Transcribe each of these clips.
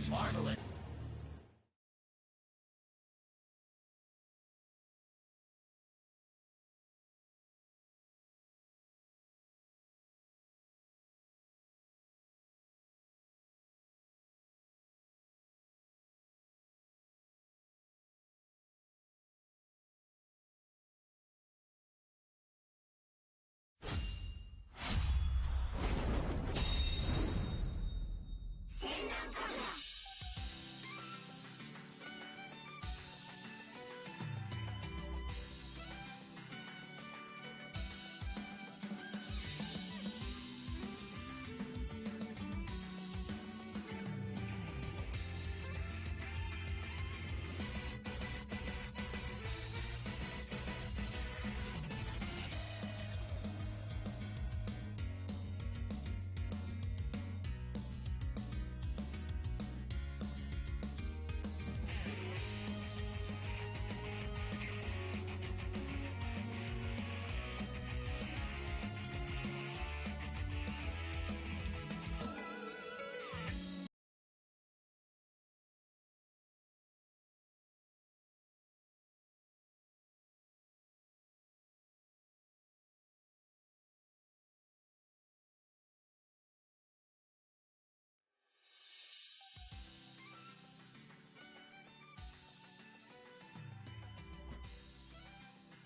Marvelous. Senran Kagura.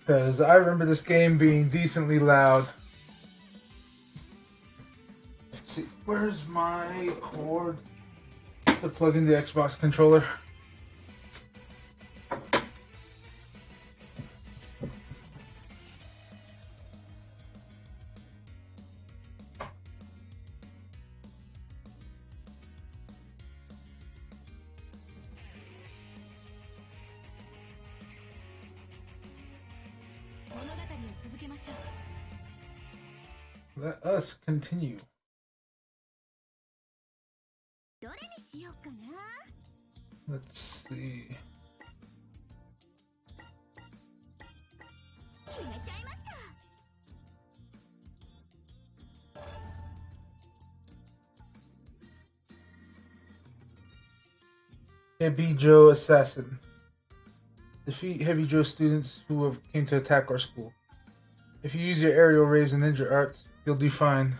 Because I remember this game being decently loud. Let's see, where's my cord to plug in the Xbox controller? Let us continue. Let's see. Heavy Joe Assassin. Defeat Heavy Joe students who have came to attack our school. If you use your aerial rays and ninja arts, you'll do fine.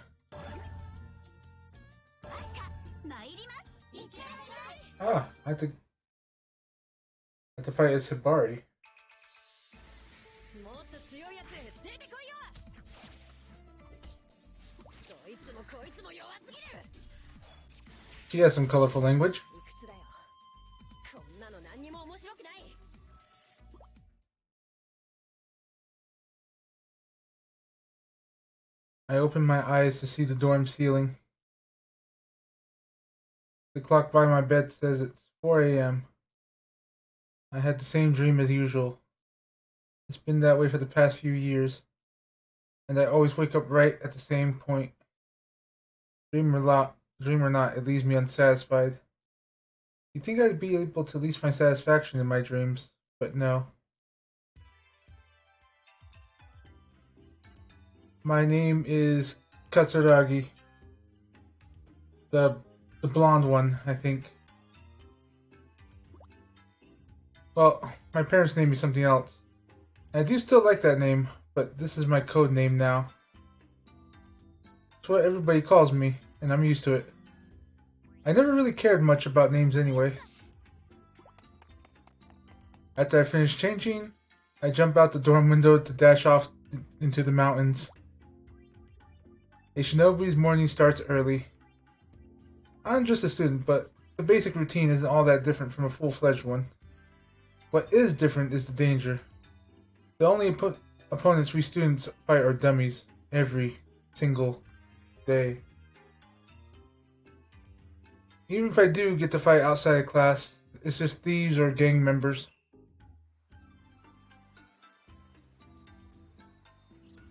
Ah, I have to fight as Hibari. She has some colorful language. I open my eyes to see the dorm ceiling. The clock by my bed says it's 4 a.m. I had the same dream as usual. It's been that way for the past few years, and I always wake up right at the same point. Dream or not, it leaves me unsatisfied. You'd think I'd be able to at least find satisfaction in my dreams, but no. My name is Katsuragi. The blonde one, I think. Well, my parents named me something else. I do still like that name, but this is my code name now. It's what everybody calls me, and I'm used to it. I never really cared much about names anyway. After I finish changing, I jump out the dorm window to dash off into the mountains. A shinobi's morning starts early. I'm just a student, but the basic routine isn't all that different from a full-fledged one. What is different is the danger. The only opponents we students fight are dummies, every single day. Even if I do get to fight outside of class, it's just thieves or gang members.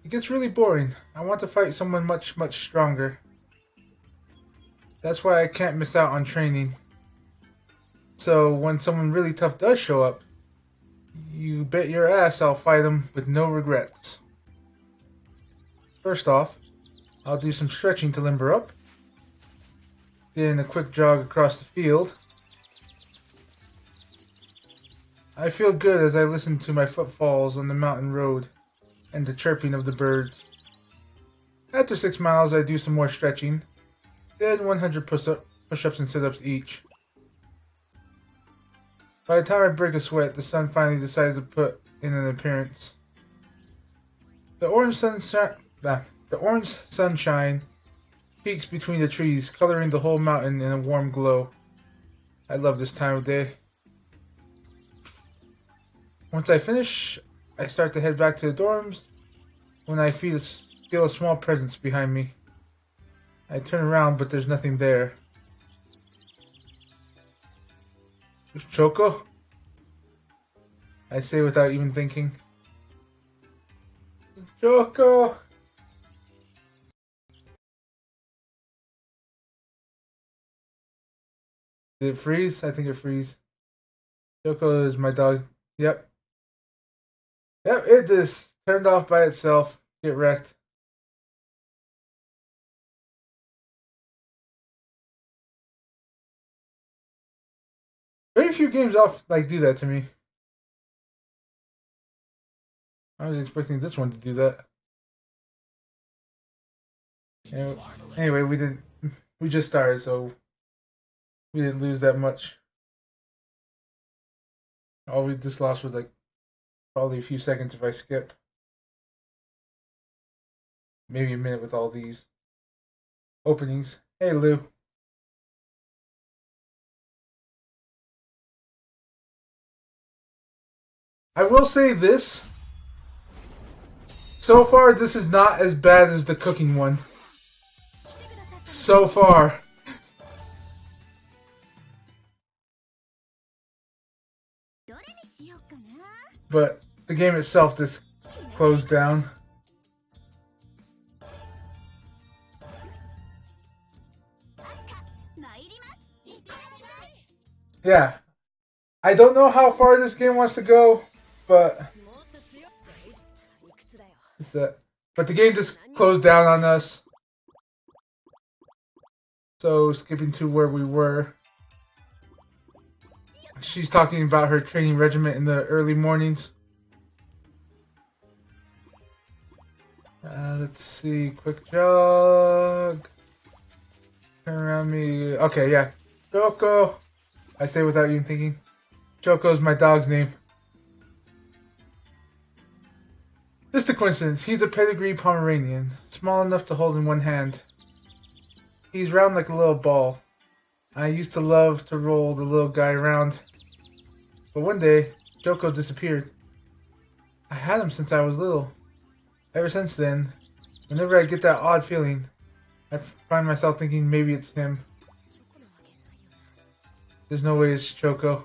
It gets really boring. I want to fight someone much, much stronger. That's why I can't miss out on training. So when someone really tough does show up, you bet your ass I'll fight him with no regrets. First off, I'll do some stretching to limber up. getting a quick jog across the field. I feel good as I listen to my footfalls on the mountain road and the chirping of the birds. After 6 miles, I do some more stretching, then 100 push-ups and sit-ups each. By the time I break a sweat, the sun finally decides to put in an appearance. The orange sunshine peeks between the trees, coloring the whole mountain in a warm glow. I love this time of day. Once I finish, I start to head back to the dorms when I feel a small presence behind me. I turn around, but there's nothing there. Choco? I say without even thinking. Choco! Did it freeze? I think it freeze. Choco is my dog. Yep. Yep, it just turned off by itself. Get wrecked. Very few games off do that to me. I was expecting this one to do that. Anyway, we just started, so we didn't lose that much. All we just lost was probably a few seconds if I skip. Maybe a minute with all these openings. Hey, Lou. I will say this. So far, this is not as bad as the cooking one. So far. But the game itself just closed down. Yeah. I don't know how far this game wants to go, but but the game just closed down on us. So skipping to where we were. She's talking about her training regiment in the early mornings. Let's see. Quick jog. Turn around me. Okay, yeah. Choco. I say without even thinking. Choco's my dog's name. Just a coincidence. He's a pedigree Pomeranian. Small enough to hold in one hand. He's round like a little ball. I used to love to roll the little guy around. But one day, Choco disappeared. I had him since I was little. Ever since then, whenever I get that odd feeling, I find myself thinking maybe it's him. There's no way it's Choco.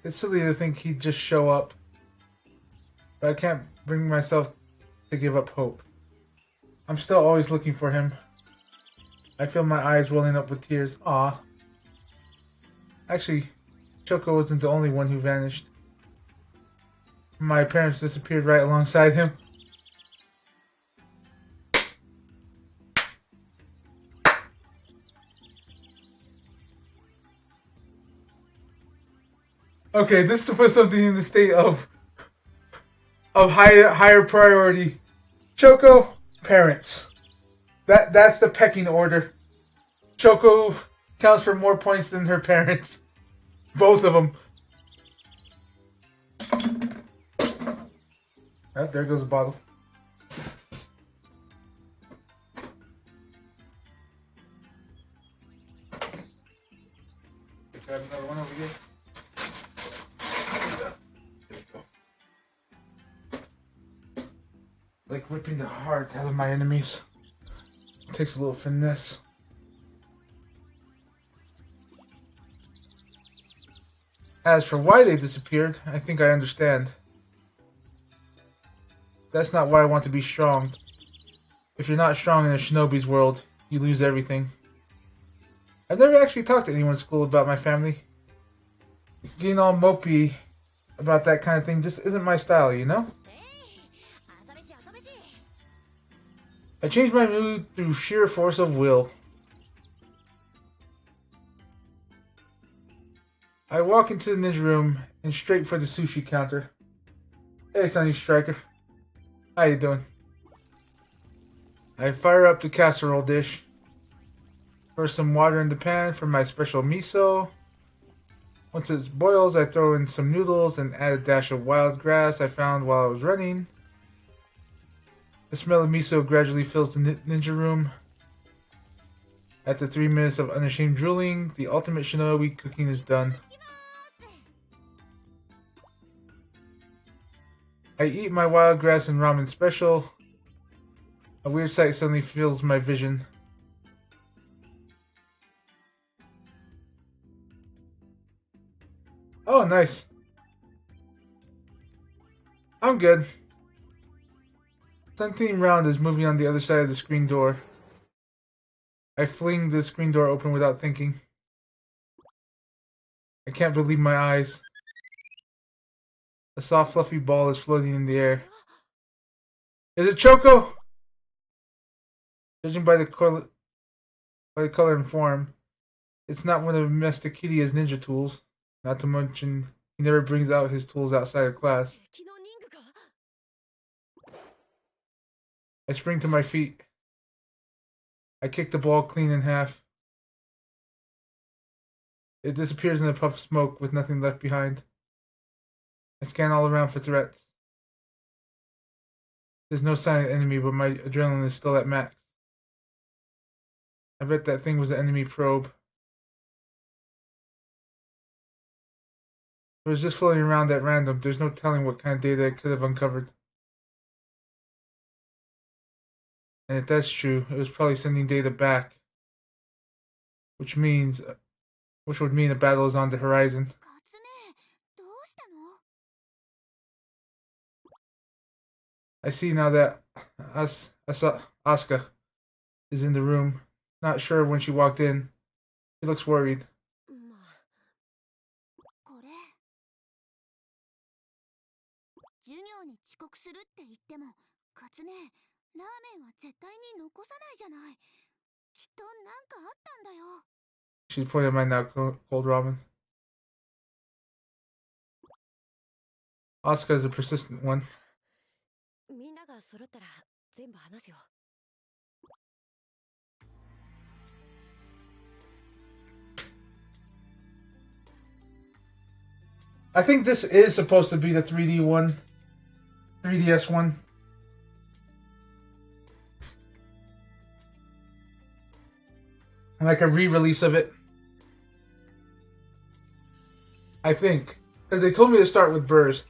It's silly to think he'd just show up. But I can't bring myself to give up hope. I'm still always looking for him. I feel my eyes welling up with tears. Aw. Actually, Choco wasn't the only one who vanished. My parents disappeared right alongside him. Okay, this is to put something in the state of higher priority. Choco, parents. That's the pecking order. Choco counts for more points than her parents. Both of them. Oh, there goes a bottle. Grab another one over here. There you go. Like ripping the heart out of my enemies. It takes a little finesse. As for why they disappeared, I think I understand. That's not why I want to be strong. If you're not strong in a shinobi's world, you lose everything. I've never actually talked to anyone in school about my family. Getting all mopey about that kind of thing just isn't my style, you know? I changed my mood through sheer force of will. I walk into the ninja room and straight for the sushi counter. Hey, Sunny Striker. How you doing? I fire up the casserole dish. Pour some water in the pan for my special miso. Once it boils, I throw in some noodles and add a dash of wild grass I found while I was running. The smell of miso gradually fills the ninja room. After 3 minutes of unashamed drooling, the ultimate shinobi cooking is done. I eat my wild grass and ramen special. A weird sight suddenly fills my vision. Oh, nice. I'm good. Something round is moving on the other side of the screen door. I fling the screen door open without thinking. I can't believe my eyes. A soft, fluffy ball is floating in the air. Is it Choco? Judging by the color and form, it's not one of Master Kiria's ninja tools. Not to mention, he never brings out his tools outside of class. I spring to my feet. I kick the ball clean in half. It disappears in a puff of smoke with nothing left behind. I scan all around for threats. There's no sign of enemy, but my adrenaline is still at max. I bet that thing was an enemy probe. It was just floating around at random. There's no telling what kind of data it could have uncovered. And if that's true, it was probably sending data back. Which would mean a battle is on the horizon. I see now that Asuka is in the room. Not sure when she walked in. She looks worried. She's pointing at my now cold ramen. Asuka is a persistent one. I think this is supposed to be the 3D one. 3DS one. Like a re-release of it. I think. Because they told me to start with Burst.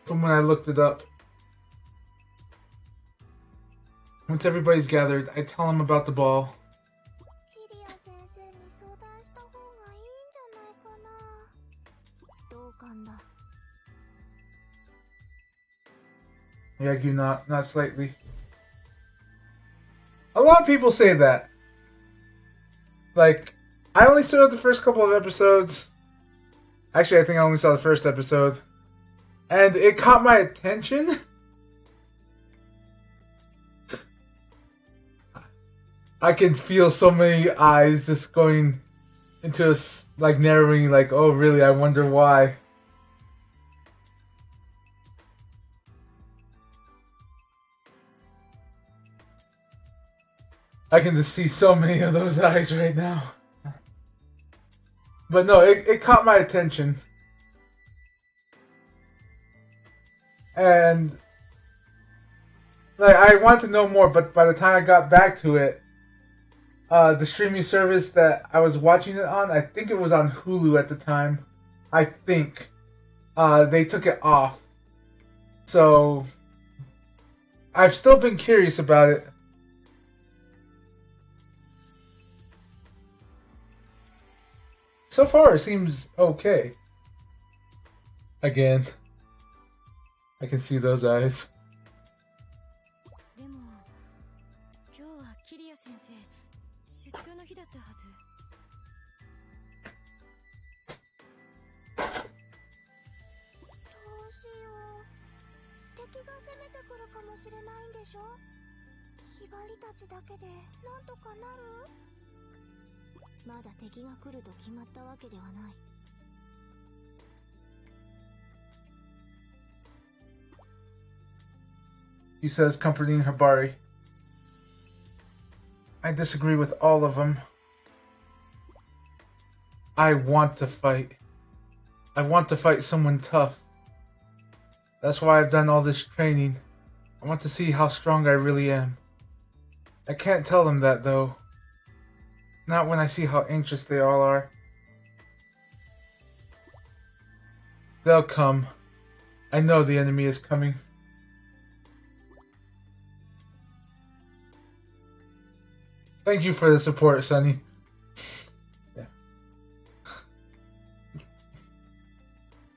From when I looked it up. Once everybody's gathered, I tell them about the ball. Yeah, you not slightly. A lot of people say that. Like, I only saw the first couple of episodes. Actually, I think I only saw the first episode. And it caught my attention. I can feel so many eyes just going into a, like, narrowing, like, oh, really, I wonder why. I can just see so many of those eyes right now. But no, it caught my attention. And like I wanted to know more, but by the time I got back to it, the streaming service that I was watching it on, I think it was on Hulu at the time. I think they took it off. So I've still been curious about it. So far, it seems okay. Again, I can see those eyes. ひばりたちだけでなんとかなる？まだ敵が来ると決まったわけではない。He says, comforting Hibari. I disagree with all of them. I want to fight. I want to fight someone tough. That's why I've done all this training. I want to see how strong I really am. I can't tell them that, though. Not when I see how anxious they all are. They'll come. I know the enemy is coming. Thank you for the support, Sonny. Yeah.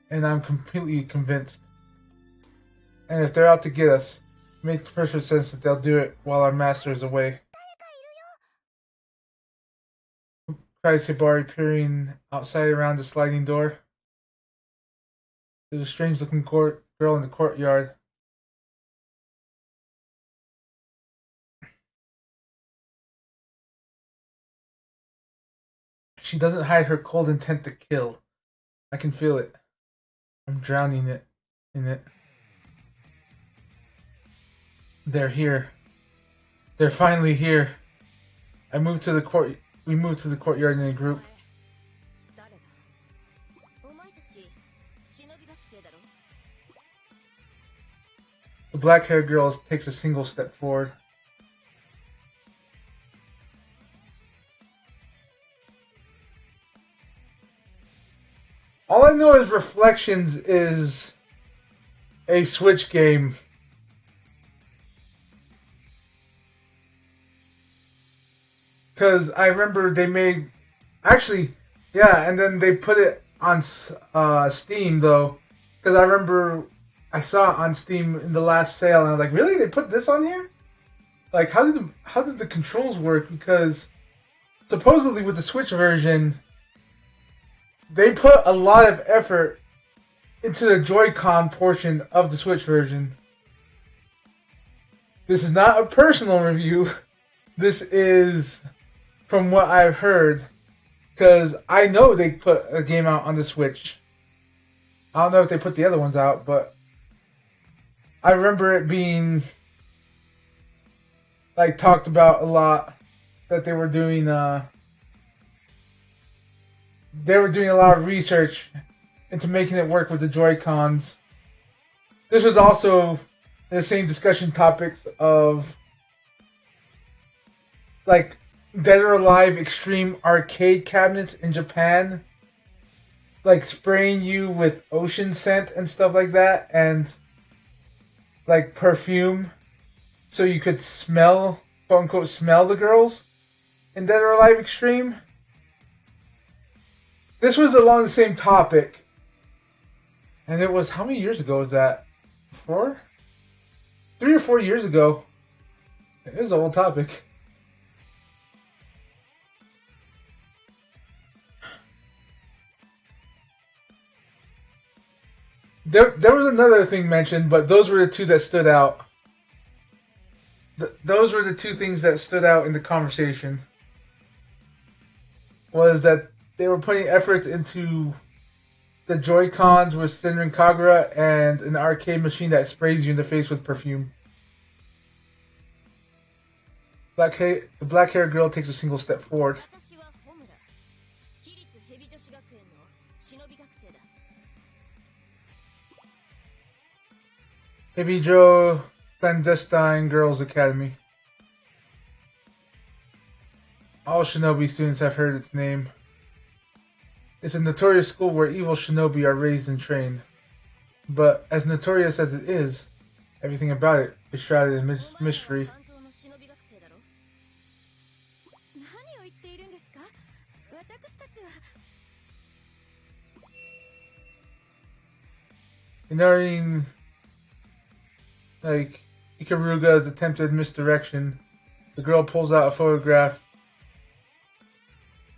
And I'm completely convinced. And if they're out to get us, it makes perfect sense that they'll do it while our master is away. Cries Hibari, peering outside around the sliding door. There's a strange-looking girl in the courtyard. She doesn't hide her cold intent to kill. I can feel it. I'm drowning in it. They're here. They're finally here. We moved to the courtyard in a group. The black-haired girl takes a single step forward. All I know is Reflections is a Switch game. Because I remember they made... Actually, yeah, and then they put it on Steam, though. Because I remember I saw it on Steam in the last sale, and I was like, really? They put this on here? Like, how did the controls work? Because supposedly with the Switch version, they put a lot of effort into the Joy-Con portion of the Switch version. This is not a personal review. This is from what I've heard. Because I know they put a game out on the Switch. I don't know if they put the other ones out, but I remember it being like talked about a lot, that they were doing a lot of research into making it work with the Joy-Cons. This was also the same discussion topics of like Dead or Alive Extreme arcade cabinets in Japan, like spraying you with ocean scent and stuff like that, and like perfume, so you could smell, quote unquote, smell the girls in Dead or Alive Extreme. This was along the same topic, and it was, how many years ago was that? 3 or 4 years ago. It was a whole topic. There was another thing mentioned, but those were the two that stood out. Those were the two things that stood out in the conversation. Was that they were putting efforts into the Joy-Cons with Senran Kagura and an arcade machine that sprays you in the face with perfume. The black-haired girl takes a single step forward. Hibijo Clandestine Girls Academy. All shinobi students have heard its name. It's a notorious school where evil shinobi are raised and trained. But as notorious as it is, everything about it is shrouded in mystery. Ignoring like Ikaruga's attempted misdirection, the girl pulls out a photograph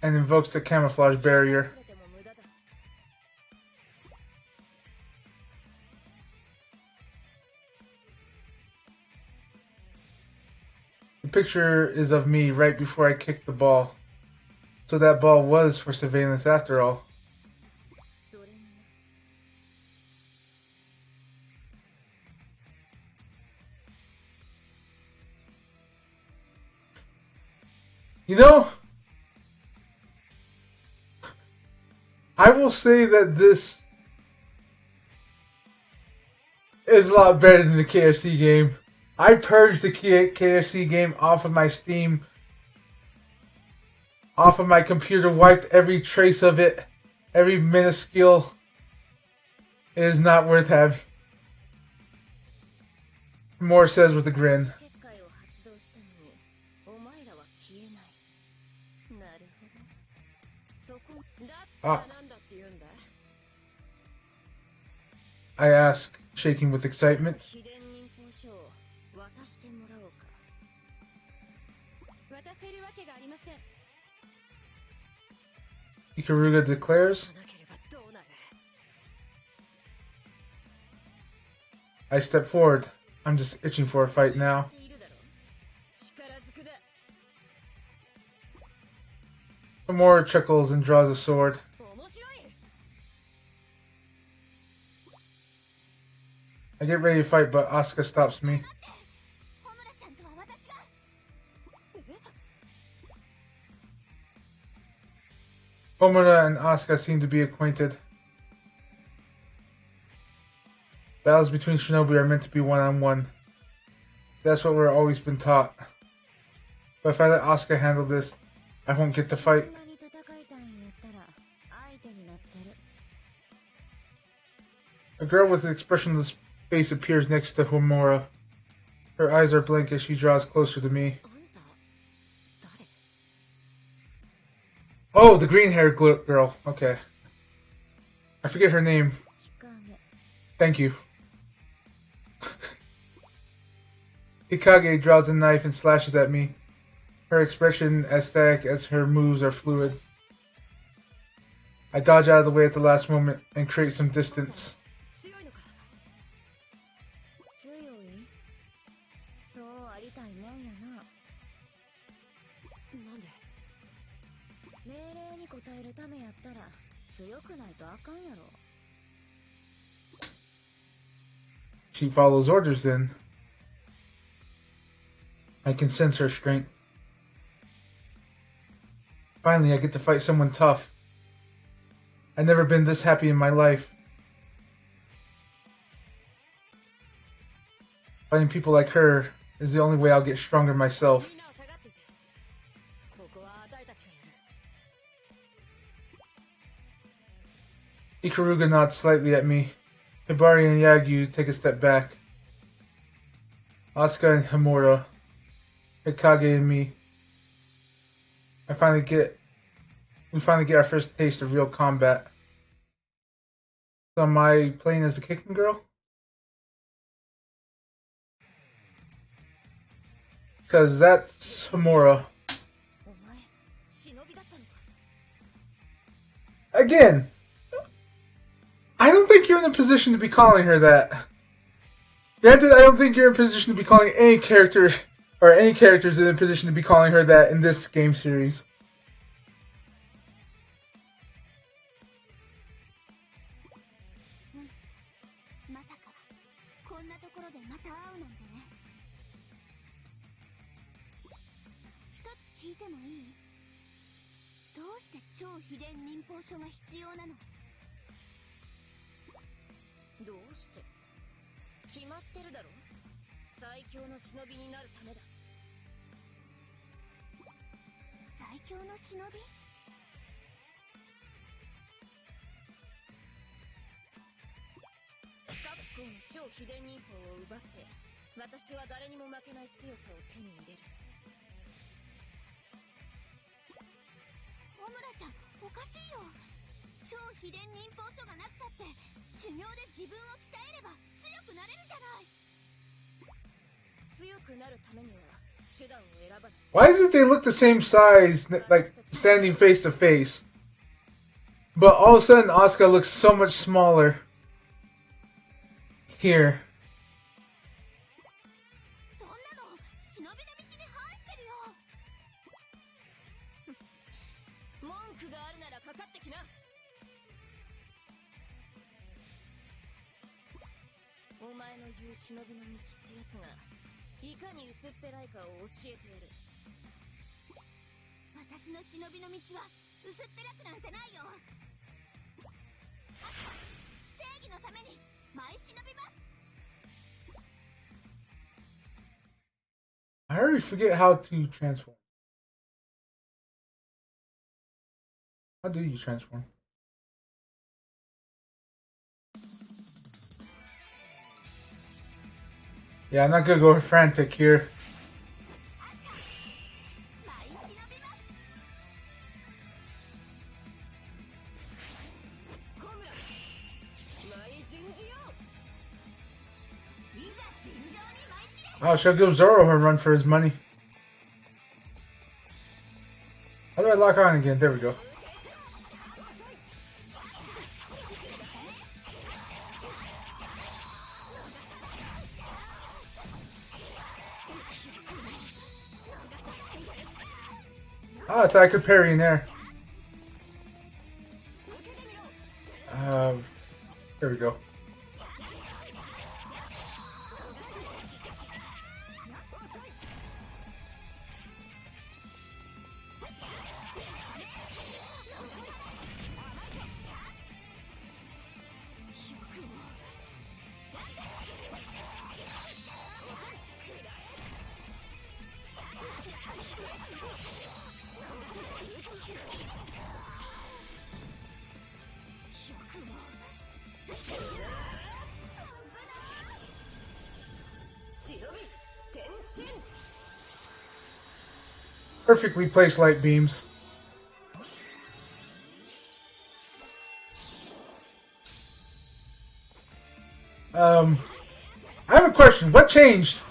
and invokes the camouflage barrier. picture is of me right before I kicked the ball. So that ball was for surveillance after all. You know, I will say that this is a lot better than the KFC game. I purged the KFC game off of my Steam, off of my computer, wiped every trace of it, every minuscule. It is not worth having. Moore says with a grin. I ask, shaking with excitement. Kagura declares. I step forward. I'm just itching for a fight now. Homura chuckles and draws a sword. I get ready to fight, but Asuka stops me. Homura and Asuka seem to be acquainted. Battles between shinobi are meant to be one-on-one. That's what we've always been taught. But if I let Asuka handle this, I won't get to fight. A girl with an expressionless face appears next to Homura. Her eyes are blank as she draws closer to me. Oh, the green-haired girl. Okay. I forget her name. Thank you. Hikage draws a knife and slashes at me. Her expression as static as her moves are fluid. I dodge out of the way at the last moment and create some distance. She follows orders then. I can sense her strength. Finally, I get to fight someone tough. I've never been this happy in my life. Fighting people like her is the only way I'll get stronger myself. Ikaruga nods slightly at me. Hibari and Yagyu take a step back. Asuka and Homura, Hikage and me. We finally get our first taste of real combat. So am I playing as a kicking girl? Because that's Homura. Again, I don't think you're in a position to be calling her that. Granted, I don't think you're in a position to be calling any character, or any characters in a position to be calling her that in this game series. Why is it they look the same size, like standing face to face? But all of a sudden, Asuka looks so much smaller. Here. お前の言う忍びの道ってやつがいかに薄っぺらいかを教えてやる。私の忍びの道は薄っぺらくなんてないよ。正義のために舞い忍びます。 I already forget how to transform. How do you transform? Yeah, I'm not gonna go frantic here. Oh, she'll give Zoro her run for his money. How do I lock on again? There we go. Oh, I thought I could parry in there. There we go. Perfectly placed light beams. I have a question. What changed?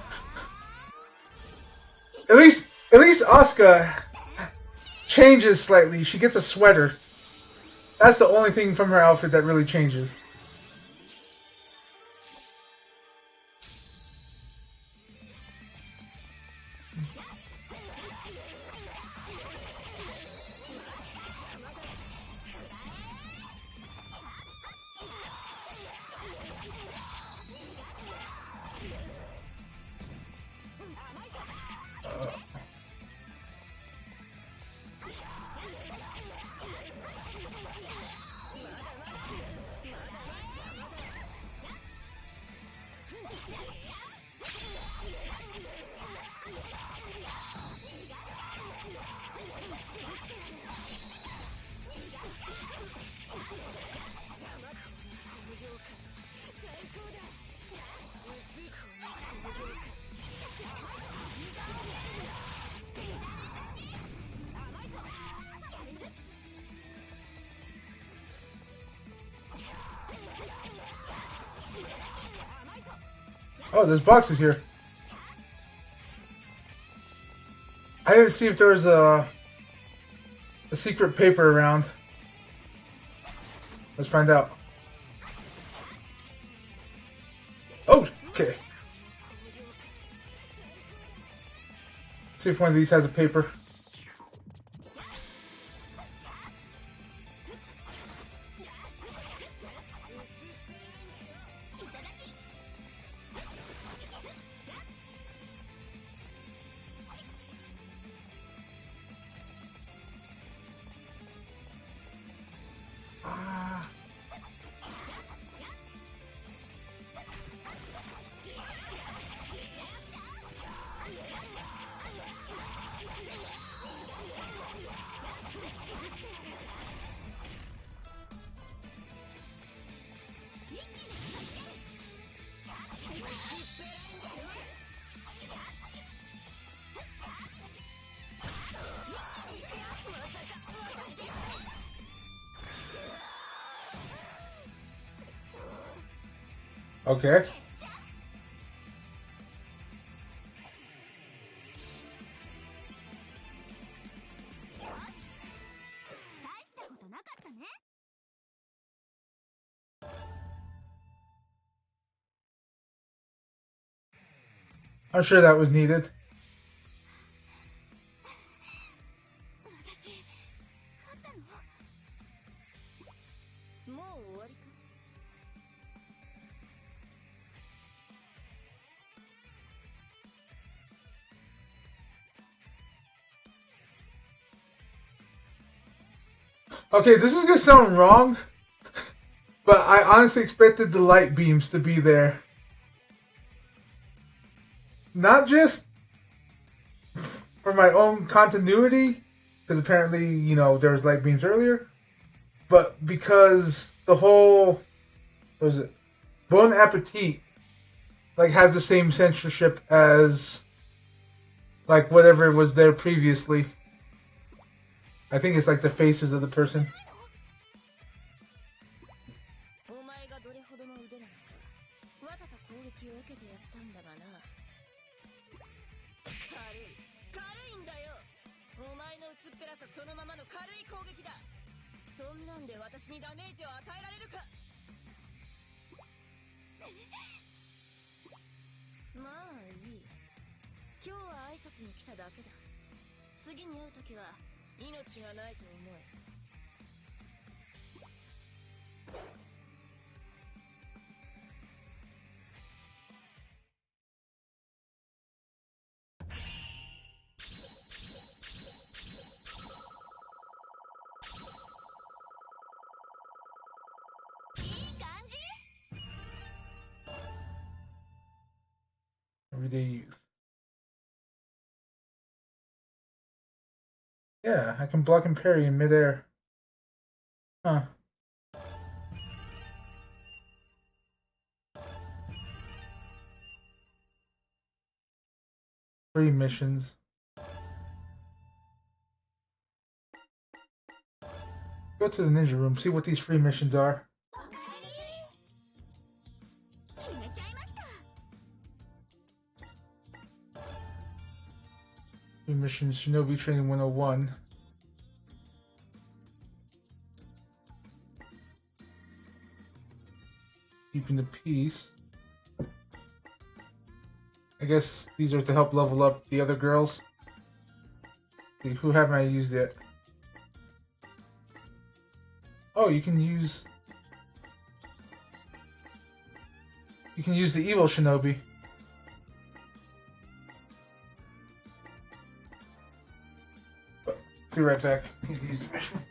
At least Asuka changes slightly. She gets a sweater. That's the only thing from her outfit that really changes. Oh, there's boxes here. I didn't see if there was a secret paper around. Let's find out. Oh, okay. See if one of these has a paper. Okay. I'm sure that was needed. Okay, this is gonna sound wrong, but I honestly expected the light beams to be there. Not just for my own continuity, because apparently, you know, there was light beams earlier, but because the whole, what was it, Bon Appetit, like, has the same censorship as, like, whatever was there previously. I think it's like the faces of the person. お前がどれほどの腕なのか、わざと攻撃を受けてやったんだがな。軽いんだよ。お前の薄っぺらさそのままの軽い攻撃だ。そんなんで私にダメージを与えられるか。まあいい。今日は挨拶に来ただけだ。次に会うときは命がないと思え。Everyday youth. Yeah, I can block and parry in midair. Huh. Free missions. Go to the ninja room, see what these free missions are. Free missions, Shinobi Training 101. Keeping the peace. I guess these are to help level up the other girls. See, who haven't I used yet? Oh, you can use the evil Shinobi. Be right back. Need to use the restroom.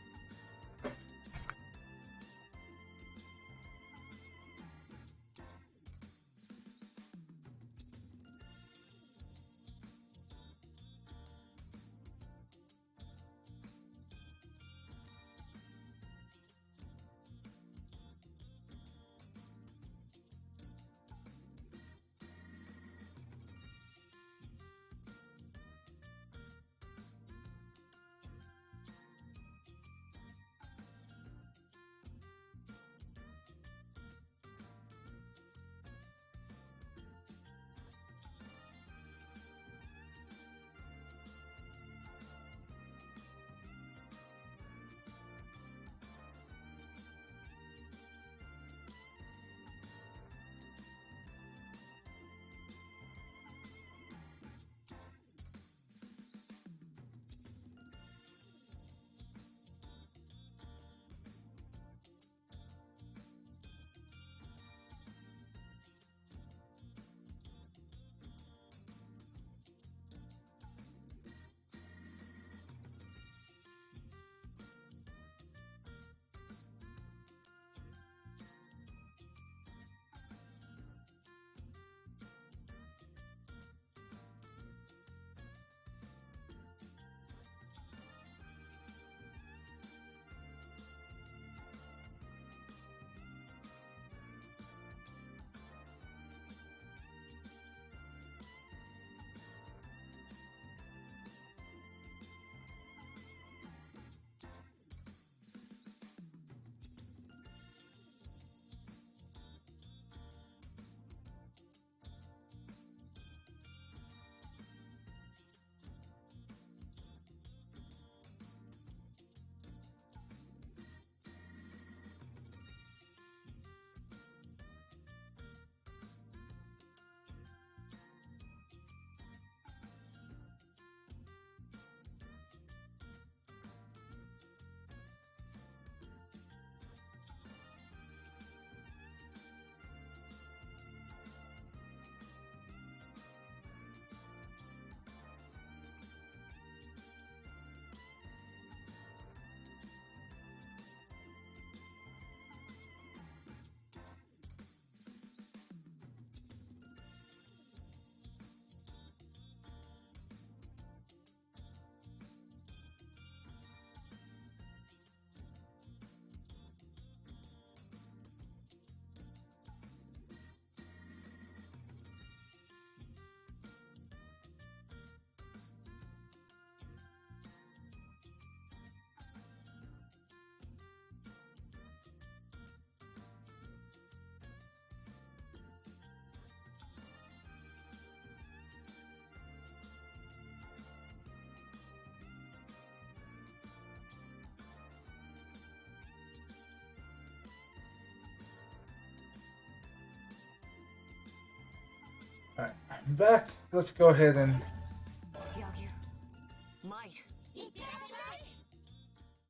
back. Let's go ahead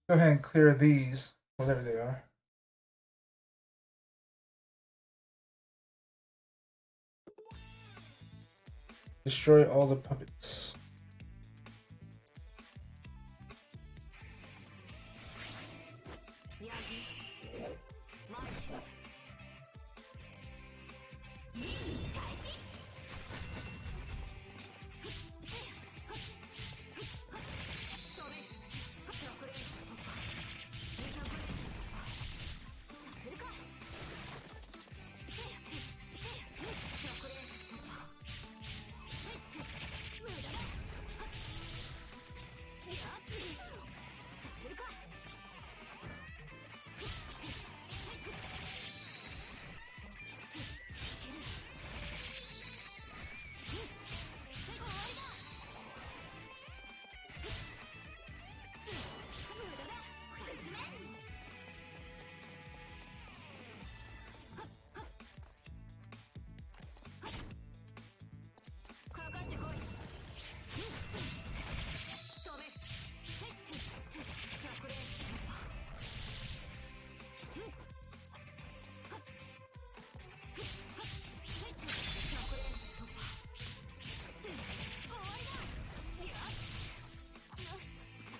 and clear these, whatever they are. Destroy all the puppets.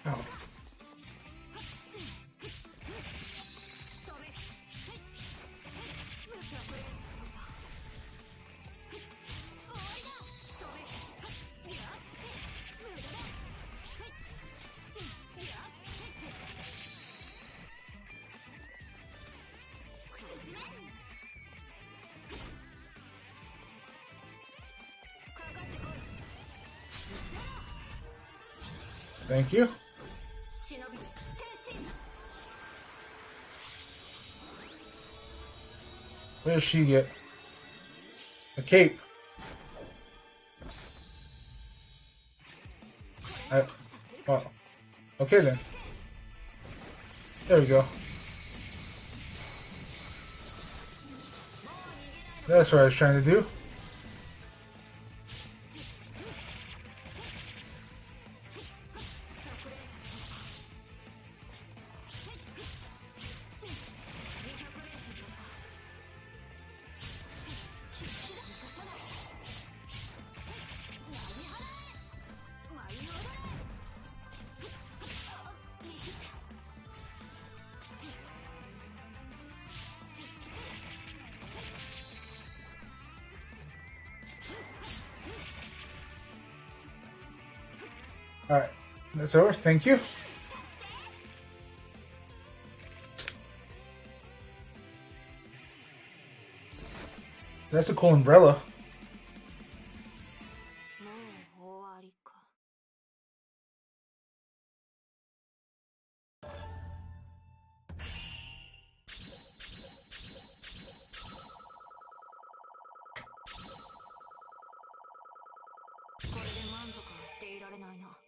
Oh. Thank you. What does she get? A cape. Oh. Okay then. There we go. That's what I was trying to do. Alright, that's over. Thank you. That's a cool umbrella.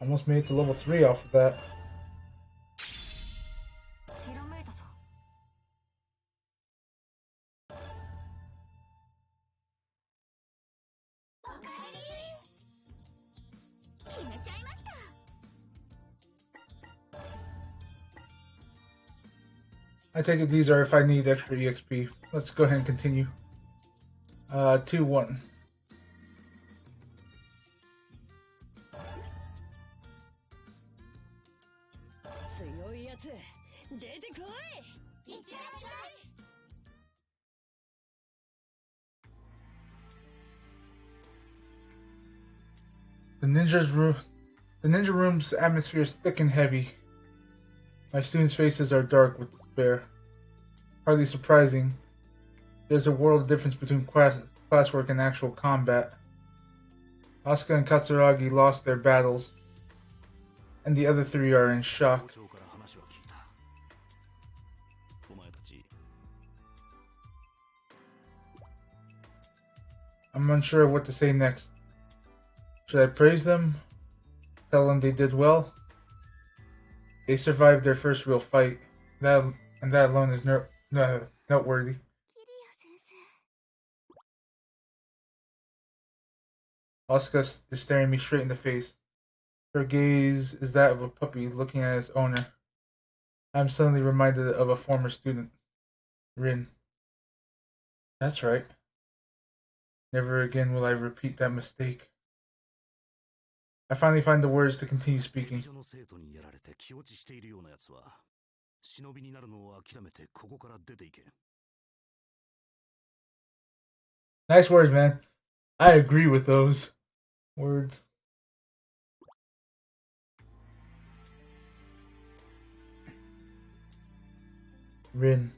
Almost made it to level 3 off of that. I take it these are if I need extra EXP. Let's go ahead and continue. 2-1. The ninja room's atmosphere is thick and heavy. My students' faces are dark with despair. Hardly surprising. There's a world of difference between classwork and actual combat. Asuka and Katsuragi lost their battles, and the other three are in shock. I'm unsure of what to say next. Should I praise them? Tell them they did well? They survived their first real fight. That alone is noteworthy. Asuka is staring me straight in the face. Her gaze is that of a puppy looking at its owner. I'm suddenly reminded of a former student, Rin. That's right. Never again will I repeat that mistake. I finally find the words to continue speaking. Nice words, man. I agree with those words. Rin.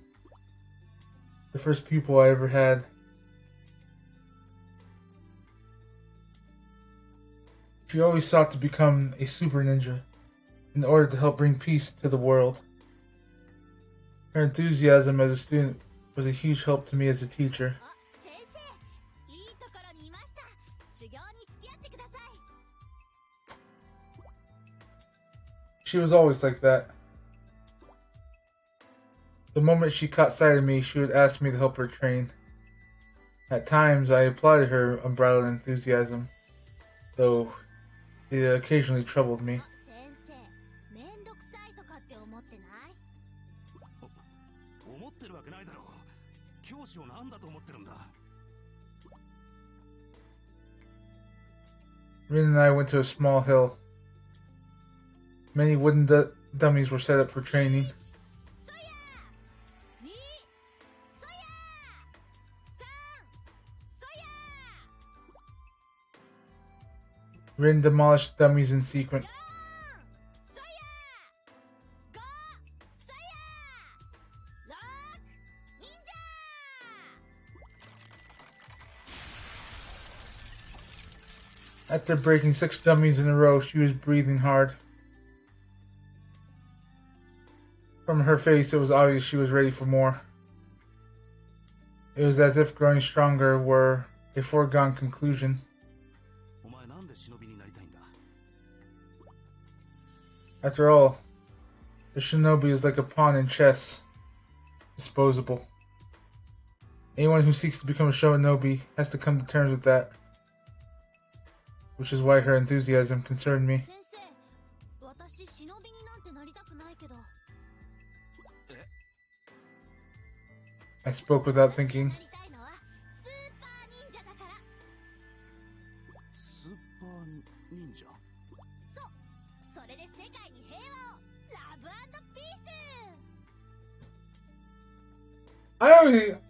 The first pupil I ever had. She always sought to become a super ninja in order to help bring peace to the world. Her enthusiasm as a student was a huge help to me as a teacher. She was always like that. The moment she caught sight of me, she would ask me to help her train. At times, I applauded her unbridled enthusiasm, though it occasionally troubled me. Rin and I went to a small hill. Many wooden dummies were set up for training. Rin demolished dummies in sequence. After breaking 6 dummies in a row, she was breathing hard. From her face, it was obvious she was ready for more. It was as if growing stronger were a foregone conclusion. After all, the shinobi is like a pawn in chess. Disposable. Anyone who seeks to become a shinobi has to come to terms with that. Which is why her enthusiasm concerned me. I spoke without thinking.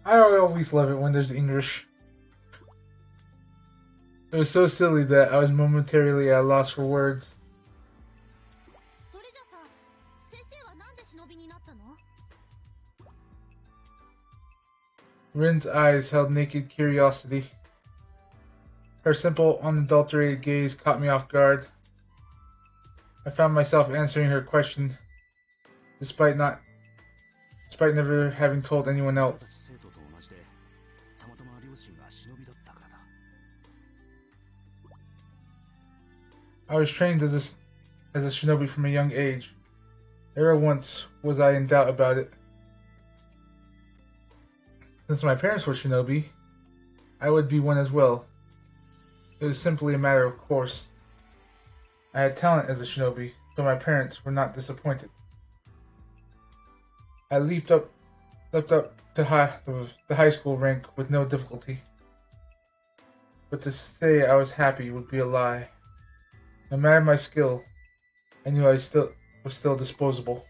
I always love it when there's English. It was so silly that I was momentarily at a loss for words. Rin's eyes held naked curiosity. Her simple, unadulterated gaze caught me off guard. I found myself answering her question, despite never having told anyone else. I was trained as a shinobi from a young age. Never once was I in doubt about it. Since my parents were shinobi, I would be one as well. It was simply a matter of course. I had talent as a shinobi, so my parents were not disappointed. I leaped up to the high school rank with no difficulty. But to say I was happy would be a lie. No matter my skill, I knew I was still disposable.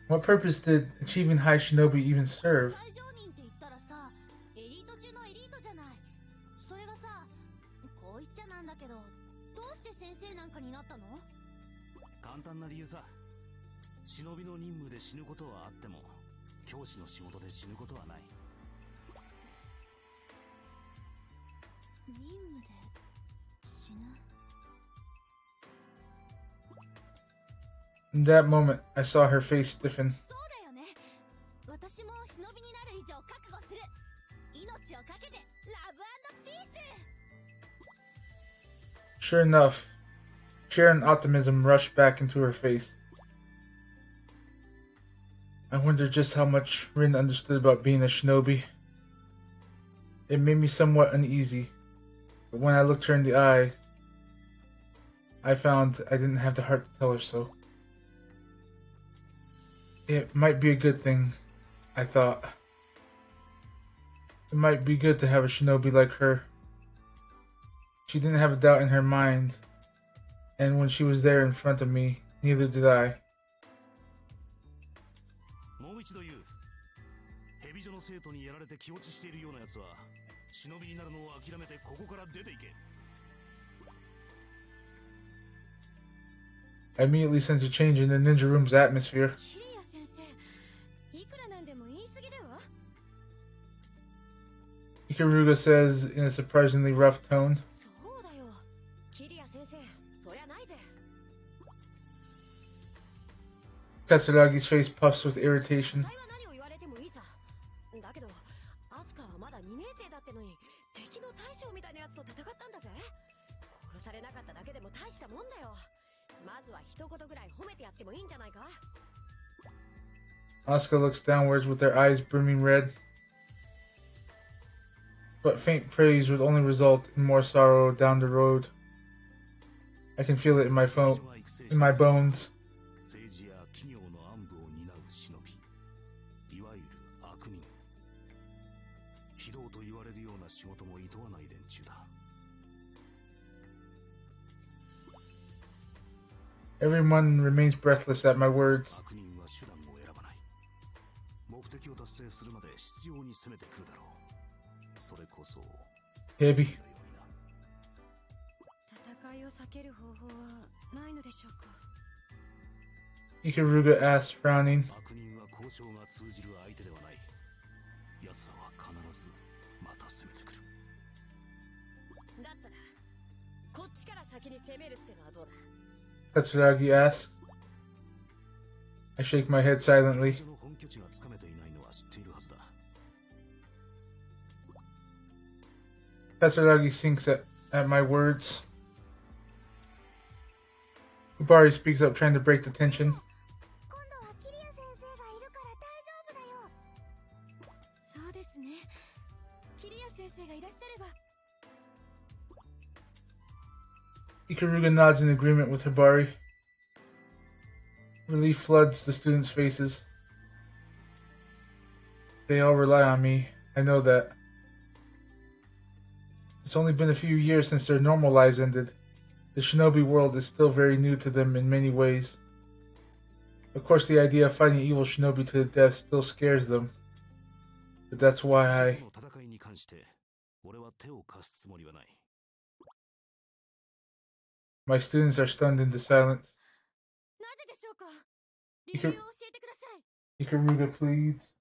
What purpose did achieving high shinobi even serve? In that moment, I saw her face stiffen. Sure enough, cheer and optimism rushed back into her face. I wondered just how much Rin understood about being a shinobi. It made me somewhat uneasy, but when I looked her in the eye, I found I didn't have the heart to tell her so. It might be a good thing, I thought. It might be good to have a shinobi like her. She didn't have a doubt in her mind, and when she was there in front of me, neither did I. I immediately sensed a change in the ninja room's atmosphere. Kagura says in a surprisingly rough tone. Katsuragi's face puffs with irritation. Asuka looks downwards with their eyes brimming red. But faint praise would only result in more sorrow down the road. I can feel it in my bones. Everyone remains breathless at my words. Heavy. Ikaruga asks, frowning. Katsuragi asks. I shake my head silently. Katsuragi sinks at my words. Ubari speaks up, trying to break the tension. Ikaruga nods in agreement with Hibari. Relief floods the students' faces. They all rely on me. I know that. It's only been a few years since their normal lives ended. The shinobi world is still very new to them in many ways. Of course, the idea of fighting evil shinobi to the death still scares them. But that's why my students are stunned into silence. Ikaruga pleads.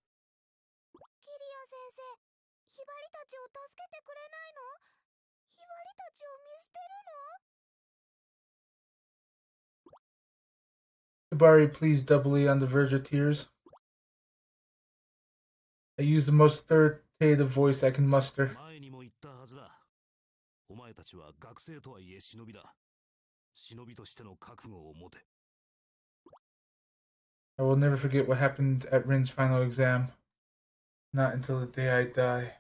Hibari pleads doubly on the verge of tears. I use the most authoritative voice I can muster. I will never forget what happened at Rin's final exam. Not until the day I die.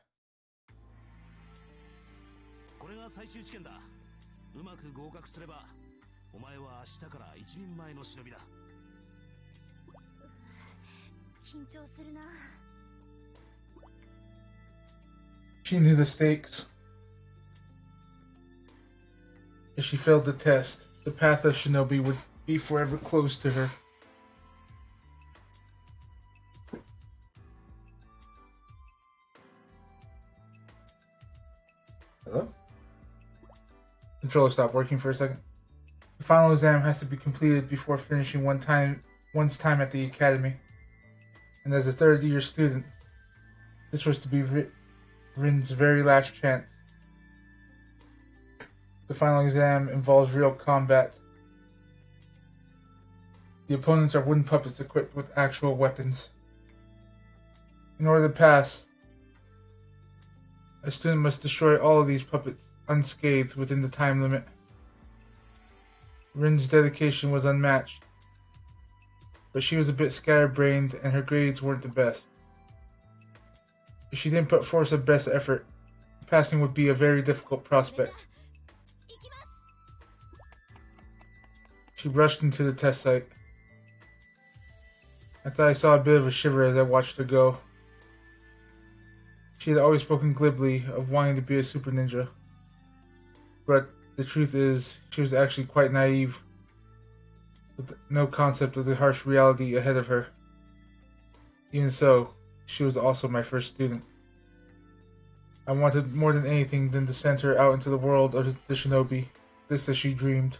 She knew the stakes. If she failed the test, the path of shinobi would be forever closed to her. Hello? Controller stopped working for a second. The final exam has to be completed before finishing one's time at the academy. And as a third-year student, this was to be Rin's very last chance. The final exam involves real combat. The opponents are wooden puppets equipped with actual weapons. In order to pass, a student must destroy all of these puppets unscathed within the time limit. Rin's dedication was unmatched, but she was a bit scatterbrained and her grades weren't the best. If she didn't put forth her best effort, passing would be a very difficult prospect. She rushed into the test site. I thought I saw a bit of a shiver as I watched her go. She had always spoken glibly of wanting to be a super ninja. But the truth is, she was actually quite naive, with no concept of the harsh reality ahead of her. Even so, she was also my first student. I wanted more than anything than to send her out into the world of the shinobi, this as she dreamed.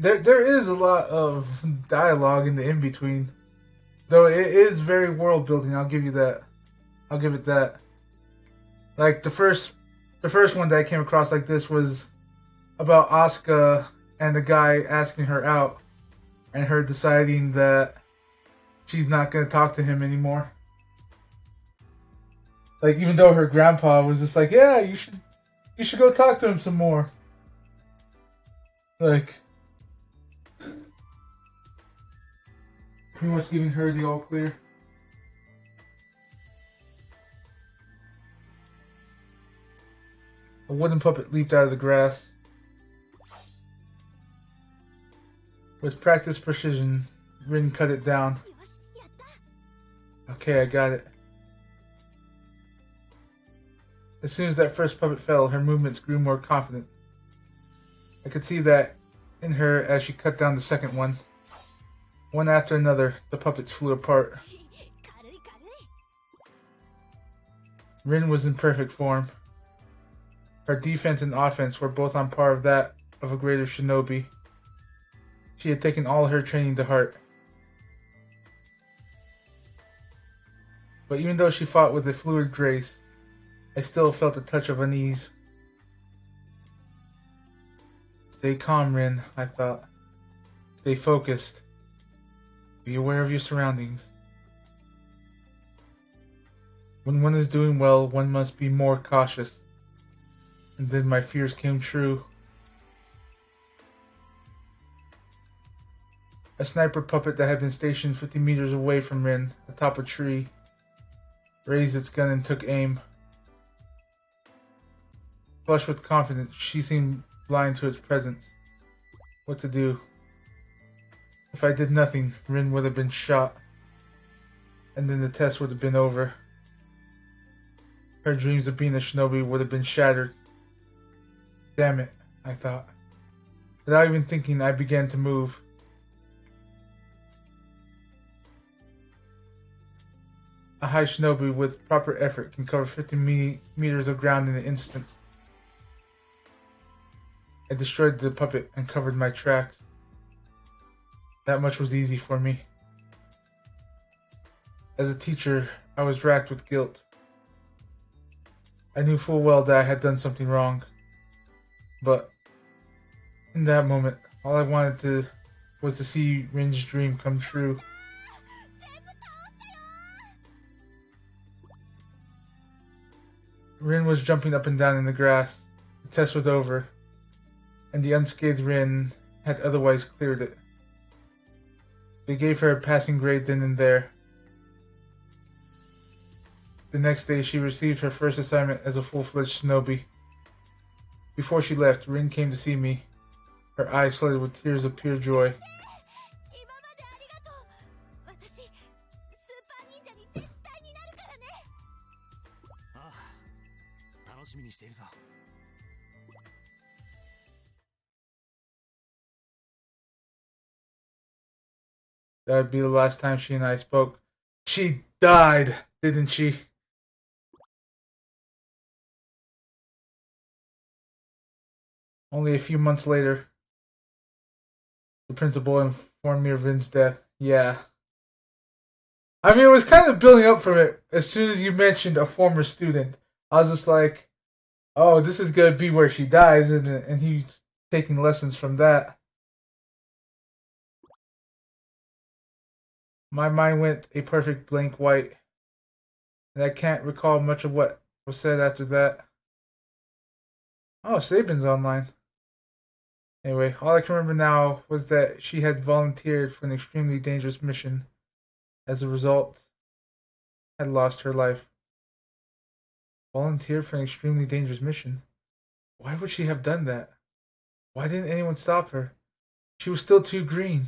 There is a lot of dialogue in the in-between. Though it is very world building, I'll give you that. I'll give it that. Like the first one that I came across like this was about Asuka and the guy asking her out and her deciding that she's not gonna talk to him anymore. Like even though her grandpa was just like, yeah, you should go talk to him some more. Like pretty much giving her the all clear. A wooden puppet leaped out of the grass. With practiced precision, Rin cut it down. Okay, I got it. As soon as that first puppet fell, her movements grew more confident. I could see that in her as she cut down the second one. One after another, the puppets flew apart. Rin was in perfect form. Her defense and offense were both on par of that of a greater shinobi. She had taken all her training to heart. But even though she fought with a fluid grace, I still felt a touch of unease. Stay calm, Rin, I thought. Stay focused. Be aware of your surroundings. When one is doing well, one must be more cautious. And then my fears came true. A sniper puppet that had been stationed 50 meters away from Rin, atop a tree, raised its gun and took aim. Flushed with confidence, she seemed blind to its presence. What to do? If I did nothing, Rin would have been shot, and then the test would have been over. Her dreams of being a shinobi would have been shattered. Damn it, I thought. Without even thinking, I began to move. A high shinobi with proper effort can cover 50 meters of ground in an instant. I destroyed the puppet and covered my tracks. That much was easy for me. As a teacher, I was racked with guilt. I knew full well that I had done something wrong. But in that moment, all I wanted was to see Rin's dream come true. Rin was jumping up and down in the grass. The test was over, and the unscathed Rin had otherwise cleared it. They gave her a passing grade then and there. The next day, she received her first assignment as a full-fledged shinobi. Before she left, Rin came to see me, her eyes flooded with tears of pure joy. That would be the last time she and I spoke. She died, didn't she? Only a few months later, the principal informed me of Rin's death. Yeah. I mean, it was kind of building up from it. As soon as you mentioned a former student, I was just like, oh, this is going to be where she dies, and he's taking lessons from that. My mind went a perfect blank white, and I can't recall much of what was said after that. Oh, Sabin's online. Anyway, all I can remember now was that she had volunteered for an extremely dangerous mission. As a result, had lost her life. Volunteered for an extremely dangerous mission? Why would she have done that? Why didn't anyone stop her? She was still too green.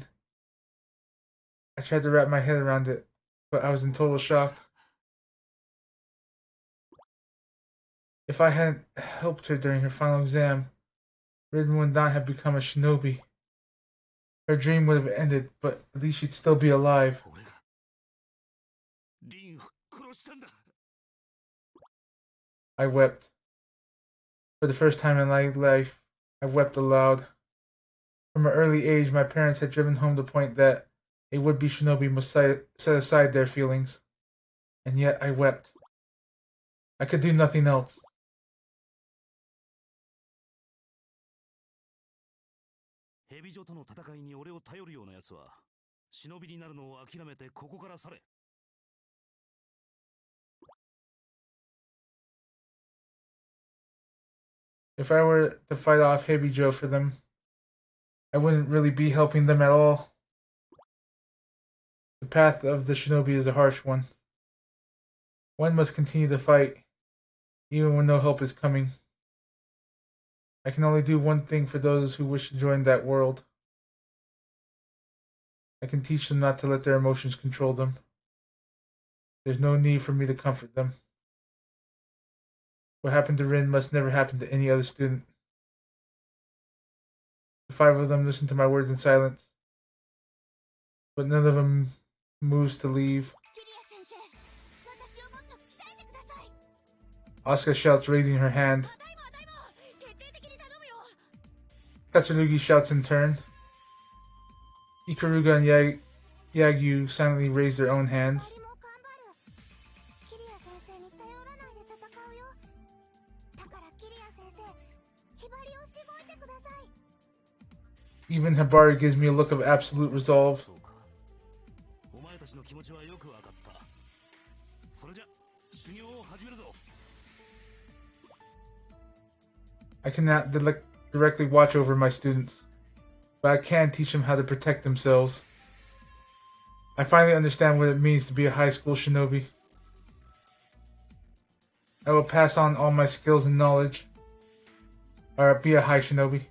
I tried to wrap my head around it, but I was in total shock. If I hadn't helped her during her final exam, Rin would not have become a shinobi. Her dream would have ended, but at least she'd still be alive. I wept. For the first time in my life, I wept aloud. From an early age, my parents had driven home the point that a would-be shinobi must set aside their feelings. And yet I wept. I could do nothing else. If I were to fight off Hebijo for them, I wouldn't really be helping them at all. The path of the shinobi is a harsh one. One must continue to fight, even when no help is coming. I can only do one thing for those who wish to join that world. I can teach them not to let their emotions control them. There's no need for me to comfort them. What happened to Rin must never happen to any other student. The five of them listen to my words in silence, but none of them moves to leave. Asuka shouts, raising her hand. Katsurugi shouts in turn. Ikaruga and Yagyu silently raise their own hands. Even Hibari gives me a look of absolute resolve. I cannot directly watch over my students, but I can teach them how to protect themselves. I finally understand what it means to be a high school shinobi. I will pass on all my skills and knowledge, or be a high shinobi.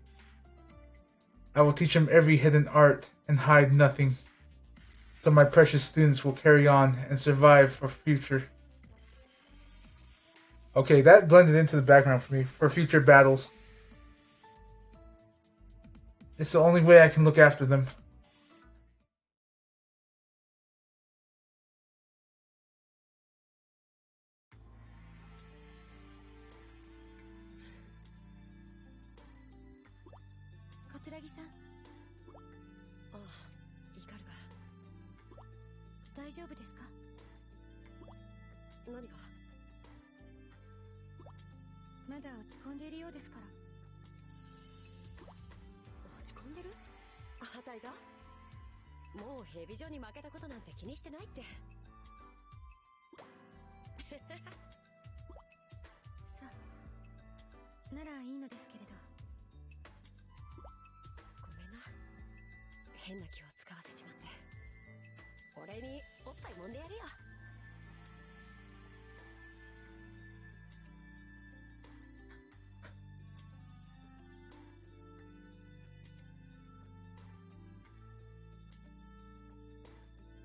I will teach them every hidden art and hide nothing, so my precious students will carry on and survive for future. Okay, that blended into the background for me, for future battles. It's the only way I can look after them.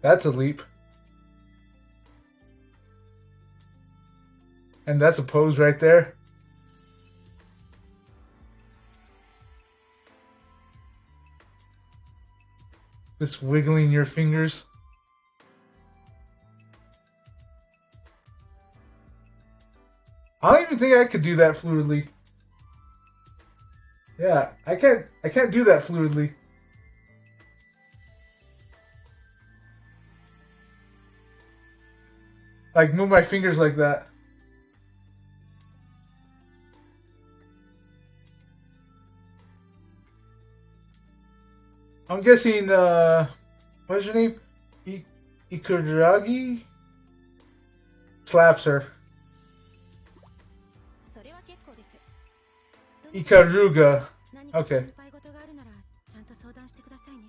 That's a leap. And that's a pose right there. This wiggling your fingers. I don't even think I could do that fluidly. Yeah, I can't do that fluidly. Like, move my fingers like that. I'm guessing, what's your name? Ikuragi slaps her. それは結構です。 Ikaruga. 何か Okay. 心配事があるならちゃんと相談してくださいね。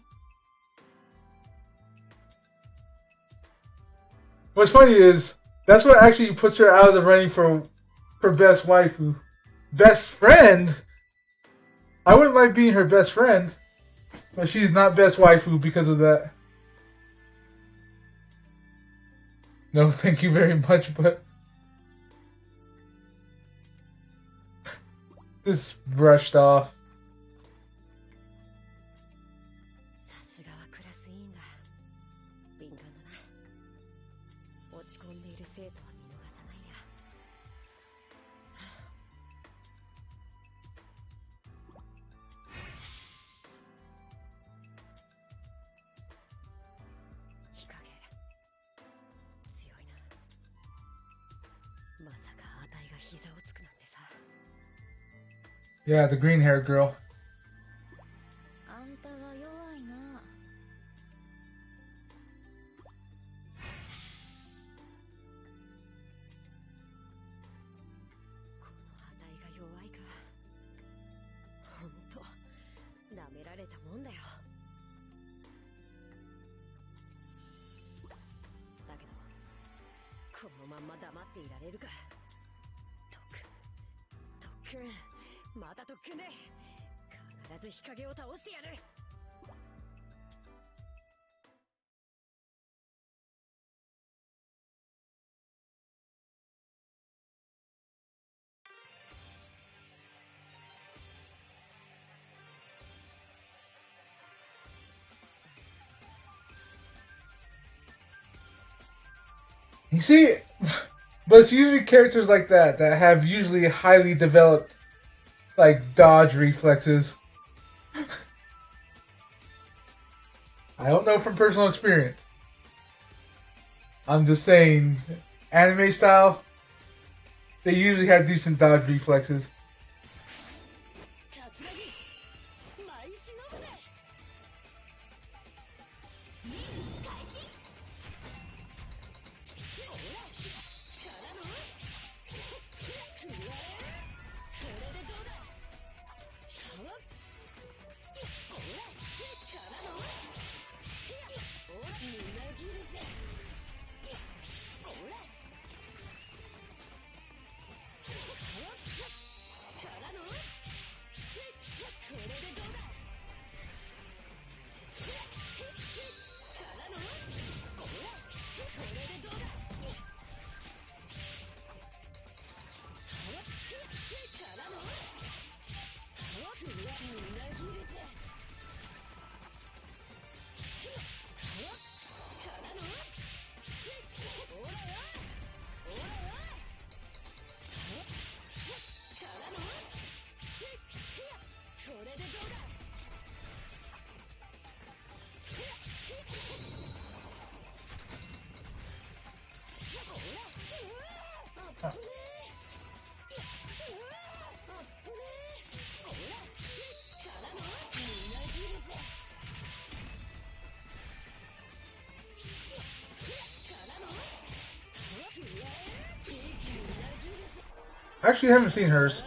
What's funny is that's what actually puts her out of the running for best waifu. Best friend? I wouldn't mind being her best friend, but she's not best waifu because of that. No, thank you very much, but this brushed off. さすがはクラス委員だ。敏感だな。落ち込んでいる生徒は見逃さないや。日陰強いな。まさかあたいが膝をつくなんてさ。 Yeah, the green hair girl. あんたは弱いな。このあたいが弱いか。ほんと舐められたもんだよ。だけどこのまんま黙っていられるか。特訓また特訓で必ず日陰を倒してやる。 You see, but it's usually characters like that that have usually highly developed, like, dodge reflexes. I don't know from personal experience. I'm just saying, anime style, they usually have decent dodge reflexes. I actually haven't seen hers.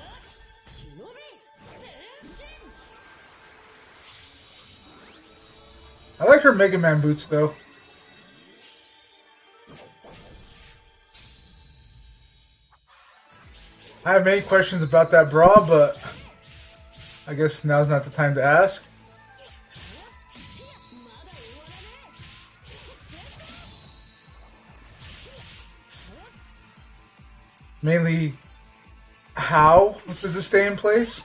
I like her Mega Man boots though. I have many questions about that bra, but I guess now's not the time to ask. Mainly, how does it stay in place?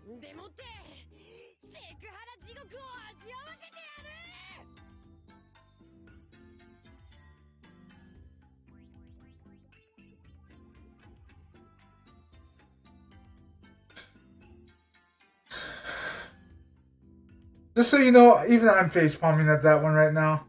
でもってセクハラ地獄を味わわせてやる。 Just so you know, even I'm face palming at that one right now.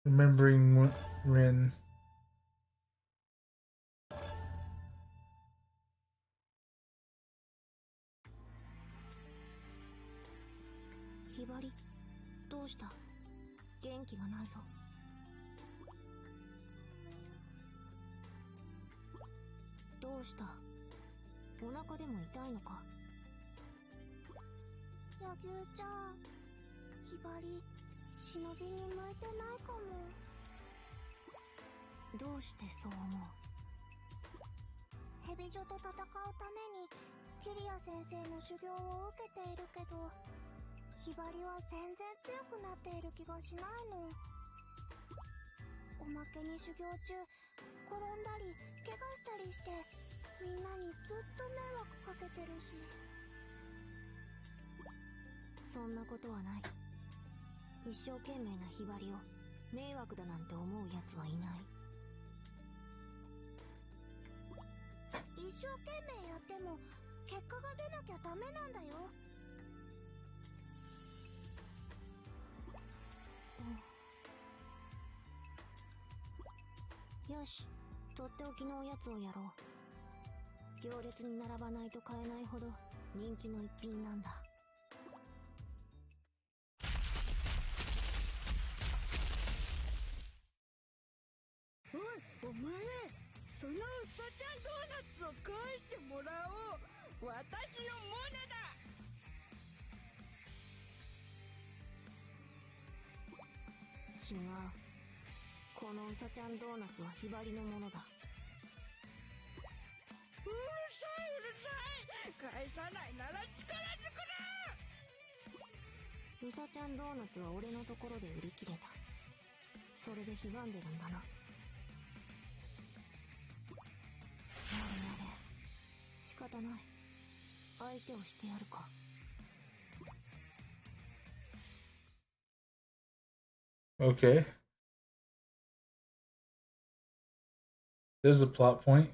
Remembering Rin. ひばり、どうした？元気がないぞ。どうした？お腹でも痛いのか？柳生ちゃん、ひばり、忍びに向いてないかも。どうしてそう思う？蛇女と戦うためにキリア先生の修行を受けているけど、ひばりは全然強くなっている気がしないの。おまけに修行中転んだり怪我したりして、みんなにずっと迷惑かけてるし。そんなことはない。一生懸命なひばりを迷惑だなんて思うやつはいない。一生懸命やっても結果が出なきゃダメなんだよ。よし、とっておきのおやつをやろう。行列に並ばないと買えないほど人気の一品なんだ。おい、お前、そのうさちゃんドーナツを返してもらおう。私のモネだ。違う。このうさちゃんドーナツはひばりのものだ。うるさいうるさい。返さないなら力ずくな。うさちゃんドーナツは俺のところで売り切れた。それでひがんでるんだな。なれなれ、仕方ない。相手をしてやるか。Okay. There's a plot point.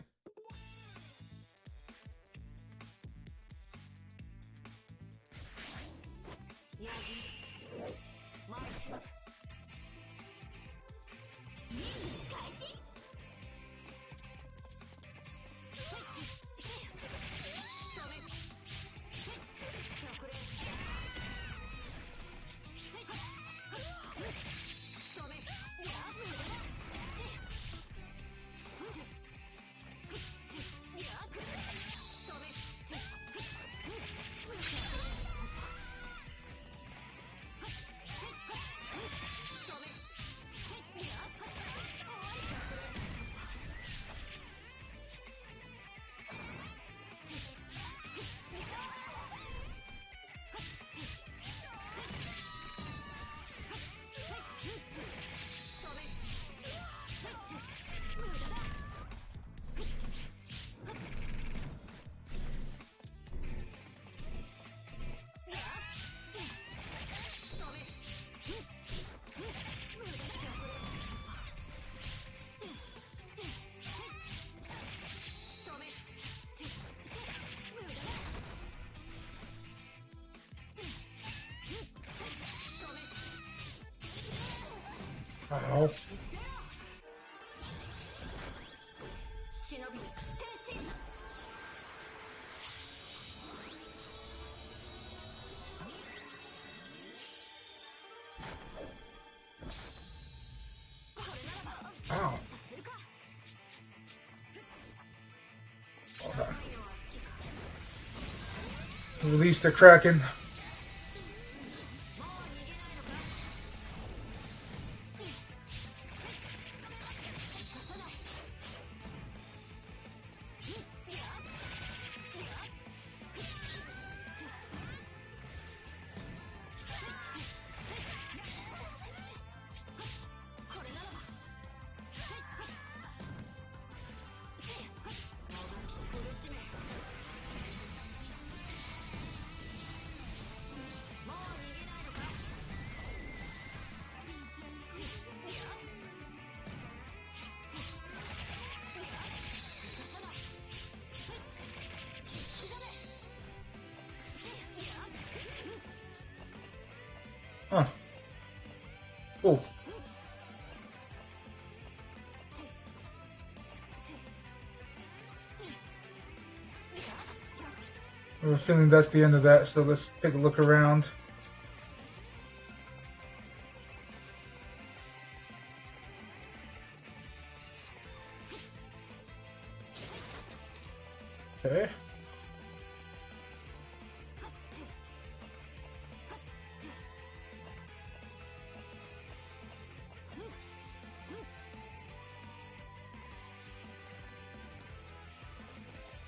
Ow. Ow. Release the Kraken. Huh. Oh. I have a feeling that's the end of that, so let's take a look around. Okay.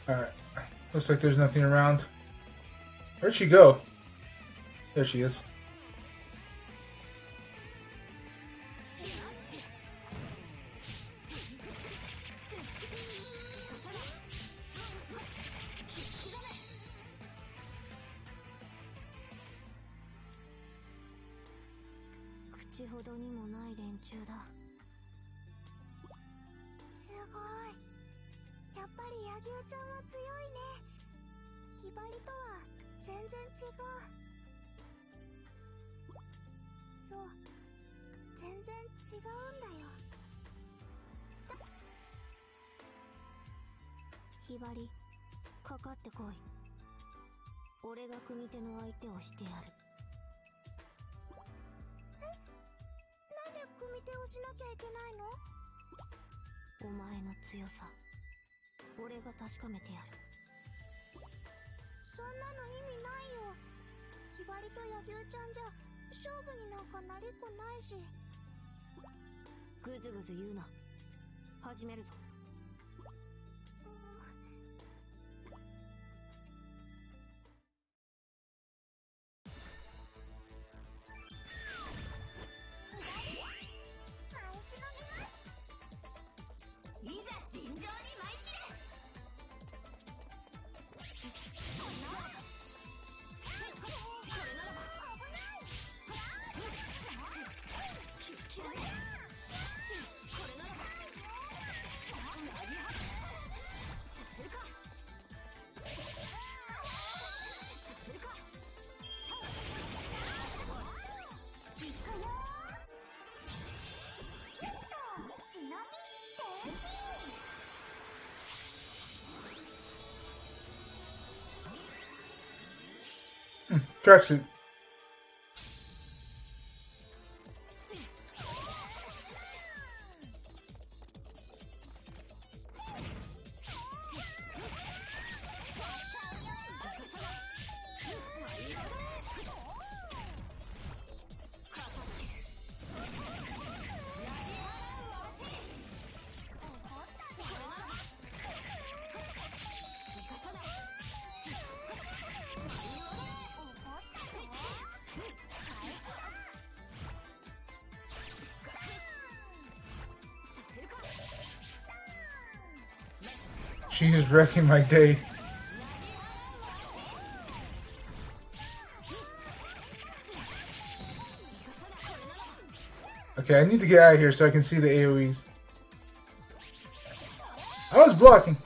Alright. Looks like there's nothing around. Where'd she go? There she is.口ほどにもない連中だ。すごい。やっぱり柳生ちゃんは強いね。ひばりとは全然違う。そう、全然違うんだよ。ひばり、かかってこい。俺が組手の相手をしてやる。なんで組手をしなきゃいけないの？お前の強さ、俺が確かめてやる。そんなの意味ないよ。ひばりと柳生ちゃんじゃ勝負になんかなりっこないし。ぐずぐず言うな。始めるぞ。Tracksuit. She is wrecking my day. Okay, I need to get out of here so I can see the AoEs. I was blocking.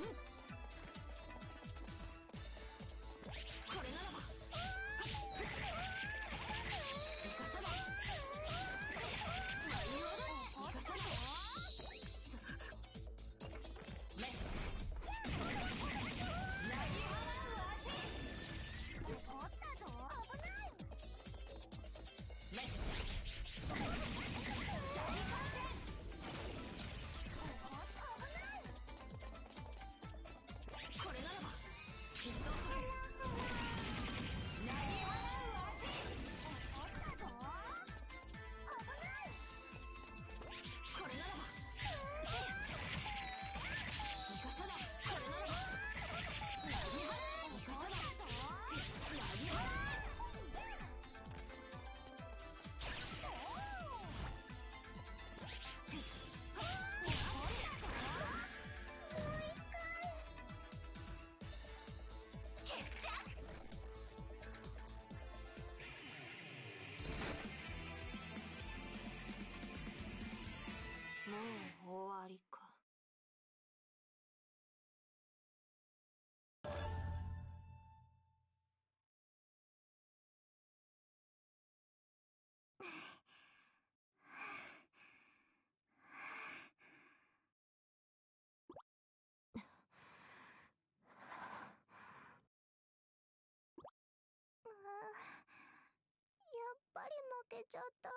れちゃった。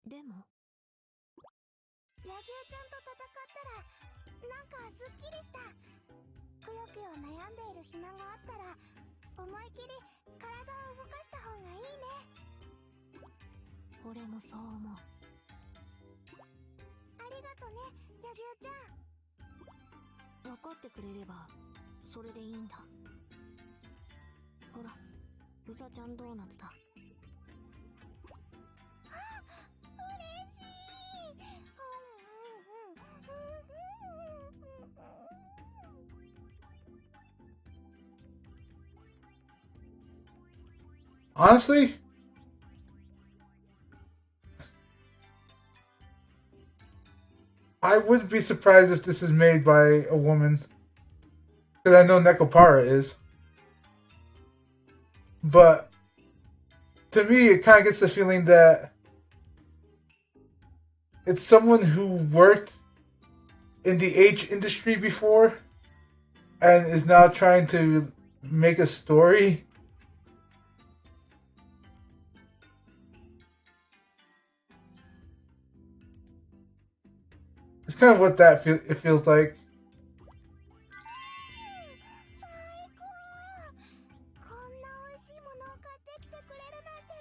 でも柳生ちゃんと戦ったらなんかすっきりした。くよくよ悩んでいる暇があったら思い切り体を動かした方がいいね。俺もそう思う。ありがとね、柳生ちゃん。分かってくれればそれでいいんだ。ほら、うさちゃんドーナツだ。Honestly, I wouldn't be surprised if this is made by a woman. Because I know Nekopara is. But to me, it kind of gets the feeling that it's someone who worked in the H industry before and is now trying to make a story. It's kind of what it feels like. 最高。こんな美味しいものを買ってきてくれるなんて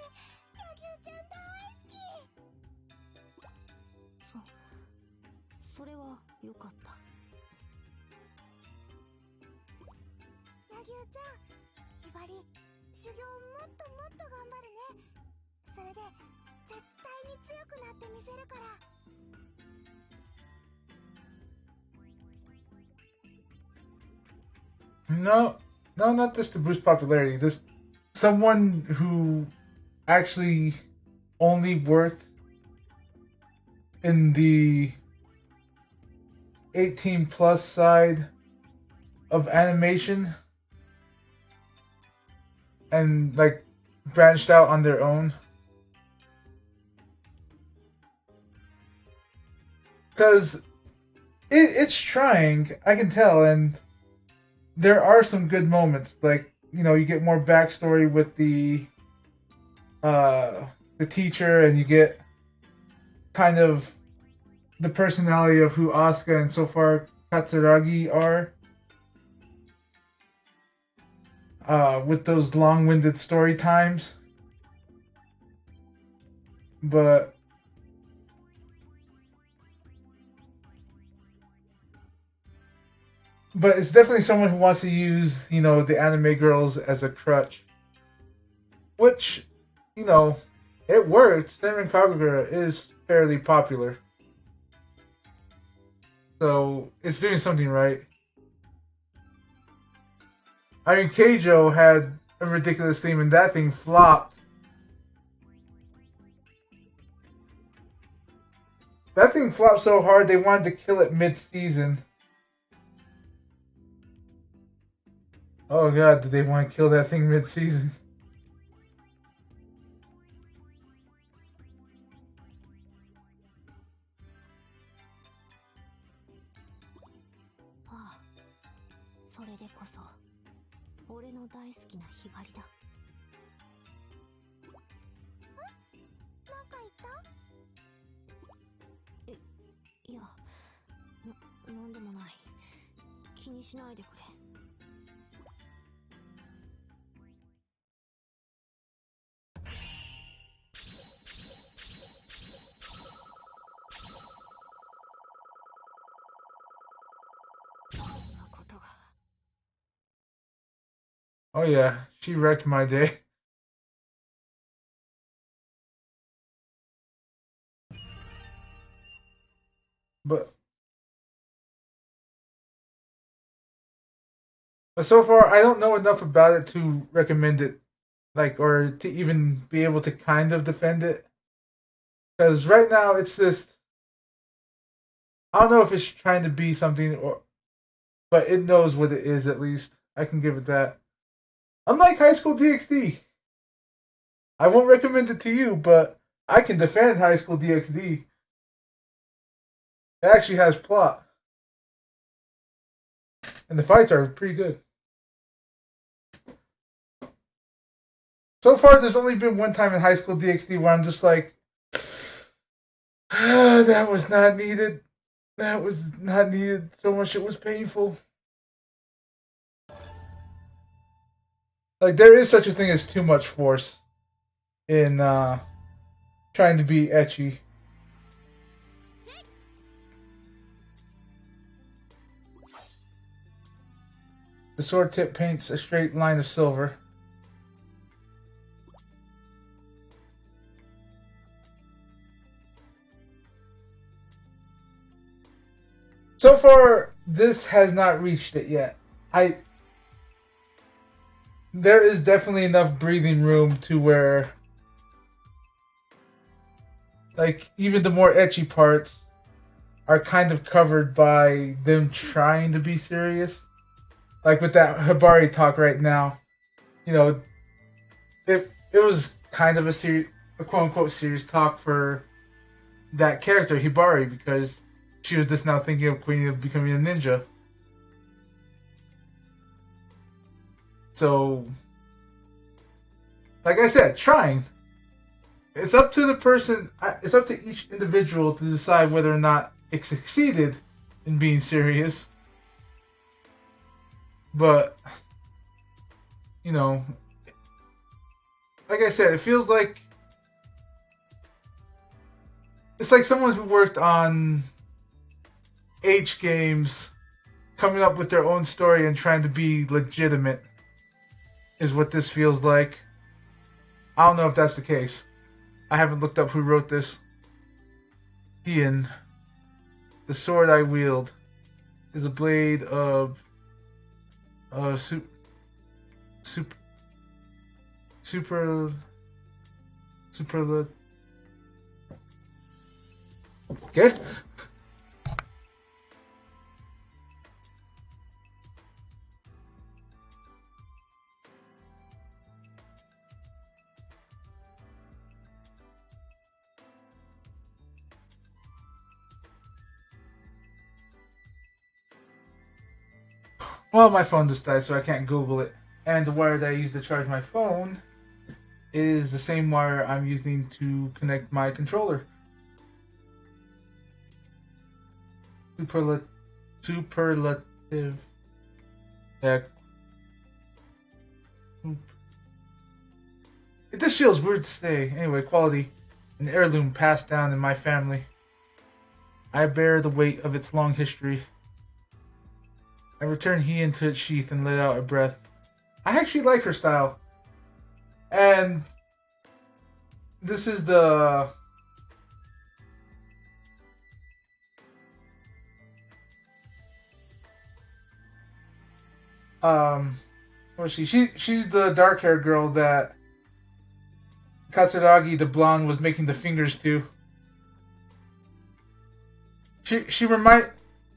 柳生ちゃん大好き。それはよかった。柳生ちゃん、ひばり、修行もっともっと頑張るね。それで絶対に強くなってみせるから。No, not just to boost popularity. Just someone who actually only worked in the 18 plus side of animation and like branched out on their own. Because it's trying, I can tell, and there are some good moments. Like, you know, you get more backstory with the teacher, and you get kind of the personality of who Asuka and so far Katsuragi are. With those long-winded story times. But it's definitely someone who wants to use, you know, the anime girls as a crutch. Which, you know, it worked. Senran Kagura is fairly popular. So, it's doing something right. I mean, Keijo had a ridiculous theme and that thing flopped. That thing flopped so hard they wanted to kill it mid-season. Oh god, did they want to kill that thing mid-season? Ah, それでこそ俺の大好きなひばりだ。なんか言った？いや、なんでもない。気にしないでくれ。Oh yeah, she wrecked my day. But so far, I don't know enough about it to recommend it, like, or to even be able to kind of defend it. Because right now, it's just, I don't know if it's trying to be something, but it knows what it is, at least. I can give it that. Unlike High School DxD, I won't recommend it to you, but I can defend High School DxD. It actually has plot. And the fights are pretty good. So far, there's only been one time in High School DxD where I'm just like, that was not needed. That was not needed. So much it was painful. Like, there is such a thing as too much force in trying to be ecchi. The sword tip paints a straight line of silver. So far, this has not reached it yet. There is definitely enough breathing room to where, like, even the more ecchi parts are kind of covered by them trying to be serious. Like with that Hibari talk right now, you know, it was kind of a quote unquote serious talk for that character Hibari because she was just now thinking of Queen of becoming a ninja. So, like I said, trying. It's up to the person. It's up to each individual to decide whether or not it succeeded in being serious. But, you know, like I said, it feels like it's like someone who worked on H games coming up with their own story and trying to be legitimate is what this feels like. I don't know if that's the case. I haven't looked up who wrote this. Ian. The sword I wield is a blade of super good. Well, my phone just died, so I can't Google it. And the wire that I use to charge my phone is the same wire I'm using to connect my controller. Superlative. Yeah. It just feels weird to say. Anyway, quality. An heirloom passed down in my family. I bear the weight of its long history. I returned he into its sheath and let out a breath. I actually like her style. And this is the what's she? She's the dark haired girl that Katsuragi the blonde was making the fingers to. She remind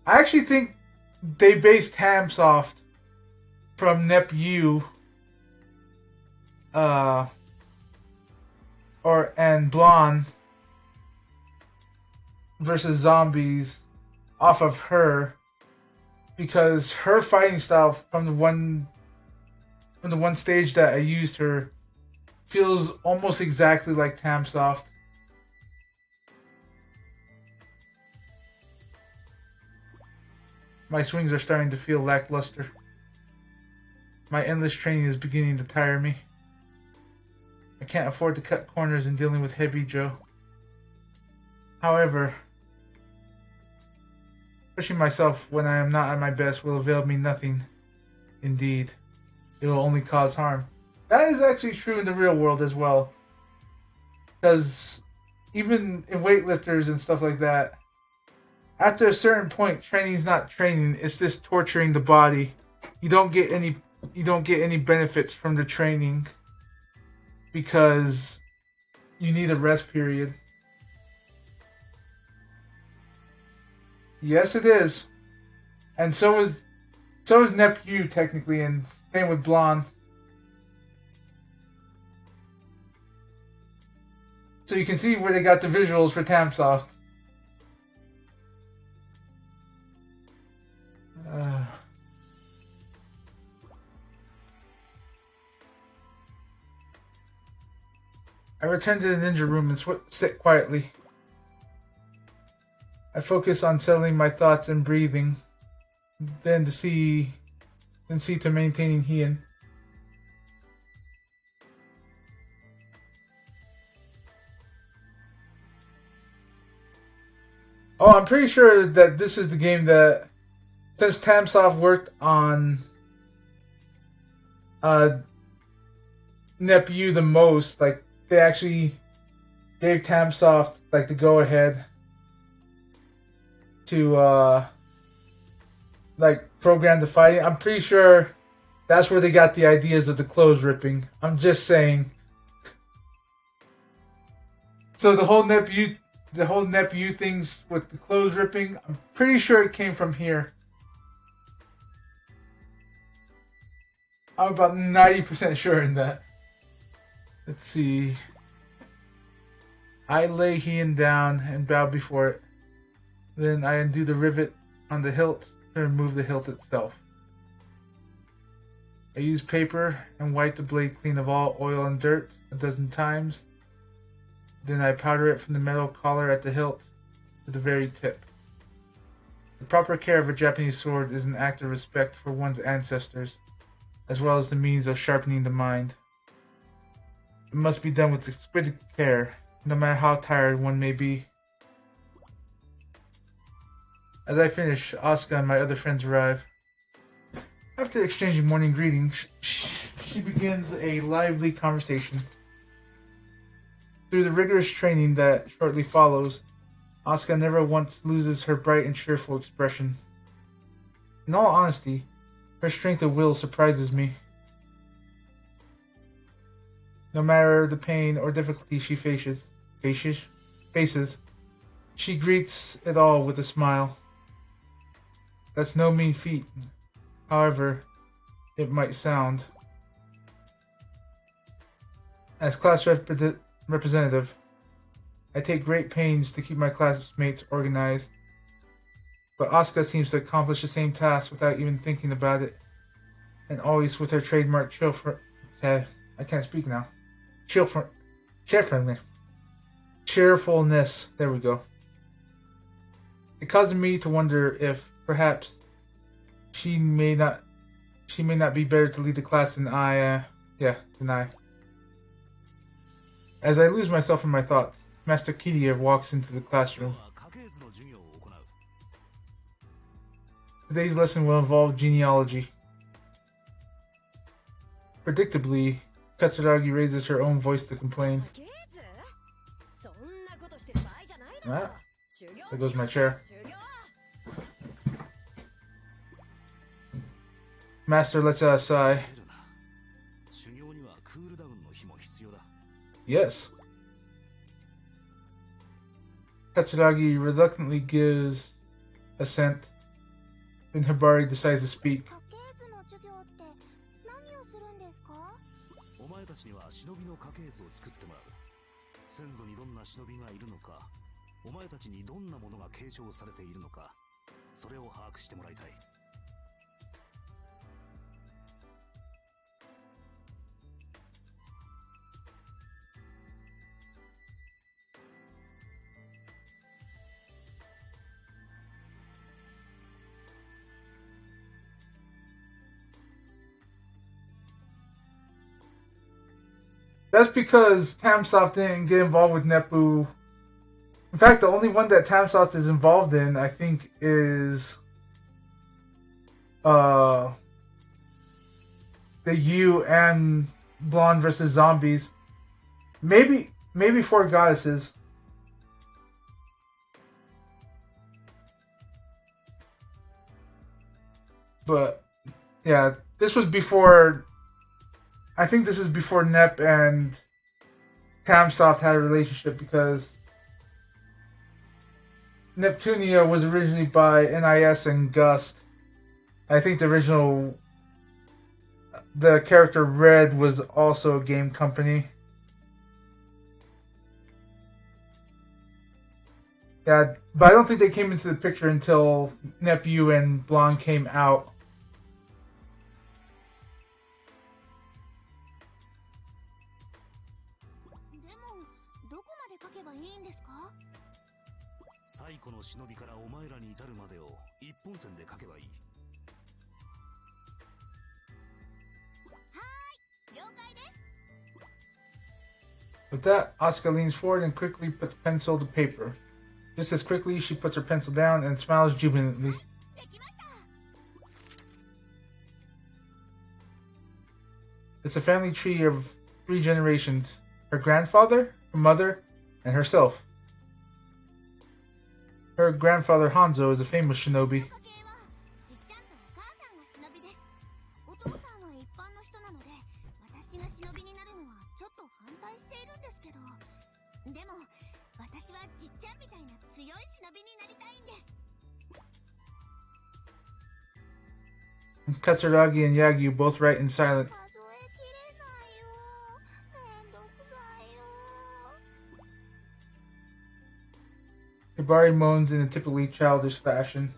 I actually think they based Hamsoft from Nep U and Blonde versus Zombies off of her because her fighting style from the one stage that I used her feels almost exactly like Tamsoft. My swings are starting to feel lackluster. My endless training is beginning to tire me. I can't afford to cut corners in dealing with Heavy Joe. However, pushing myself when I am not at my best will avail me nothing. Indeed, it will only cause harm. That is actually true in the real world as well. Because even in weightlifters and stuff like that, after a certain point, training is not training. It's just torturing the body. You don't get any benefits from the training because you need a rest period. Yes, it is, and so is Nephew technically, and same with Blonde. So you can see where they got the visuals for Tamsoft. I return to the ninja room and sit quietly. I focus on settling my thoughts and breathing, then see to maintaining Heian. Oh, I'm pretty sure that this is the game that, since Tamsoft worked on Nepu the most, like they actually gave Tamsoft like the go ahead to like program the fighting. I'm pretty sure that's where they got the ideas of the clothes ripping. I'm just saying. So the whole Nepu things with the clothes ripping, I'm pretty sure it came from here. I'm about 90% sure in that. Let's see. I lay Heian down and bow before it. Then I undo the rivet on the hilt to remove the hilt itself. I use paper and wipe the blade clean of all oil and dirt 12 times. Then I powder it from the metal collar at the hilt to the very tip. The proper care of a Japanese sword is an act of respect for one's ancestors, as well as the means of sharpening the mind. It must be done with exquisite care, no matter how tired one may be. As I finish, Asuka and my other friends arrive. After exchanging morning greetings, she begins a lively conversation. Through the rigorous training that shortly follows, Asuka never once loses her bright and cheerful expression. In all honesty, her strength of will surprises me. No matter the pain or difficulty she faces, she greets it all with a smile. That's no mean feat, however it might sound. As class representative, I take great pains to keep my classmates organized, but Asuka seems to accomplish the same task without even thinking about it, and always with her trademark I can't speak now. Cheerfulness. There we go. It causes me to wonder if perhaps she may not be better to lead the class than I. As I lose myself in my thoughts, Master Kiria walks into the classroom. Today's lesson will involve genealogy. Predictably, Katsuragi raises her own voice to complain. Ah, there goes my chair. Master lets out a sigh. Yes. Katsuragi reluctantly gives assent. Then Hibari decides to speak. That's because Tamsoft didn't get involved with Nepu. In fact, the only one that Tamsoft is involved in, I think, is the U and Blonde versus Zombies. Maybe Four Goddesses. But yeah, this was before. I think this is before Nep and Tamsoft had a relationship, because Neptunia was originally by NIS and Gust. I think the character Red was also a game company. Yeah, but I don't think they came into the picture until Nepu and Blonde came out. けばいいんですか？最古の忍びからお前らに至るまでを一本線で書けばいい。了解です。 With that, Asuka leans forward and quickly puts pencil to paper. Just as quickly, she puts her pencil down and smiles jubilantly. できました。 It's a family tree of 3 generations: her grandfather, her mother, and herself. Her grandfather Hanzo is a famous shinobi. 家系はじっちゃんとお母さんが忍びです。お父さんは一般の人なので、私が忍びになるのはちょっと反対しているんですけど、でも私はじっちゃんみたいな強い忍びになりたいんです。 Katsuragi and Yagyu both write in silence. 数えきれないよ。めんどくさいよ。 Hibari moans in a typically childish fashion.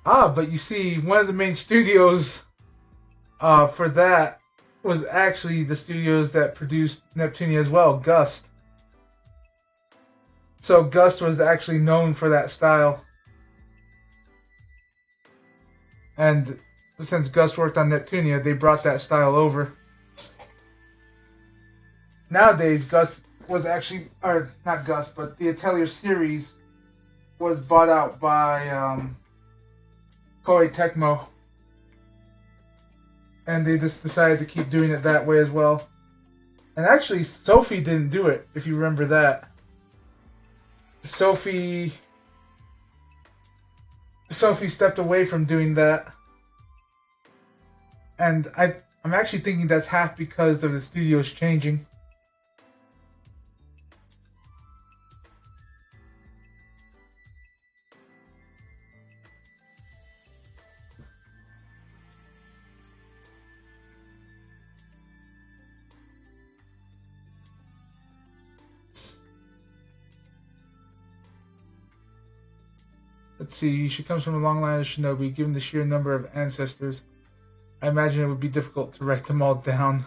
Ah, but you see, one of the main studios for that was actually the studios that produced Neptunia as well, Gust. So Gust was actually known for that style. And since Gust worked on Neptunia, they brought that style over. Nowadays, Gust was actually, or not Gust, but the Atelier series was bought out by Koei Tecmo. And they just decided to keep doing it that way as well. And actually, Sophie didn't do it, if you remember that. Sophie stepped away from doing that. And I'm actually thinking that's half because of the studios changing. Let's see, she comes from a long line of shinobi. Given the sheer number of ancestors, I imagine it would be difficult to write them all down.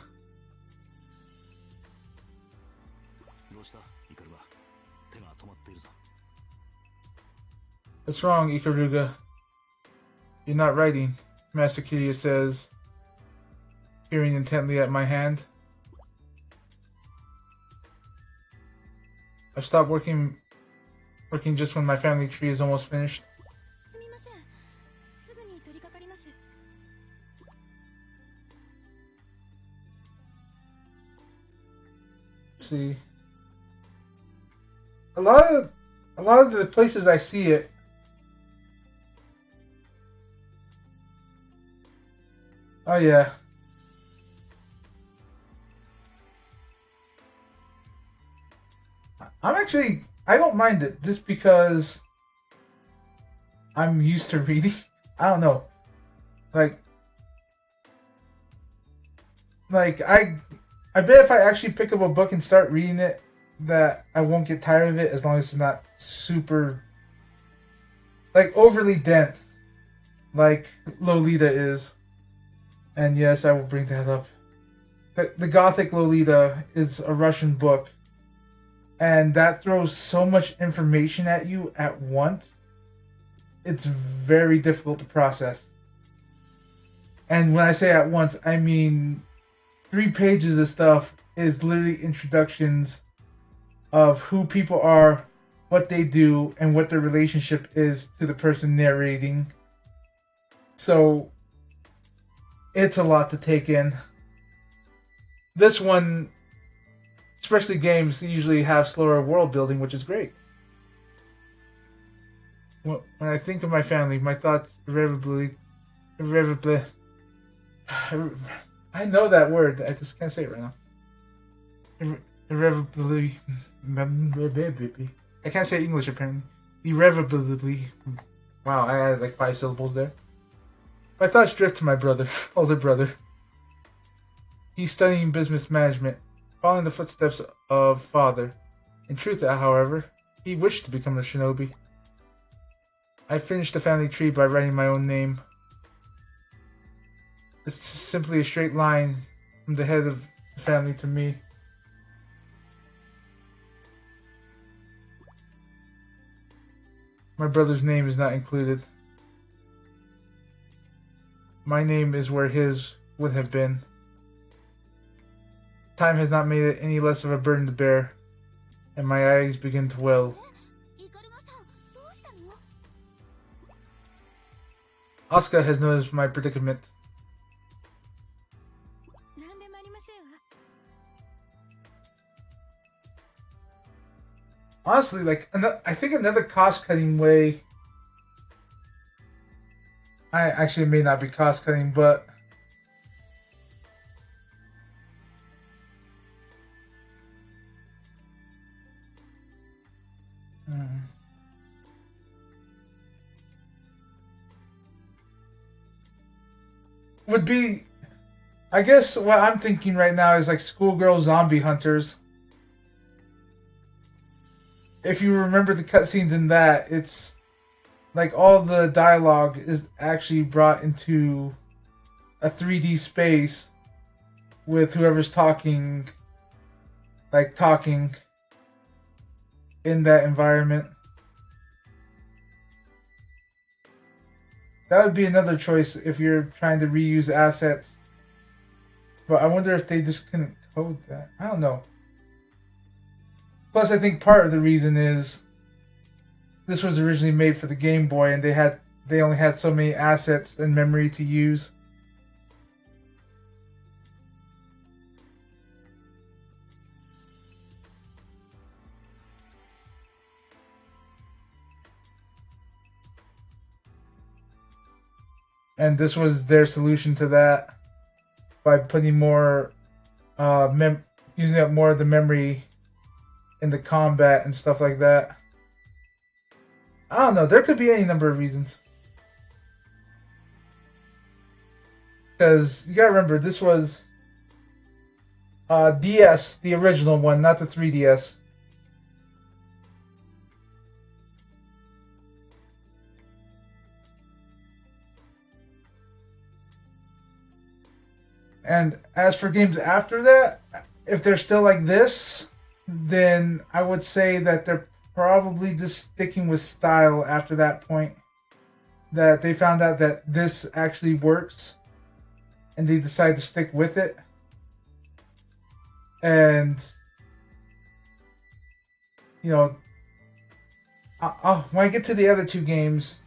What's wrong, Ikaruga? You're not writing, Master Kiryu says, peering intently at my hand. I stopped working just when my family tree is almost finished. Let's see. A lot of the places I see it, oh yeah. I don't mind it just because I'm used to reading. I don't know. Like I bet if I actually pick up a book and start reading it, that I won't get tired of it as long as it's not super, like, overly dense, like Lolita is. And yes, I will bring that up. The Gothic Lolita is a Russian book. And that throws so much information at you at once. It's very difficult to process. And when I say at once, I mean 3 pages of stuff is literally introductions of who people are, what they do, and what their relationship is to the person narrating. So it's a lot to take in. This one, especially games, usually have slower world building, which is great. When I think of my family, my thoughts irrevocably. I know that word. I just can't say it right now. Irrevocably. I can't say English apparently. Irrevocably. Wow, I added like 5 syllables there. My thoughts drift to my brother, older brother. He's studying business management, following the footsteps of father, In truth, however, he wished to become a shinobi. I finished the family tree by writing my own name. It's simply a straight line from the head of the family to me. My brother's name is not included. My name is where his would have been. Time has not made it any less of a burden to bear, and my eyes begin to well. Asuka has noticed my predicament. Honestly, like, I think another cost-cutting way... I actually may not be cost-cutting, but... would be... I guess what I'm thinking right now is like schoolgirl zombie hunters. If you remember the cutscenes in that, it's like all the dialogue is actually brought into a 3D space with whoever's talking, like talking in that environment. That would be another choice if you're trying to reuse assets. But I wonder if they just couldn't code that. I don't know. Plus, I think part of the reason is this was originally made for the Game Boy, and they only had so many assets and memory to use. And this was their solution to that by putting more, using up more of the memory in the combat and stuff like that. I don't know. There could be any number of reasons. Because you gotta remember, this was DS, the original one, not the 3DS. And as for games after that, if they're still like this, then I would say that they're probably just sticking with style after that point. That they found out that this actually works, and they decide to stick with it. And, you know, when I get to the other two games,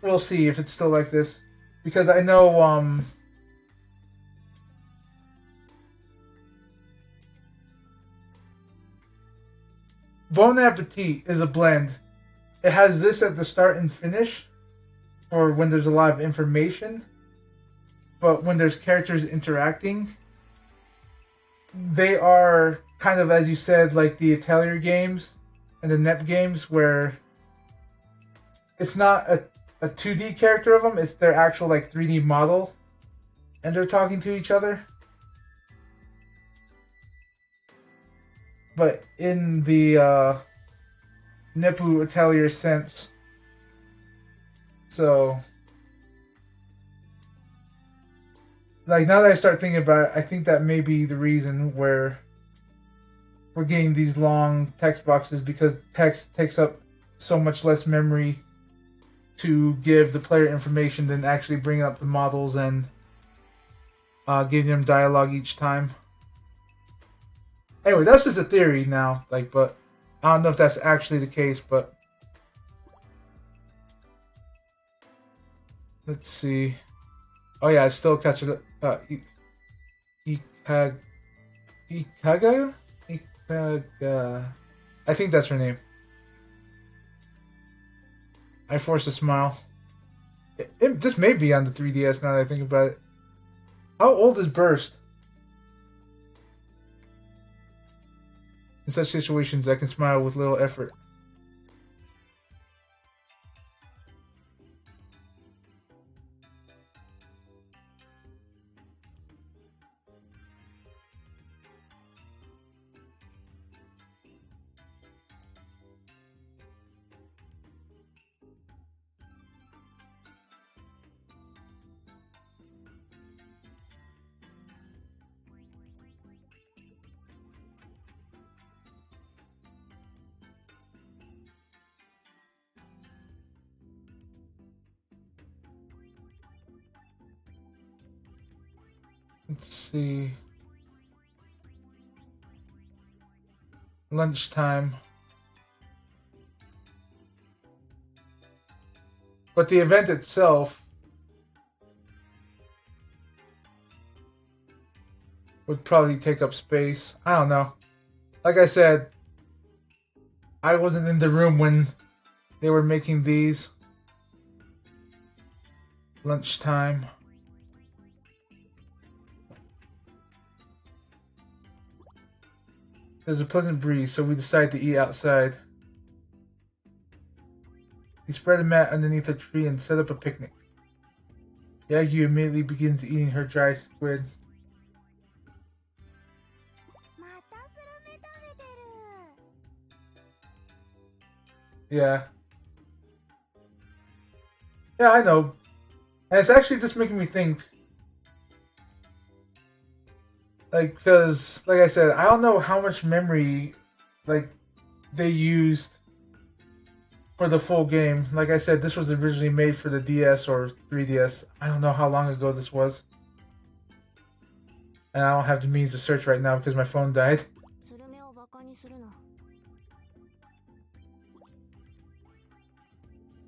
we'll see if it's still like this. Because I know, Bon Appetit is a blend. It has this at the start and finish, or when there's a lot of information. But when there's characters interacting, they are kind of, as you said, like the Atelier games and the NEP games, where it's not a 2D character of them, it's their actual like 3D model, and they're talking to each other. But in the Neppu Atelier sense. So, like, now that I start thinking about it, I think that may be the reason where we're getting these long text boxes, because text takes up so much less memory to give the player information than actually bringing up the models and giving them dialogue each time. Anyway, that's just a theory now, like, but I don't know if that's actually the case, but let's see. Oh yeah, it's still Katsura, Ikaga? Ikaga. I think that's her name. I forced a smile. This may be on the 3DS now that I think about it. How old is Burst? In such situations, I can smile with little effort. Let's see. Lunchtime. But the event itself would probably take up space. I don't know. Like I said, I wasn't in the room when they were making these. Lunchtime. There's a pleasant breeze, so we decide to eat outside. We spread a mat underneath a tree and set up a picnic. Yagyu immediately begins eating her dry squid. またスルメ食べてる。 Yeah. Yeah, I know. And it's actually just making me think. Like, because, like I said, I don't know how much memory, like, they used for the full game. Like I said, this was originally made for the DS or 3DS. I don't know how long ago this was. And I don't have the means to search right now because my phone died. スルメをバカにするな。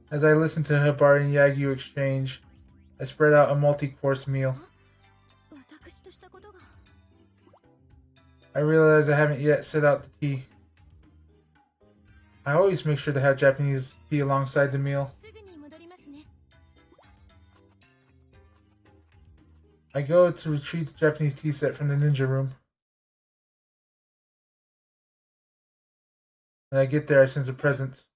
As I listen to Hibari and Yagyu exchange, I spread out a multi-course meal. 私としたことが。 I realize I haven't yet set out the tea. I always make sure to have Japanese tea alongside the meal. すぐに戻りますね。 I go to retrieve the Japanese tea set from the ninja room. When I get there, I sense a presence.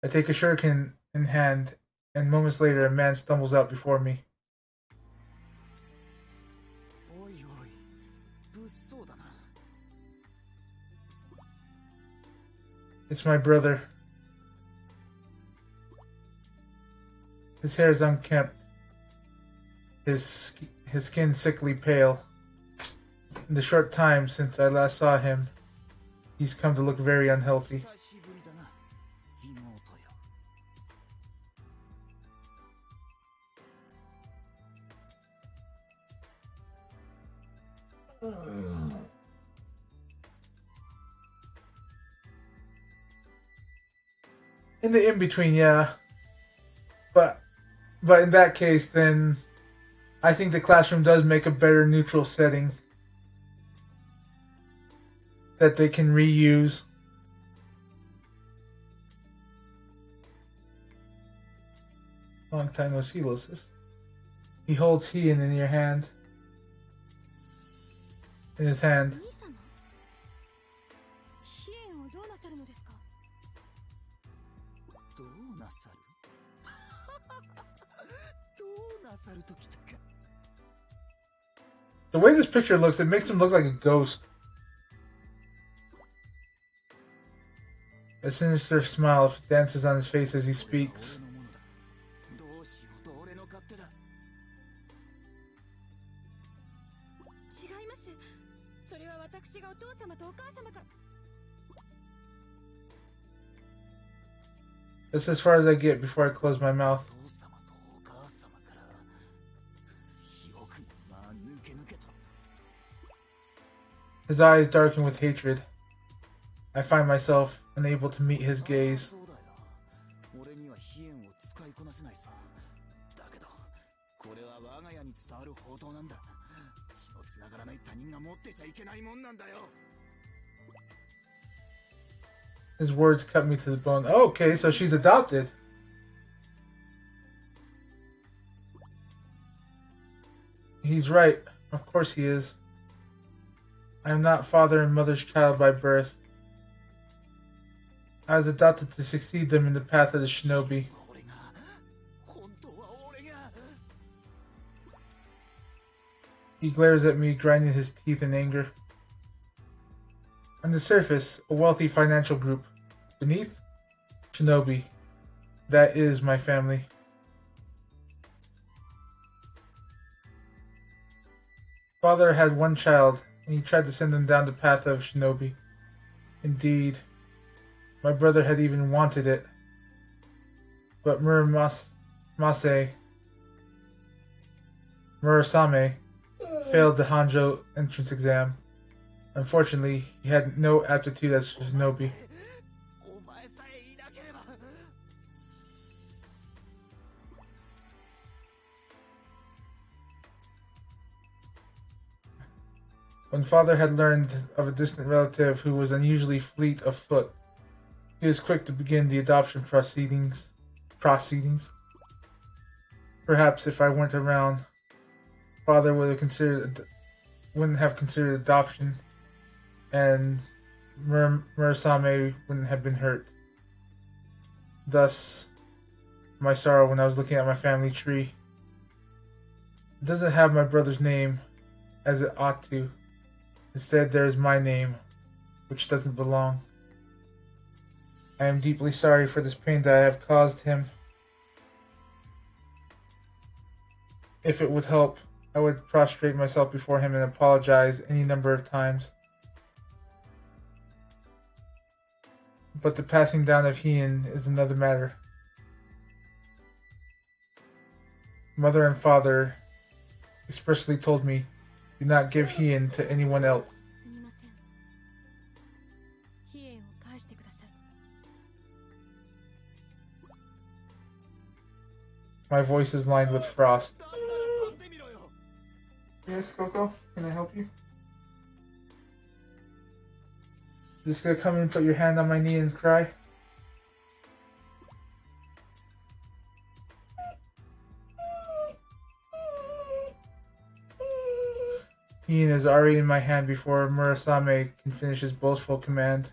I take a shuriken in hand, and moments later, a man stumbles out before me. おいおい、物騒だな。 It's my brother. His hair is unkempt. His skin sickly pale. In the short time since I last saw him, he's come to look very unhealthy. 久しぶりだな、妹よ。 In the in-between, yeah. But in that case, then I think the classroom does make a better neutral setting that they can reuse. Long time no see, Lucis. He holds tea in your hand. In his hand. 兄様。飛燕をどうなさるのですか。どうなさるどうなさるときたか。 The way this picture looks, it makes him look like a ghost. A sinister smile dances on his face as he speaks. どうしようと俺の勝手だ。 違います。それは私がお父様とお母様から。 That's as far as I get before I close my mouth. 父様とお母様から。よくまあ抜け抜けと。 His eyes darken with hatred. I find myself unable to meet his gaze. そうだよ。俺には飛燕を使いこなせないさ。だけど、これは我が家に伝わる宝刀なんだ。血のつながらない他人が持ってちゃいけないもんなんだよ。 His words cut me to the bone. Oh, okay, so she's adopted. He's right. Of course he is. I am not father and mother's child by birth. I was adopted to succeed them in the path of the shinobi. 俺が、本当は俺が。 He glares at me, grinding his teeth in anger. On the surface, a wealthy financial group. Beneath, shinobi. That is my family. Father had one child, and he tried to send him down the path of shinobi. Indeed, my brother had even wanted it. But Muramasaki Mase Murasame failed the Hanjo entrance exam. Unfortunately, he had no aptitude as a shinobi. お前さえいなければ。 When father had learned of a distant relative who was unusually fleet of foot, he was quick to begin the adoption proceedings. Perhaps if I weren't around, father wouldn't have considered adoption, and Murasame wouldn't have been hurt. Thus, my sorrow when I was looking at my family tree. It doesn't have my brother's name, as it ought to. Instead, there is my name, which doesn't belong. I am deeply sorry for this pain that I have caused him. If it would help, I would prostrate myself before him and apologize any number of times. But the passing down of Heian is another matter. Mother and father expressly told me, do not give Heian to anyone else. すみません。飛燕を返してください。 My voice is lined with frost. だったら飛んでみろよ。 Yes, Coco? Can I help you? Just gonna come and put your hand on my knee and cry? Ian is already in my hand before Murasame can finish his boastful command.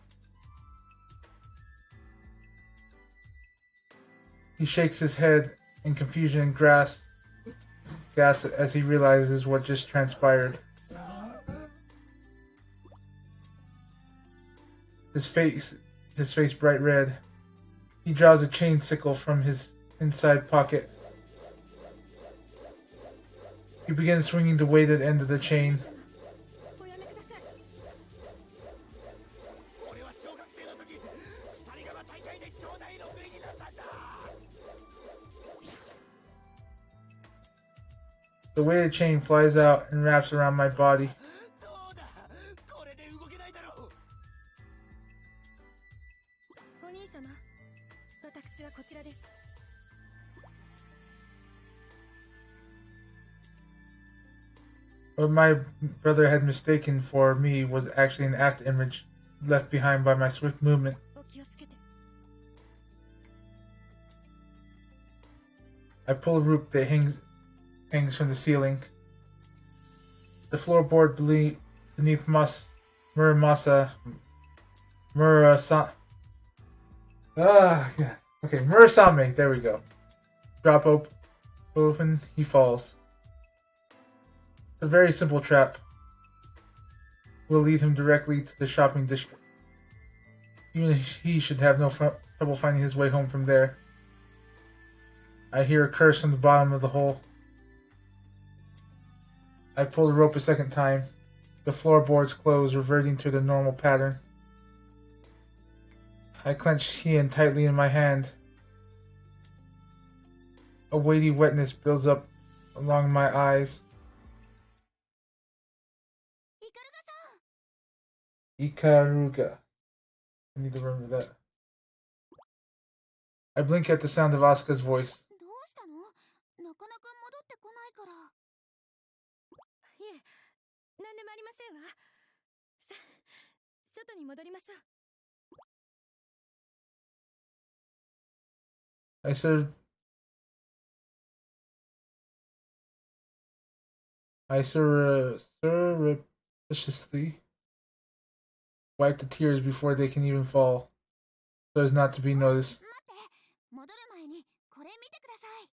He shakes his head in confusion and gasps as he realizes what just transpired. His face bright red. He draws a chain sickle from his inside pocket. He begins swinging the weighted end of the chain. おやめください。 俺は小学生の時、二人が大会で兄弟の国になったんだ。 The weighted chain flies out and wraps around my body. どうだ、これで動けないだろう。 お兄様、私はこちらです。 What my brother had mistaken for me was actually an aft image left behind by my swift movement. お気をつけて。 I pull a rope that hangs from the ceiling. The floorboard beneath Murasame. Okay, Murasame. There we go. Drop open. He falls. It's a very simple trap. Will lead him directly to the shopping district. Even he should have no trouble finding his way home from there. I hear a curse from the bottom of the hole. I pull the rope a second time. The floorboards close, reverting to their normal pattern. I clench Heian tightly in my hand. A weighty wetness builds up along my eyes. イカルガさん Ikaruga. I need to remember that. I blink at the sound of Asuka's voice. どうしたの？なかなか戻ってこないから。いえ、何でもありませんわ。外に戻りましょう。 I surreptitiously wipe the tears before they can even fall, so as not to be noticed. 待って、戻る前にこれ見てください。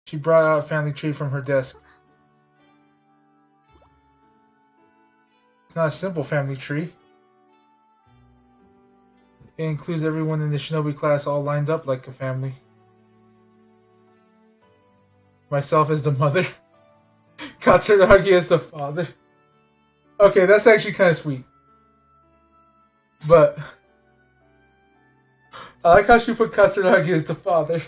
She brought out a family tree from her desk. It's not a simple family tree. It includes everyone in the shinobi class all lined up like a family. Myself as the mother. Katsuragi as the father. Okay, that's actually kind of sweet. But I like how she put Katsuragi as the father.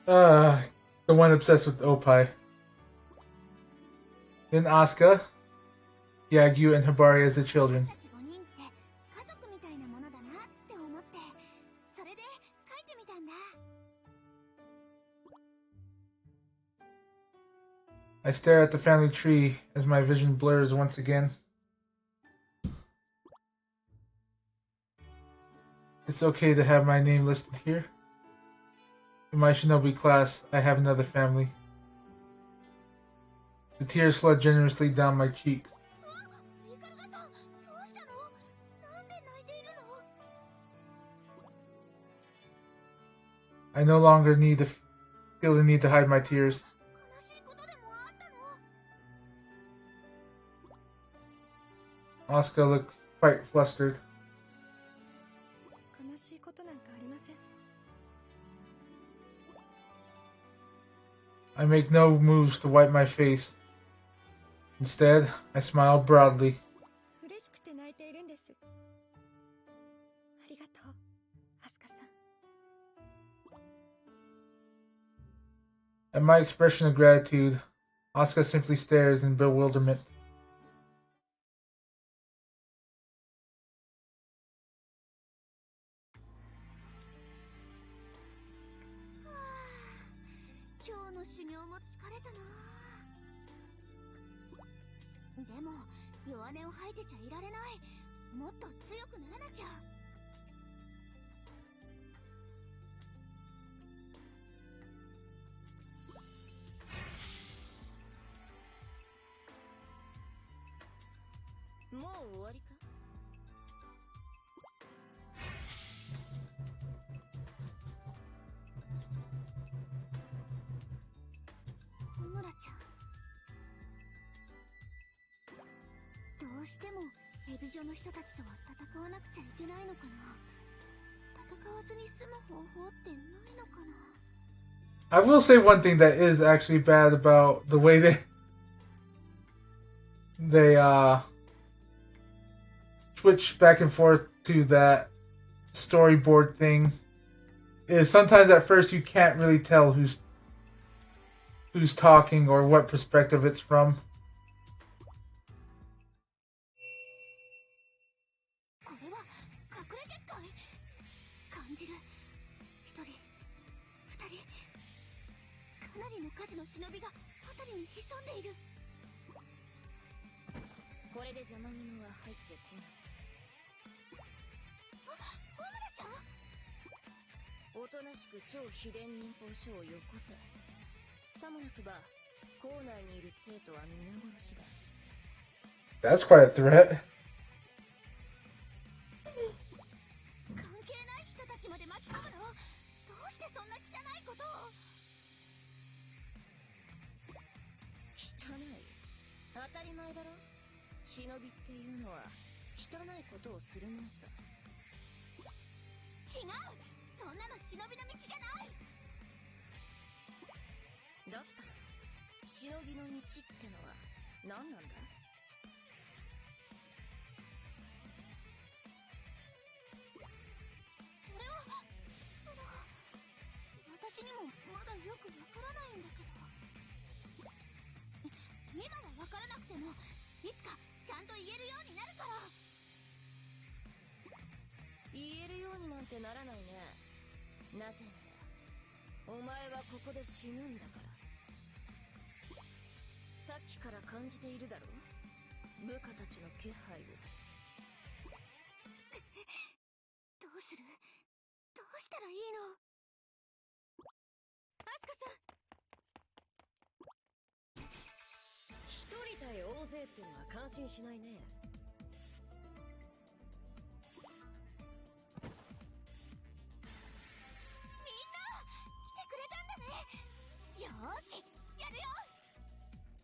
The one obsessed with Opie. Then Asuka, Yagyu, and Hibari as the children. I stare at the family tree as my vision blurs once again. It's okay to have my name listed here. In my shinobi class, I have another family. The tears flood generously down my cheeks. I no longer feel the need to hide my tears. Asuka looks quite flustered. I make no moves to wipe my face. Instead, I smile broadly. At my expression of gratitude, Asuka simply stares in bewilderment. I will say one thing that is actually bad about the way they switch back and forth to that storyboard thing is sometimes at first you can't really tell who's talking or what perspective it's from. That's quite a threat.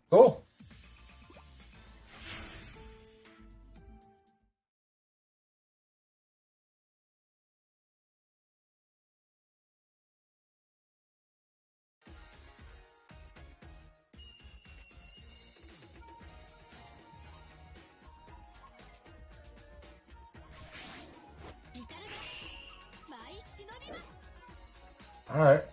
Cool. Alright.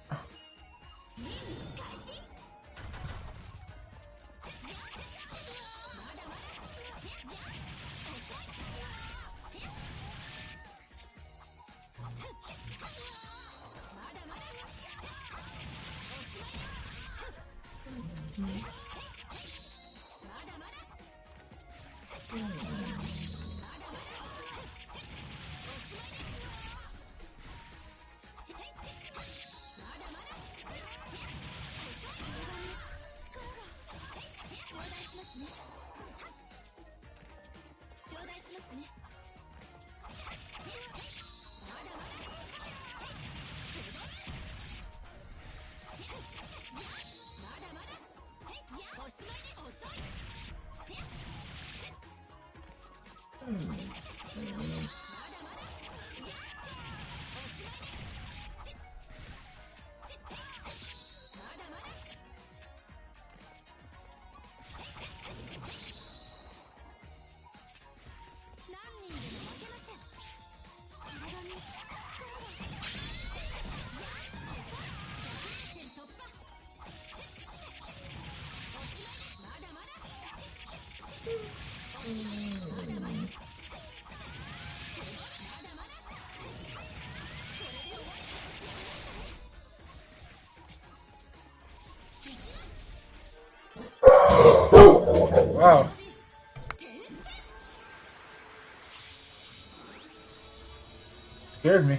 Wow. Scared me.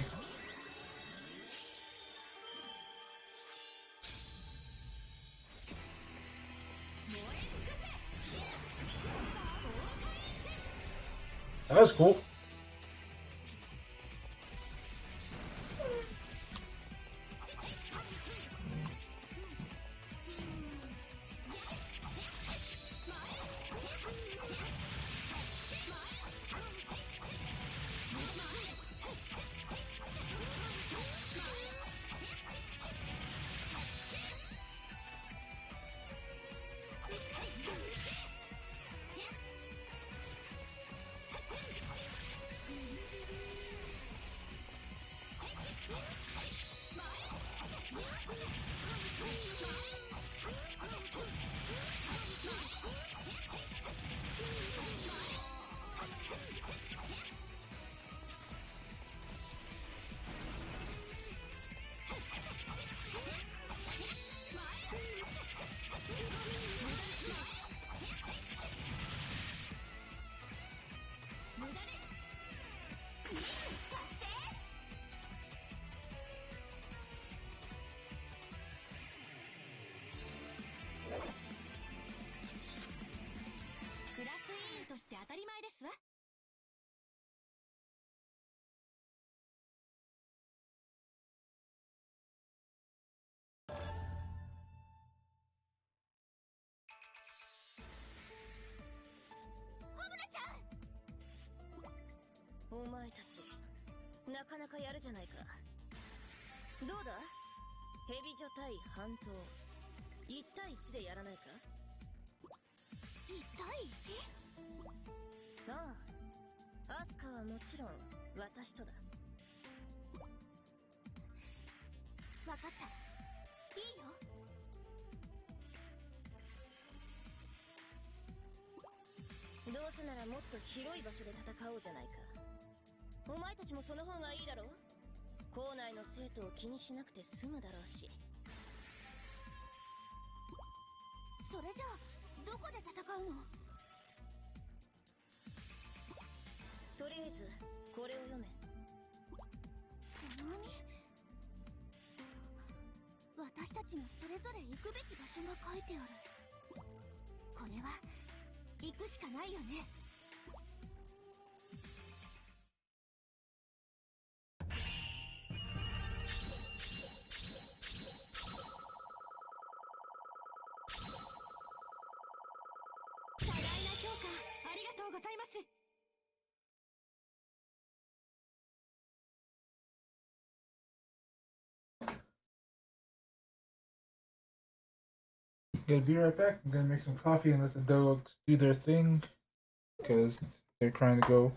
That was cool.お前たちなかなかやるじゃないか。どうだ、ヘビ女対半蔵、1対1でやらないか。1対 1？ ああ、アスカはもちろん私とだ。分かった、いいよ。どうせならもっと広い場所で戦おうじゃないか。お前たちもその方がいいだろう。校内の生徒を気にしなくて済むだろうし。それじゃあどこで戦うの？とりあえずこれを読め。何？私たちがそれぞれ行くべき場所が書いてある。これは行くしかないよね。多大な評価ありがとうございます。Gonna be right back. I'm gonna make some coffee and let the dogs do their thing because they're trying to go.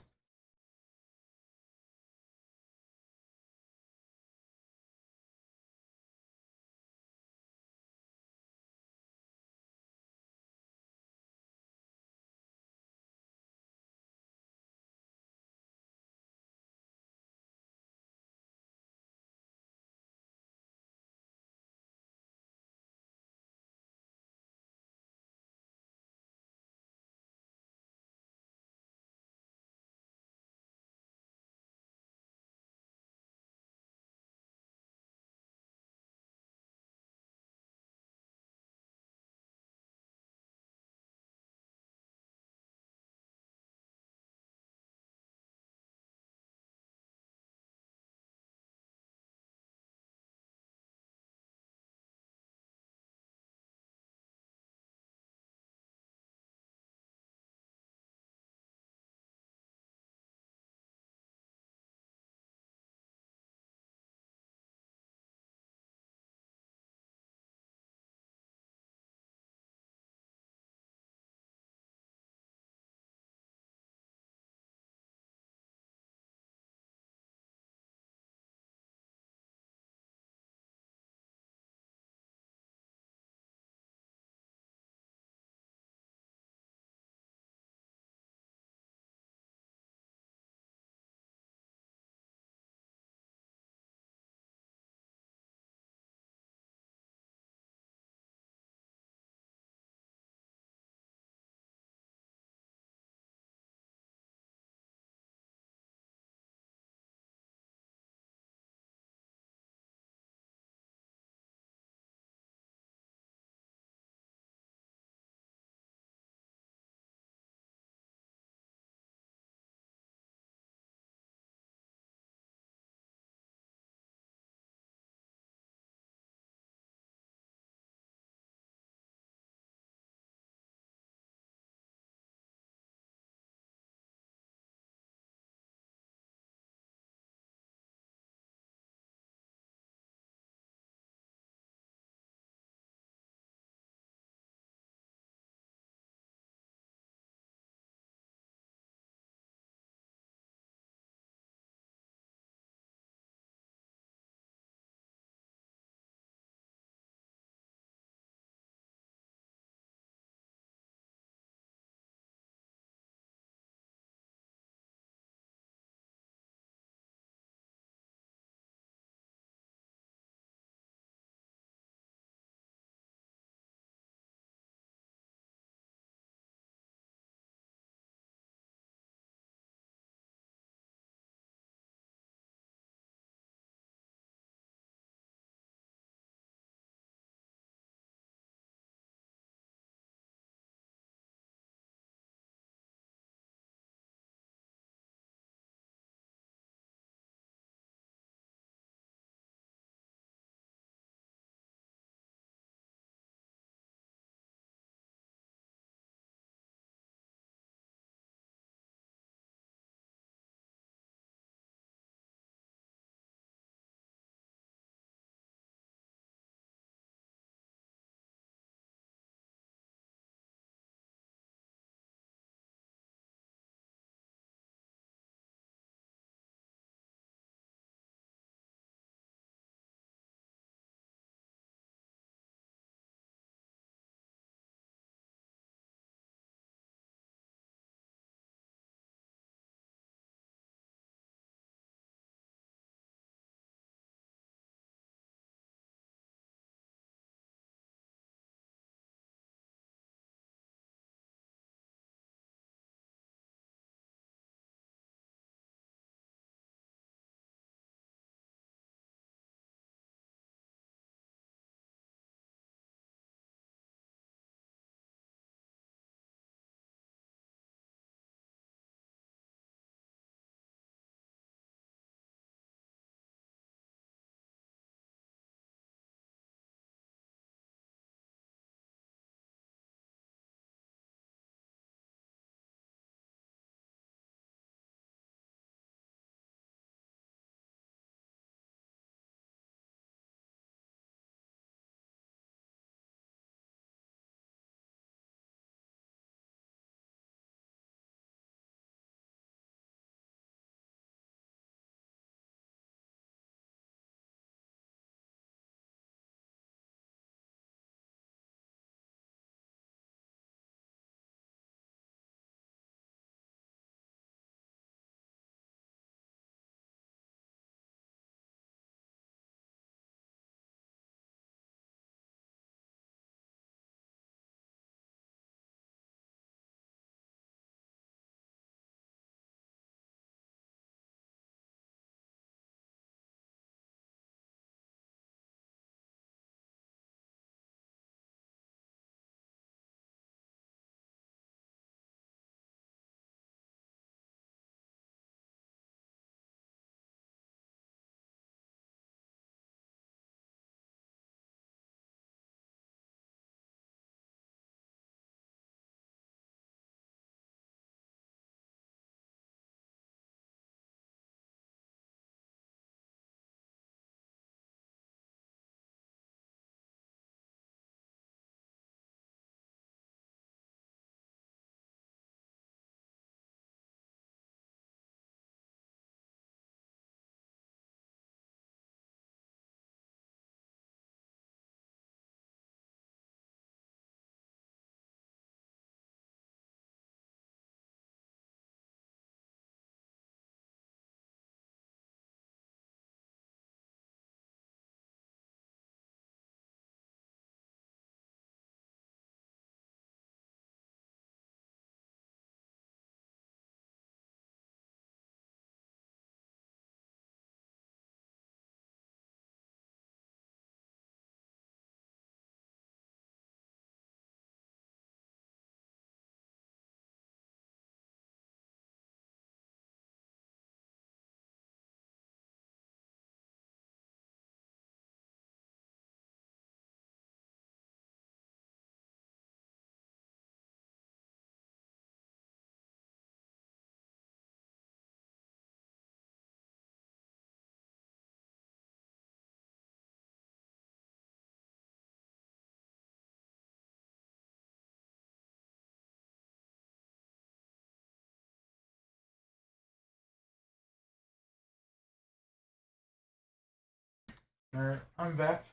Alright, I'm back.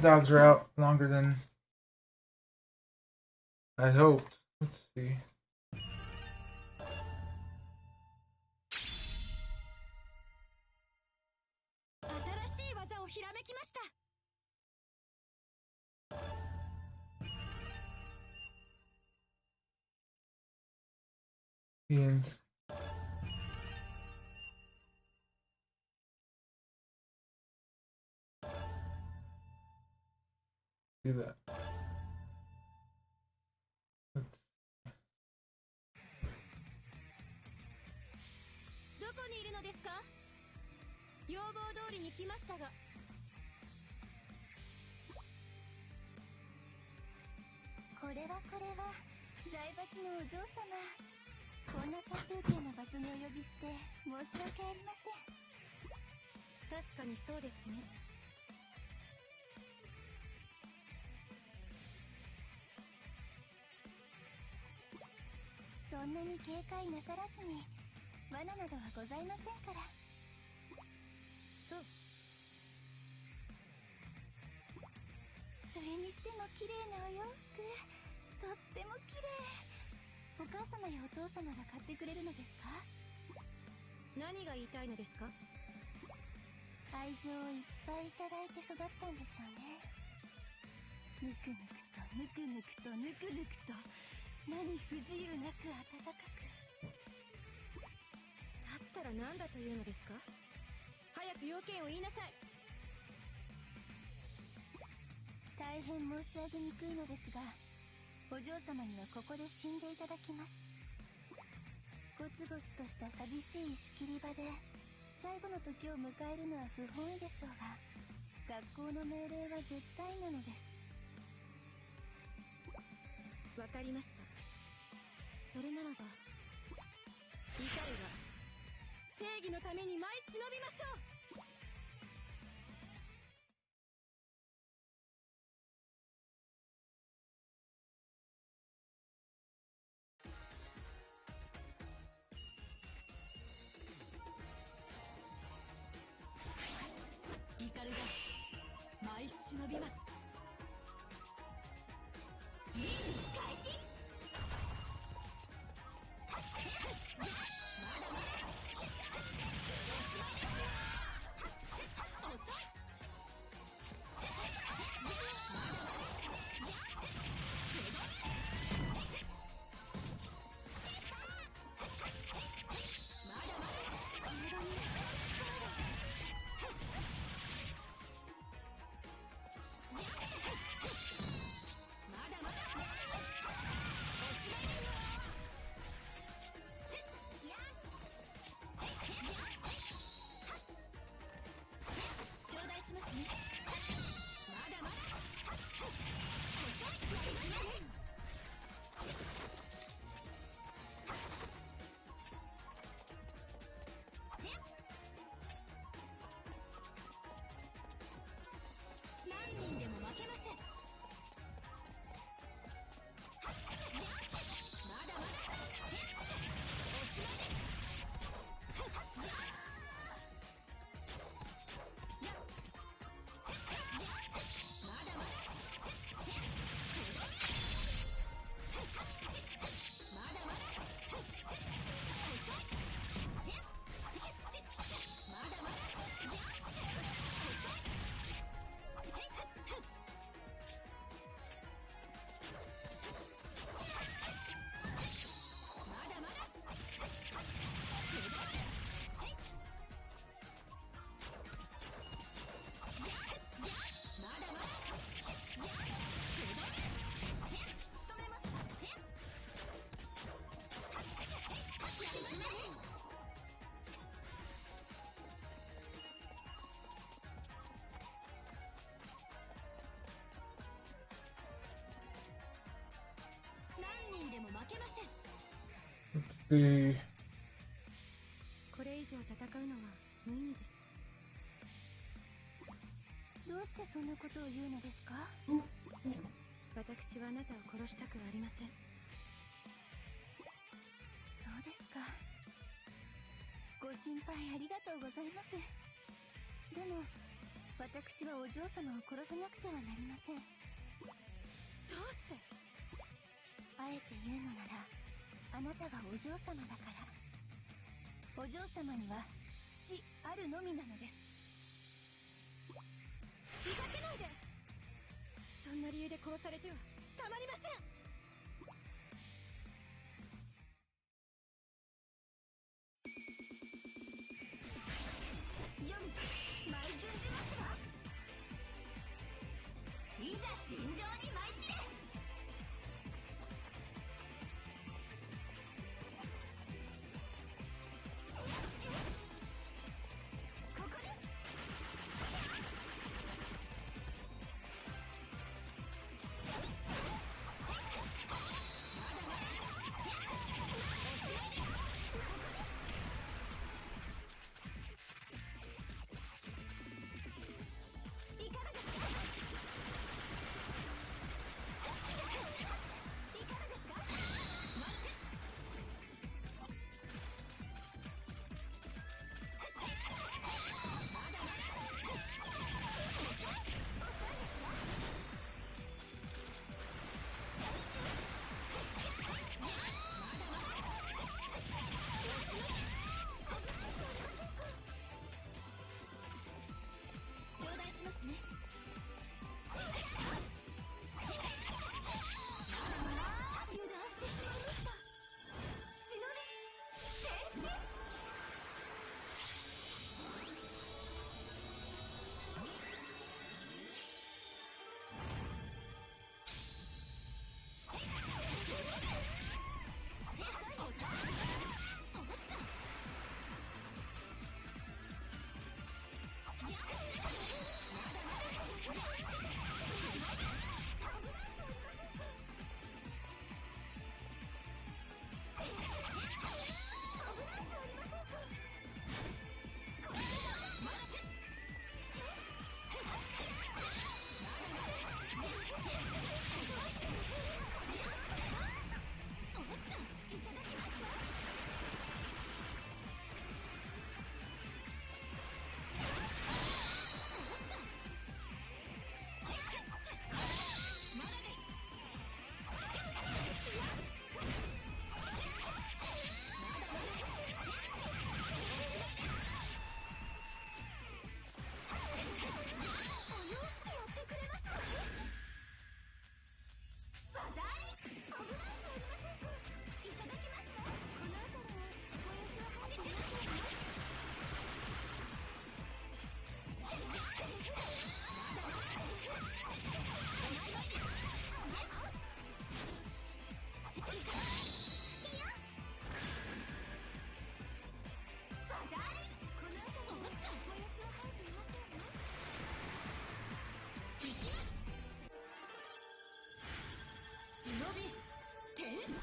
Dogs are out longer than I hoped. Let's see. 新しい技をひらめきました。Ian's. Do that. Let's どこにいるのですか？要望通りに来ましたが。これは財閥のお嬢様。こんな殺風景な場所にお呼びして申し訳ありません。確かにそうですね。そんなに警戒なさらずに、罠などはございませんから。そう。それにしても綺麗なお洋服、とっても綺麗。お母様やお父様が買ってくれるのですか？何が言いたいのですか？愛情をいっぱいいただいて育ったんでしょうね。ぬくぬくとぬくぬくとぬくぬくと、何不自由なく温かく。だったら何だというのですか？早く要件を言いなさい。大変申し上げにくいのですが、お嬢様にはここで死んでいただきます。ゴツゴツとした寂しい石切り場で最後の時を迎えるのは不本意でしょうが、学校の命令は絶対なのです。わかりました。それならば怒るが正義のために舞い忍びましょう。怒るが舞い忍びます。開始。see. これ以上戦うのは無意味です。どうしてそんなことを言うのですか？私はあなたを殺したくはありません。そうですか。ご心配ありがとうございます。でも私はお嬢様を殺さなくてはなりません。どうして？あえて言うのなら、あなたがお嬢様だから。お嬢様には死あるのみなのです。ふざけないで。そんな理由で殺されてはたまりません。より舞い順じますわ。いざ戦場に舞い切れ。ここです。いかがですか？いかがですか？マッチ。頂戴しますね。油断してしまいました。忍び天使。忍び転生。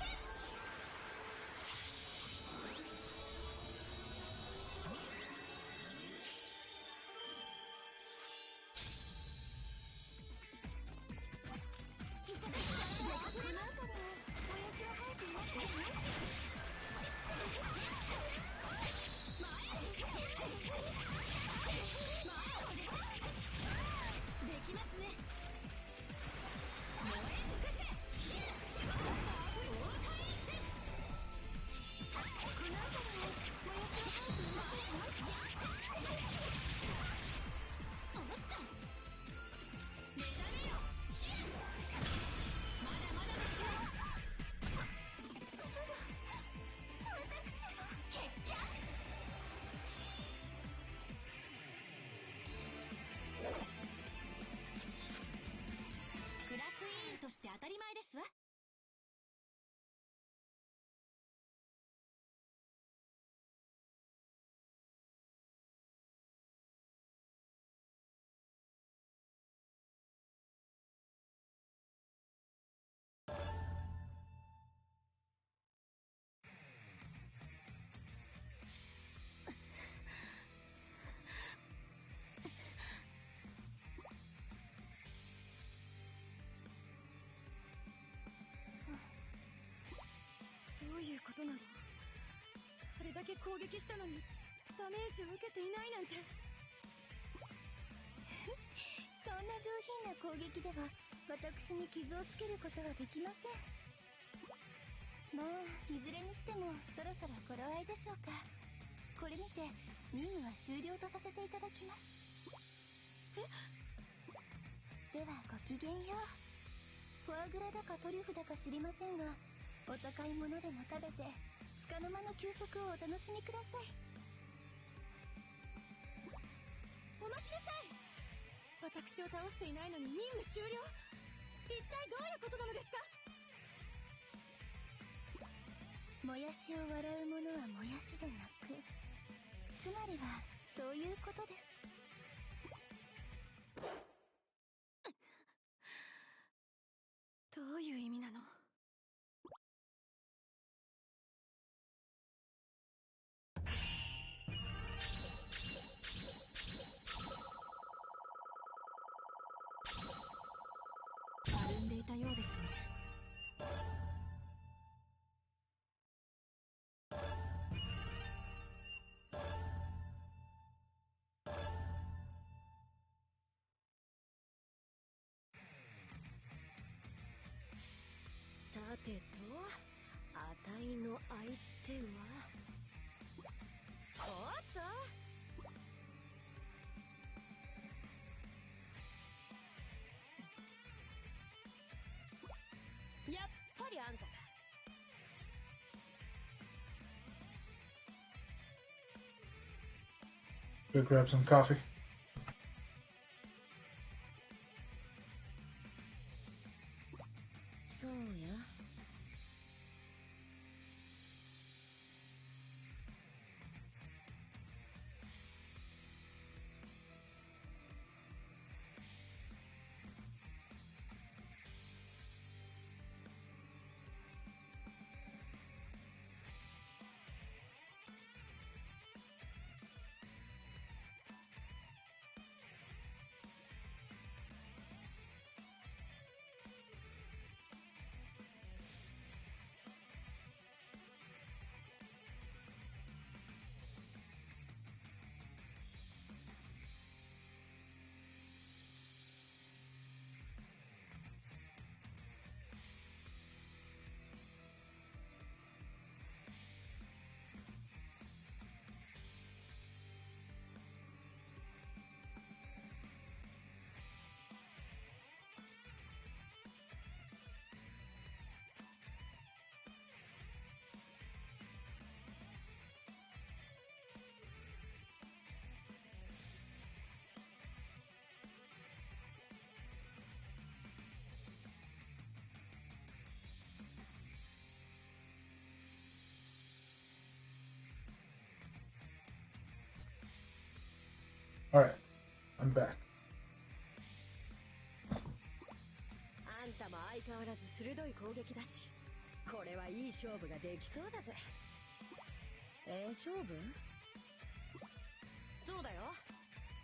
クラス委員として当たり前ですわ。どういうことなの？あれだけ攻撃したのにダメージを受けていないなんて。上品な攻撃では私に傷をつけることはできません。まあいずれにしてもそろそろ頃合いでしょうか。これにて任務は終了とさせていただきます。ではごきげんよう。フォアグラだかトリュフだか知りませんが、お高いものでも食べて束の間の休息をお楽しみください。お待ちなさい。私を倒していないのに任務終了。一体どういうことなのですか？もやしを笑う者はもやしで泣く。つまりはそういうことです。どういう意味なの？たるんでいたようですね。さてと、あたいの相手はおっと、やっぱりあんただ。Go grab some coffee. そうや。Alright, I'm back. あんたも相変わらず鋭い攻撃だし、これはいい勝負ができそうだぜ。勝負？そうだよ。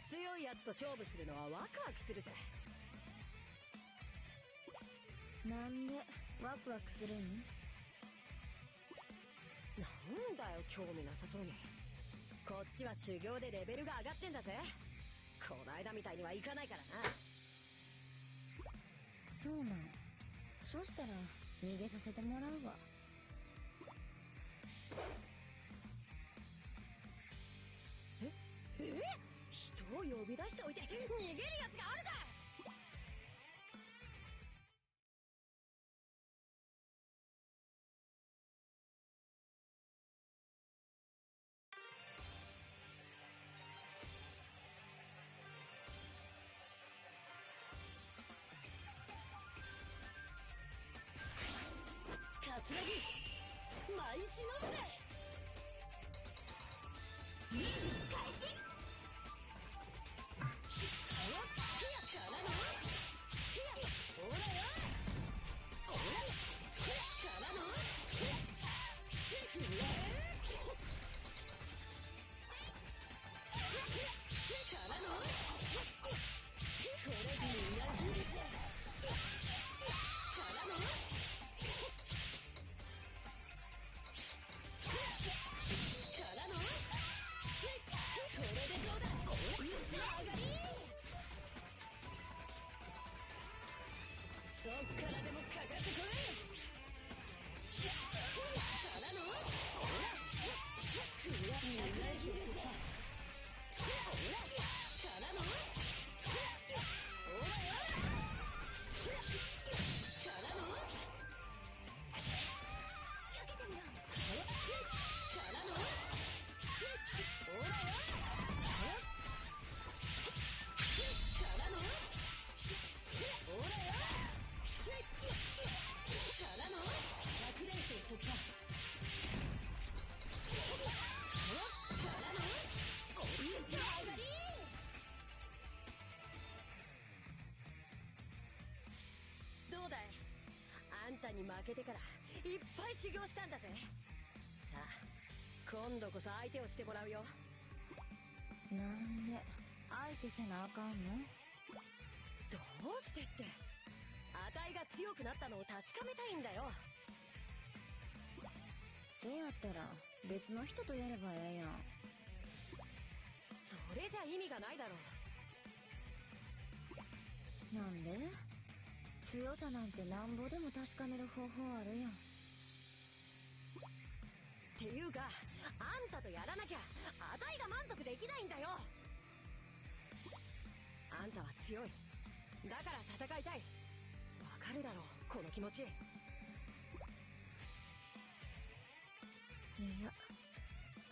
強いやつと勝負するのはワクワクするぜ。なんでワクワクするん？なんだよ、興味なさそうに。こっちは修行でレベルが上がってんだぜ。こないだみたいにはいかないからな。そうなん。そしたら逃げさせてもらうわ。人を呼び出しておいて逃げるやつがあるか。桂木、舞い忍ぶぜ。開始。おつけやつ。たに負けてからいっぱい修行したんだぜ。さあ今度こそ相手をしてもらうよ。なんで相手せなあかんの？どうしてって、あたいが強くなったのを確かめたいんだよ。せやったら別の人とやればええやん。それじゃ意味がないだろう。なんで？強さなんてなんぼでも確かめる方法あるやん。っていうかあんたとやらなきゃあたいが満足できないんだよ。あんたは強い、だから戦いたい。わかるだろうこの気持ち。いや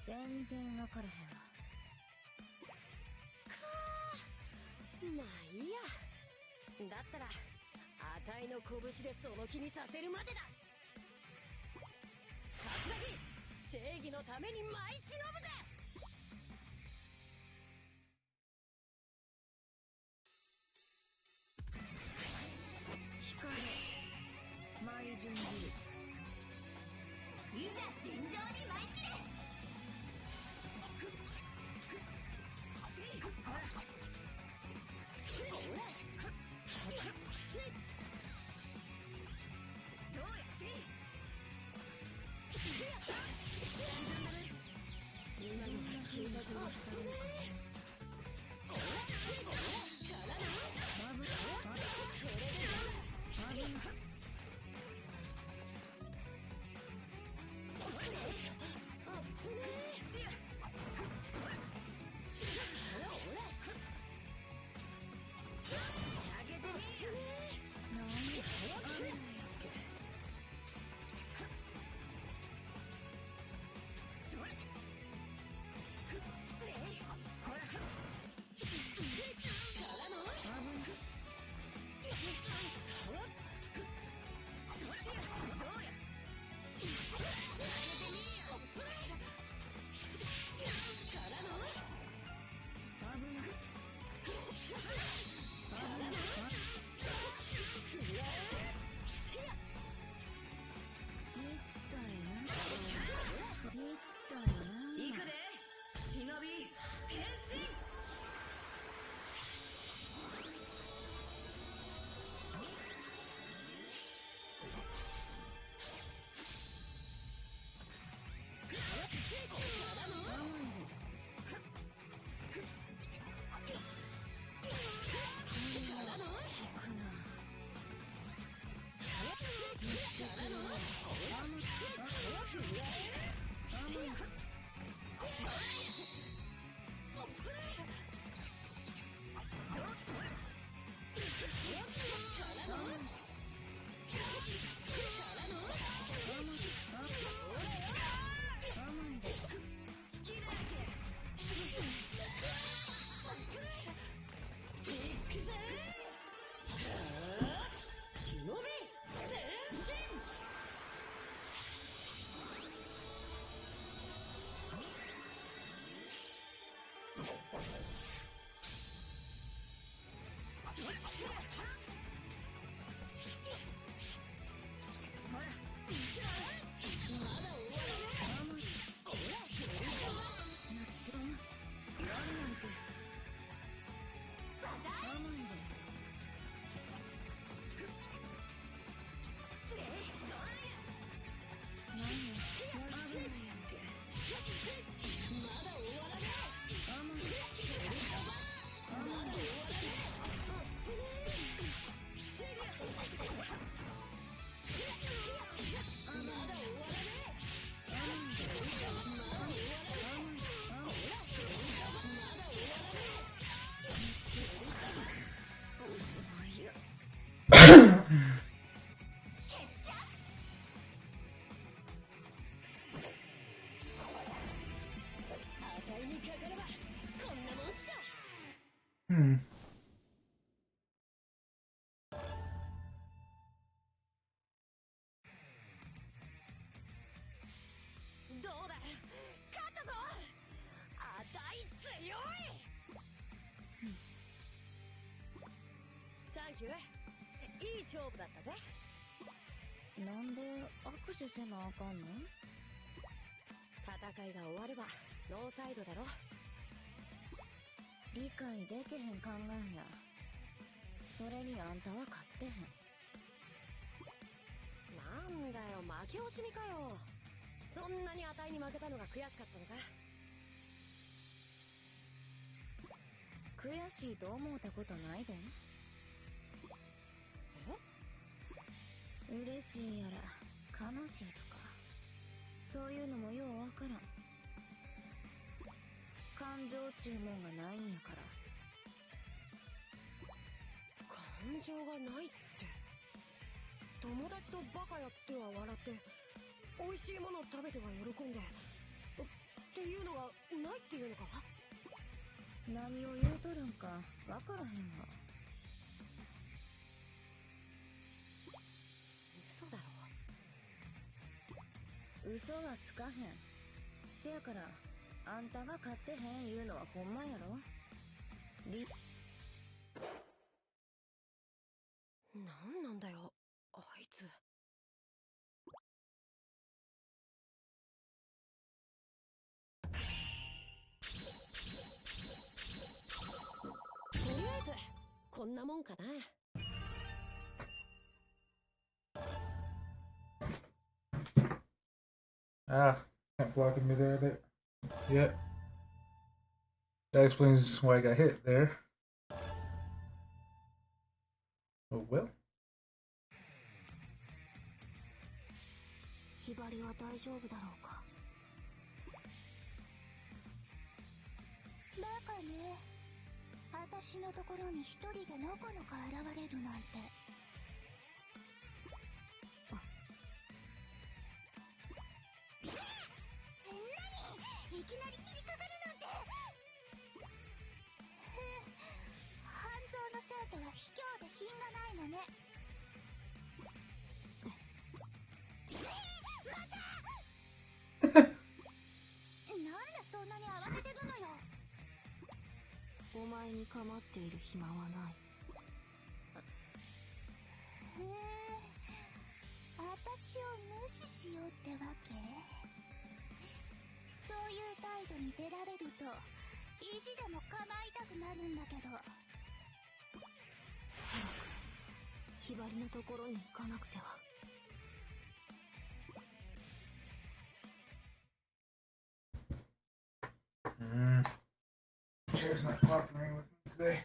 全然わからへんわ。まあいいや。だったらあたいの拳でその気にさせるまでだ。葛城、正義のために舞い忍ぶぜ。光舞い順じる。いざ尋常に舞い切れ。Hmm. どうだ、勝ったぞ。あたい強い。サンキュー、いい勝負だったぜ。なんで握手せなあかんの？戦いが終わればノーサイドだろ。理解できへん考えや。それにあんたは勝ってへん。なんだよ、負け惜しみかよ。そんなにあたいに負けたのが悔しかったのか？悔しいと思うたことないで。嬉しいやら悲しいとか、そういうのもようわからん。感情注文がないんやから。感情がないって、友達とバカやっては笑って、美味しいもの食べては喜んでっていうのがないっていうのか？何を言うとるんかわからへんわ。嘘だろ。嘘はつかへん。せやからあんたが勝ってへん言うのはほんまやろ。なんなんだよあいつ。とりあえずこんなもんかな。Ah, can't block him there. Yeah. That explains why I got hit there. Oh well. ひばりは大丈夫だろうか。バカね。私のところに一人でのこのこ現れるなんて。何？いきなり切りかかるなんて。半蔵の生徒は卑怯で品がないのね。またなんでそんなに慌ててるのよ。お前に構っている暇はない。へえ、私を無視しようってわけ？そういう態度に出られると意地でも構いたくなるんだけど。ひばりのところに行かなくては。Chair's not cooperating with me today.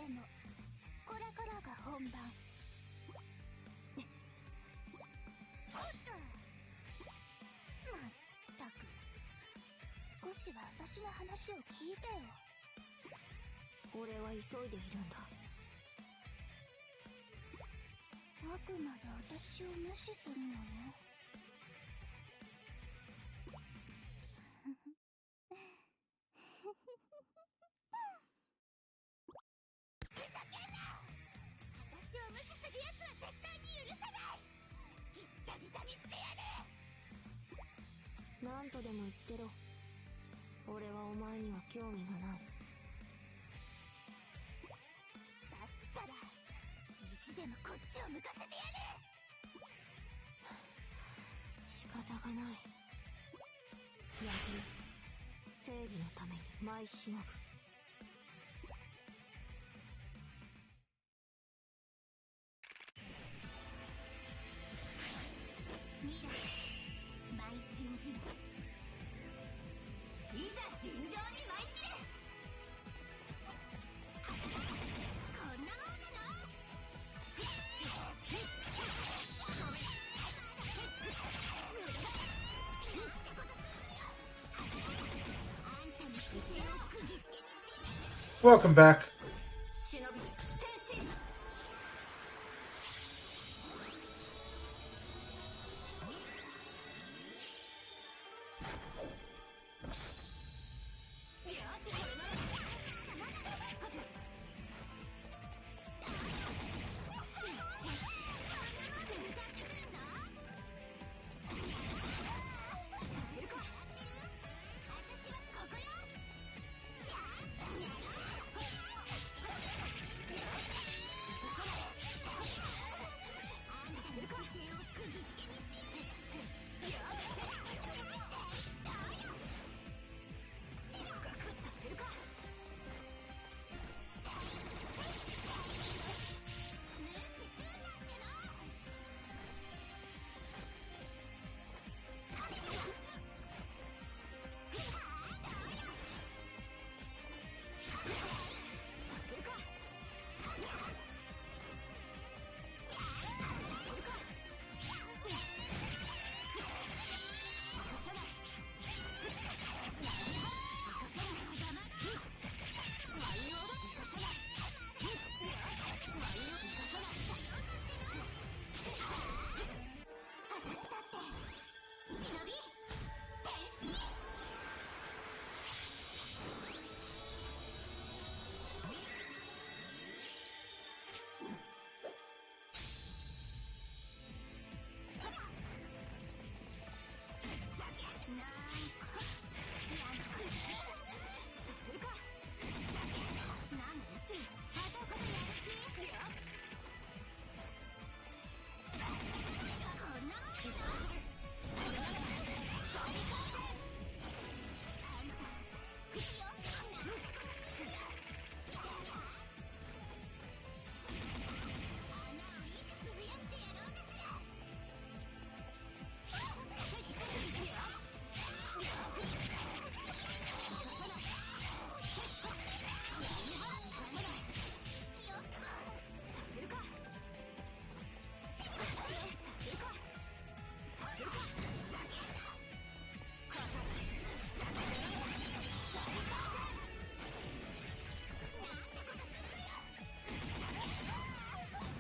でもこれからが本番。おっと、まったく、少しは私の話を聞いてよ。俺は急いでいるんだ。あくまで私を無視するのね。ふざけんな！私を無視する奴は絶対に許さない！ギッタギタにしてやる！なんとでも言ってろ。俺はお前には興味がない。だったら意地でもこっちを向かせてやる！仕方がない。野球、正義のために舞い忍ぶ。見ろ、舞い珍人。いざ尋常に舞い切れ！こんなもんなの？Welcome back. 忍び、天心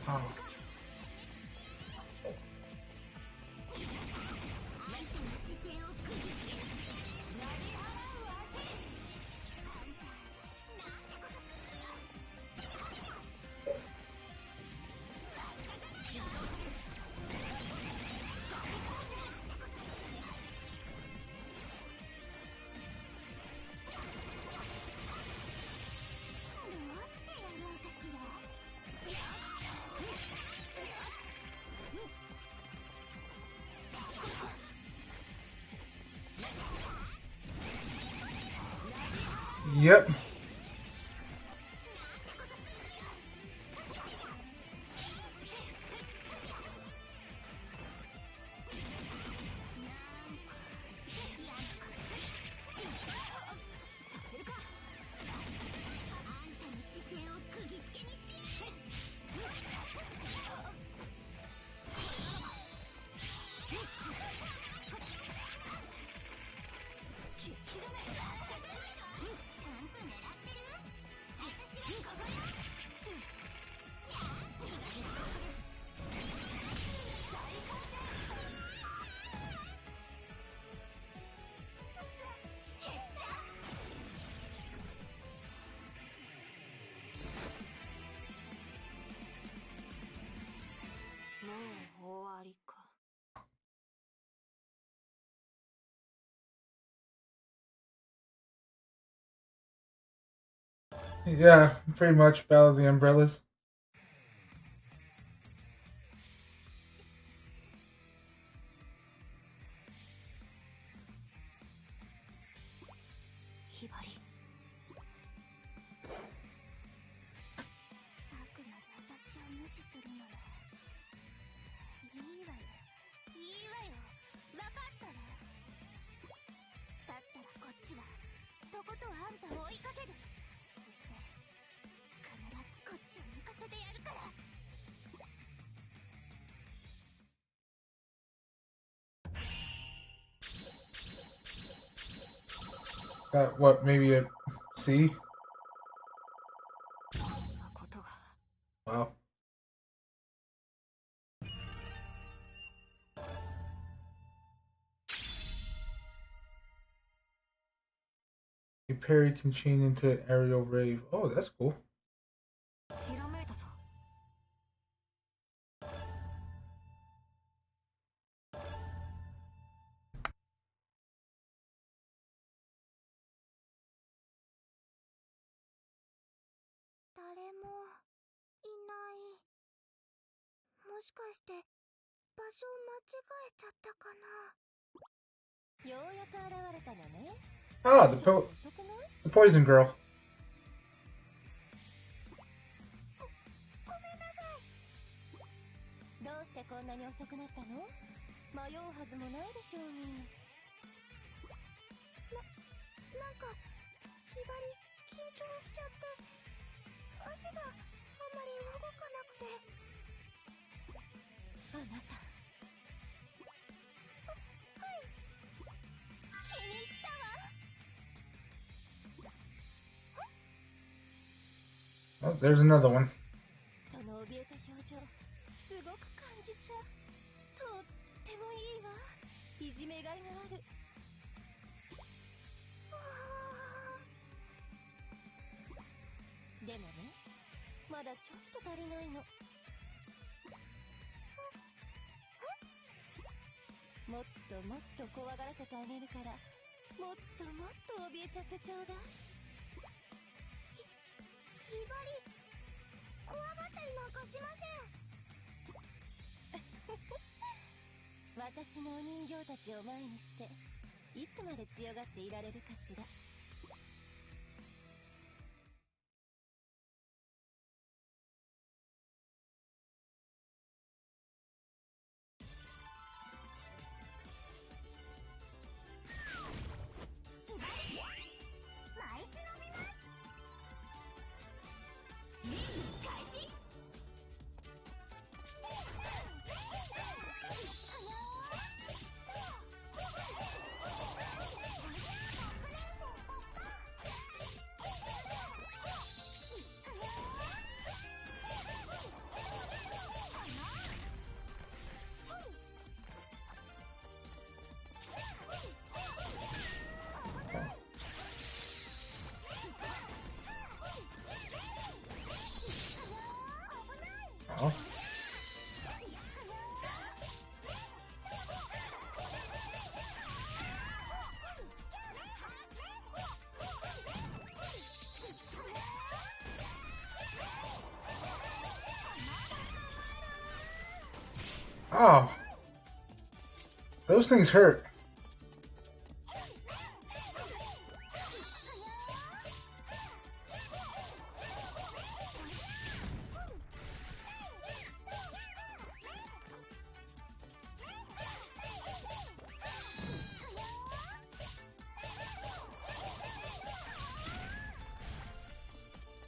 ！Oh. Yep. Yeah, pretty much Battle of the Umbrellas. ひばり。あくまで私を無視するのね。いいわよ、いいわよ、分かったわ。だったらこっちはとことんあんたを追いかける。そして必ずこっちを抜かせてやるから。Got what? Maybe a C? こんなことが。 Wow. A parry can chain into an aerial rave. Oh, that's cool. ひらめいたぞ。誰もいない。もしかして場所を間違えちゃったかな。ようやく現れたのね。 Ah, ちょっと遅くない？ the poison girl. ごめんなさい。どうしてこんなに遅くなったの？迷うはずもないでしょうに。なんかひばり緊張しちゃって足があんまり動かなくて。あなた。はい。気に入ったわ。 Oh, there's another one. その怯えた表情、すごく感じちゃう。とってもいいわ。いじめがいがある。でもね、まだちょっと足りないの。もっともっと怖がらせてあげるから、もっともっと怯えちゃってちょうだい。ひばり怖がったりなんかしません。私のお人形たちを前にして、いつまで強がっていられるかしら。枚数伸びます。開始。Oh. Oh. Those things hurt.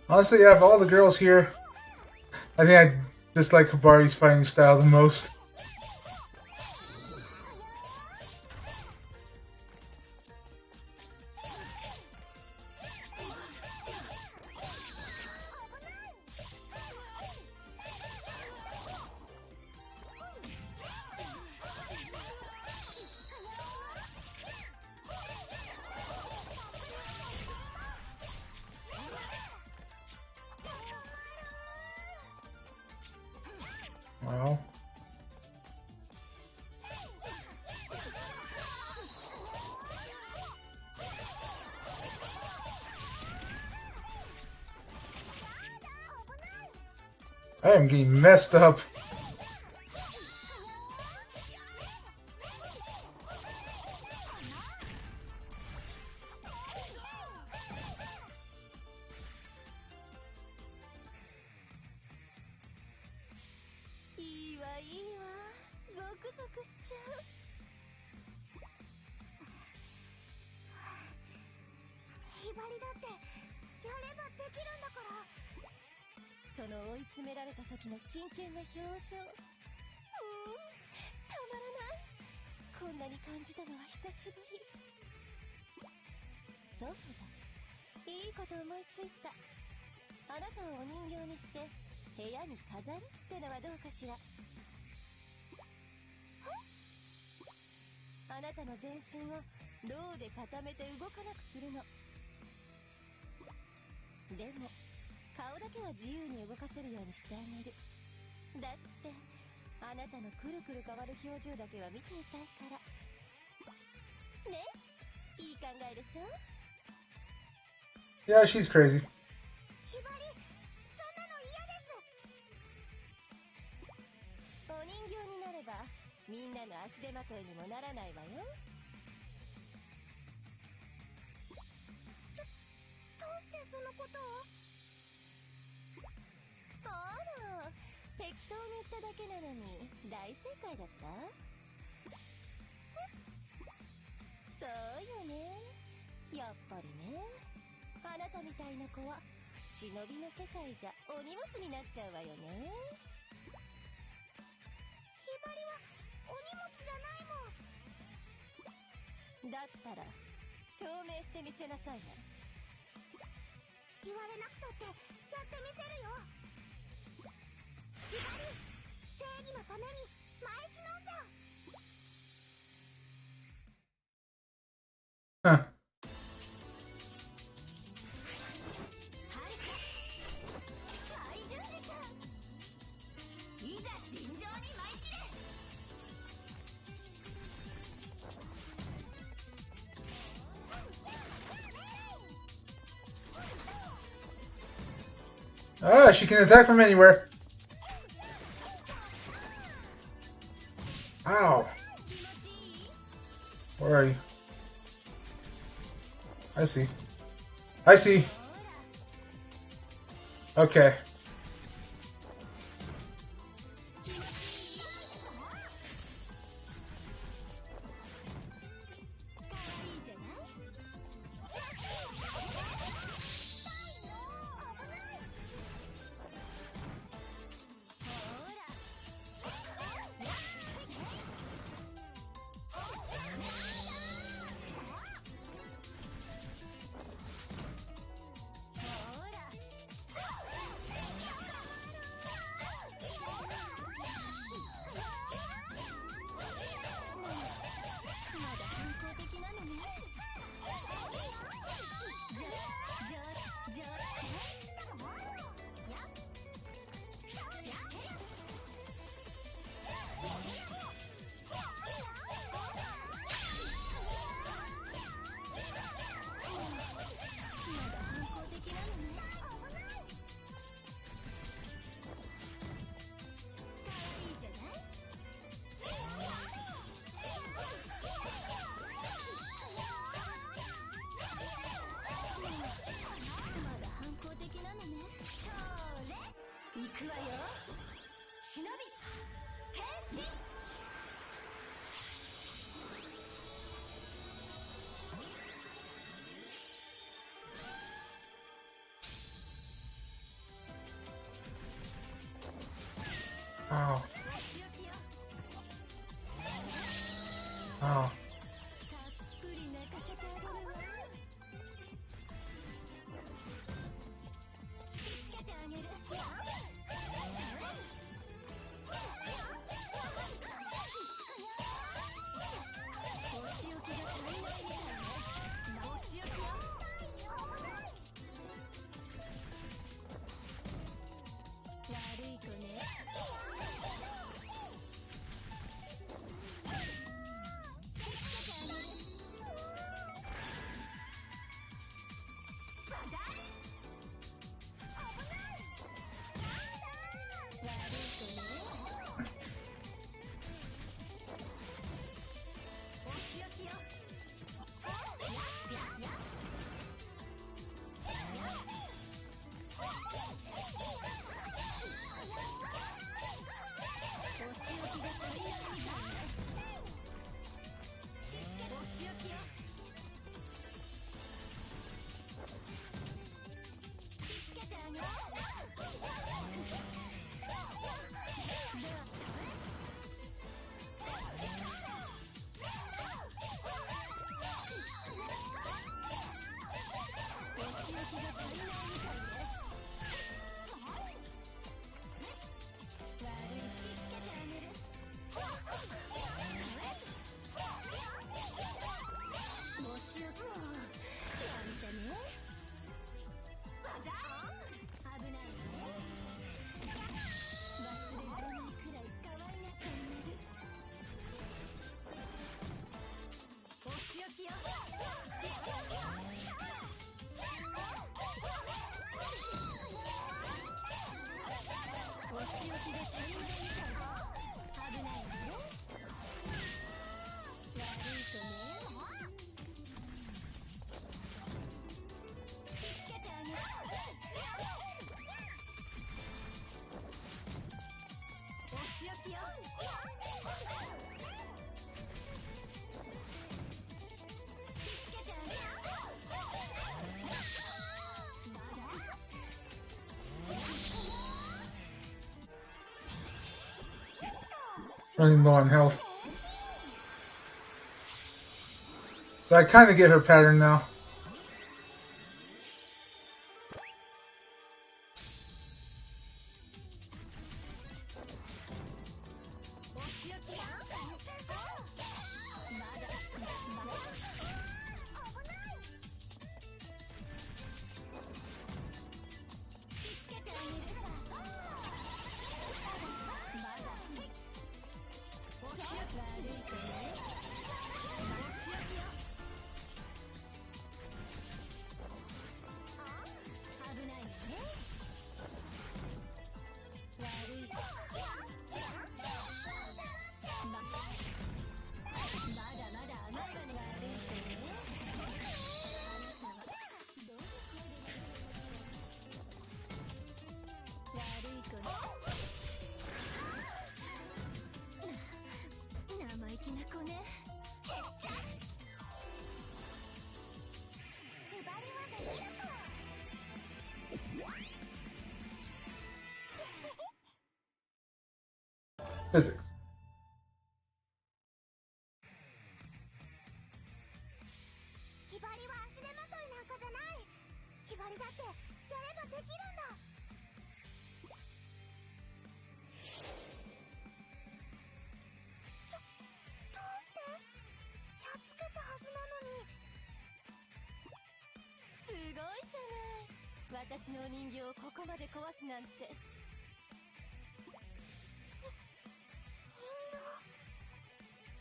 Honestly, out of all the girls here, I think I dislike Hibari's fighting style the most. Wow. I am getting messed up. いいわいいわ、ゾクゾクしちゃう。ひばりだってやればできるんだから。その追い詰められた時の真剣な表情、たまらない。こんなに感じたのは久しぶり。そうだ、いいこと思いついた。あなたをお人形にして部屋に飾るってのはどうかしら。あなたの全身をローで固めて動かなくするの。でも顔だけは自由に動かせるようにしてあげる。だってあなたのくるくる変わる表情だけは見ていたいからね。いい考えでしょ。 Yeah, she's crazy. ひばり、そんなの嫌です。お人形になればみんなの足手まといにもならないわよ。どうしてそのことを？あら、適当に言っただけなのに大正解だった？そうよね。やっぱりね。あなたみたいな子は忍びの世界じゃお荷物になっちゃうわよね。ひばりはお荷物じゃないもん。だったら証明してみせなさいな。言われなくたってやってみせるよ。ひばり、正義のために前しのんじゃ。Huh. いざ尋常に舞い切れ。 Ah, she can attack from anywhere. Ow. Where are you? I see. I see. Okay. Running low on health. So I kind of get her pattern now. Physics. ひばりは足手まといなんかじゃない。ひばりだってやればできるんだ。どうしてやっつけたはずなのに。すごいじゃない。私のお人形をここまで壊すなんて。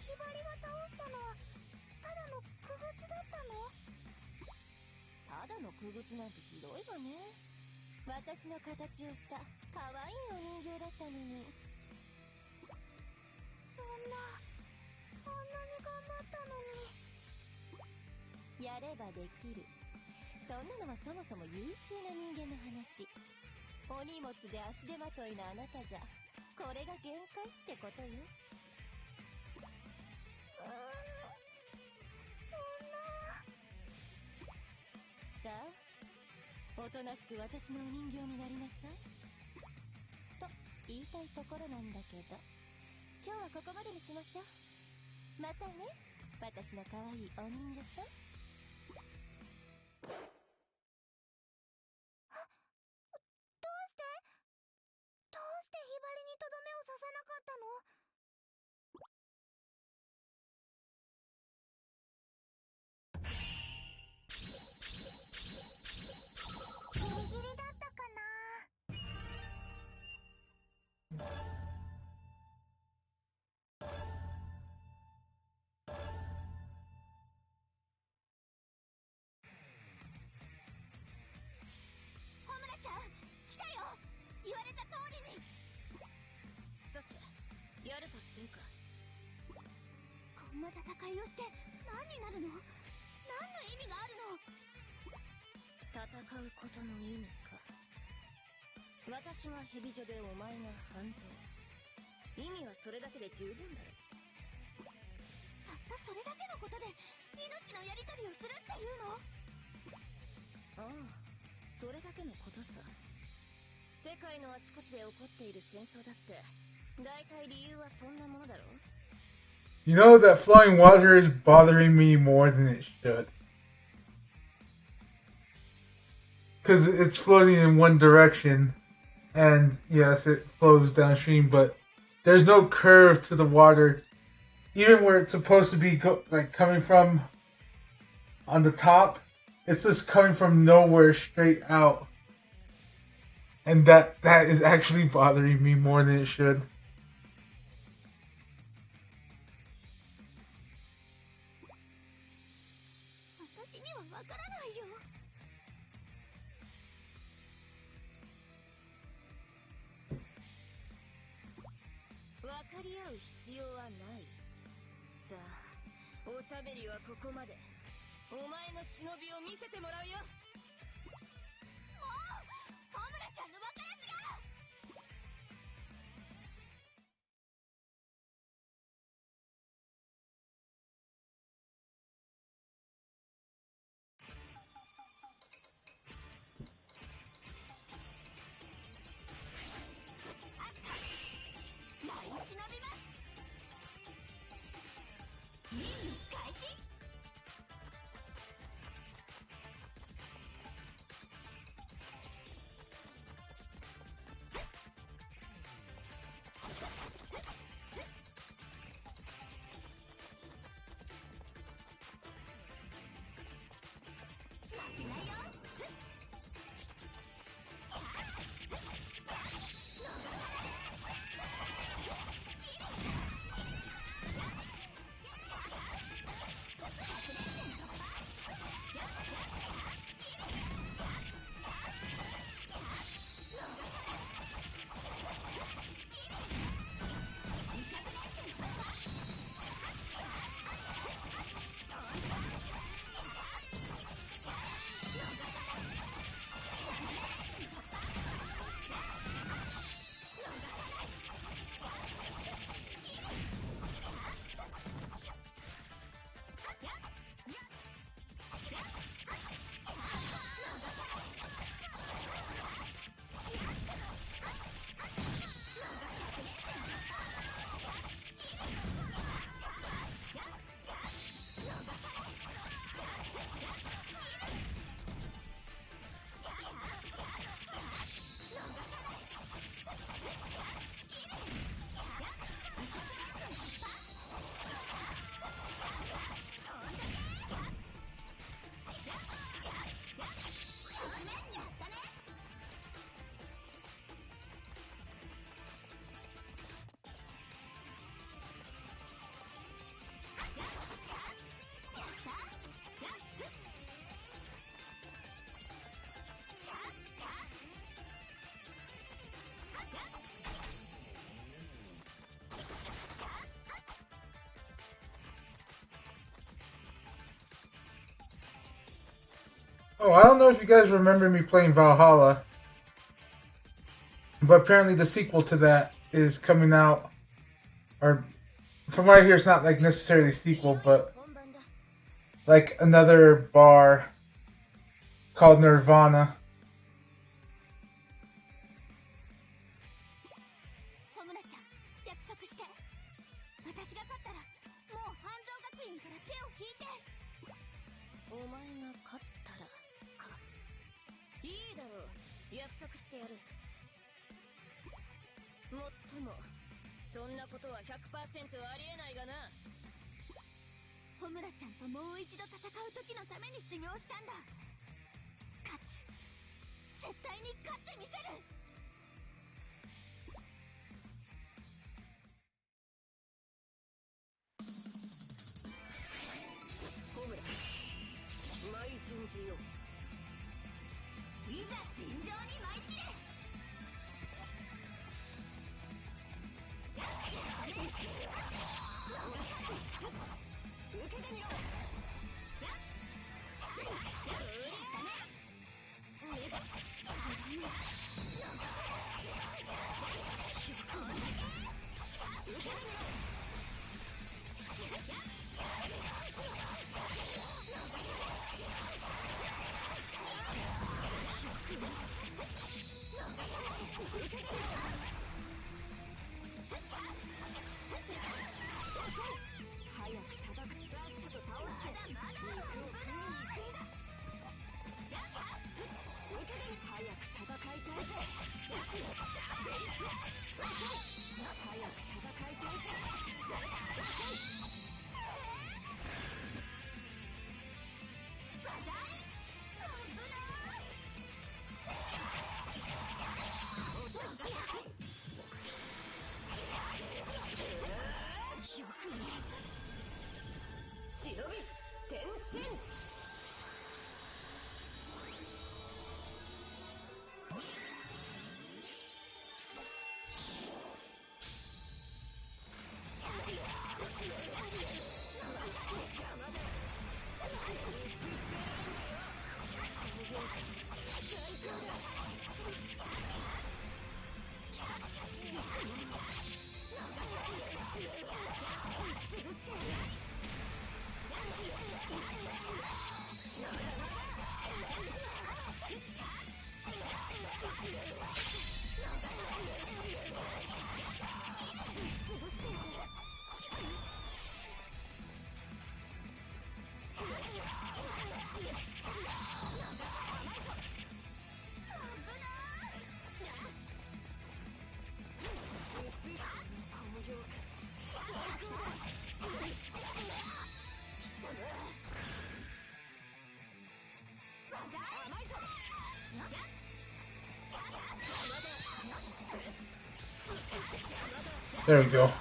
ひばりが倒したのはただの傀儡だったの？ただの傀儡なんてひどいわね。私の形をした可愛いお人形だったのに。そんな、あんなに頑張ったのに。やればできる。そんなのはそもそも優秀な人間の話。お荷物で足手まといのあなたじゃこれが限界ってことよ。そんな。さあ、おとなしく私のお人形になりなさいと言いたいところなんだけど、今日はここまでにしましょう。またね、私の可愛いお人形さん。どうしてひばりにとどめを刺さなかったの？ギリギリだったかな。ホムラちゃん、来たよ。言われた通りに。さて、やるとするか。こんな戦いをして何になるの？何の意味があるの？戦うことの意味か。私が蛇女でお前が半蔵。意味はそれだけで十分だろ。たったそれだけのことで命のやり取りをするっていうの？ああ、それだけのことさ。世界のあちこちで起こっている戦争だって大体理由はそんなものだろう。 You know that flowing water is bothering me more than it should. Because it's floating in one direction. And yes, it flows downstream, but there's no curve to the water. Even where it's supposed to be coming from on the top, it's just coming from nowhere straight out. And that is actually bothering me more than it should. 私にはわからないよ。分かり合う必要はない。さあ、おしゃべりはここまで。お前の忍びを見せてもらうよ。もうホムラちゃんのバカやつが。ライン忍びます。任務開始。Oh, I don't know if you guys remember me playing Valhalla, but apparently the sequel to that is coming out. Or, from what I hear, it's not like necessarily a sequel, but like another bar called Nirvana. ホムラちゃん、約束して。私が勝ったら、もう半蔵学院から手を引いて。お前が勝ったらか。いいだろう、約束してやる。もっともそんなことは 100% ありえないがな。ホムラちゃんともう一度戦う時のために修行したんだ。勝つ。絶対に勝ってみせる。ホムラ、舞順次よ。いざ尋常に舞い切れ。受けてみろ。There we go.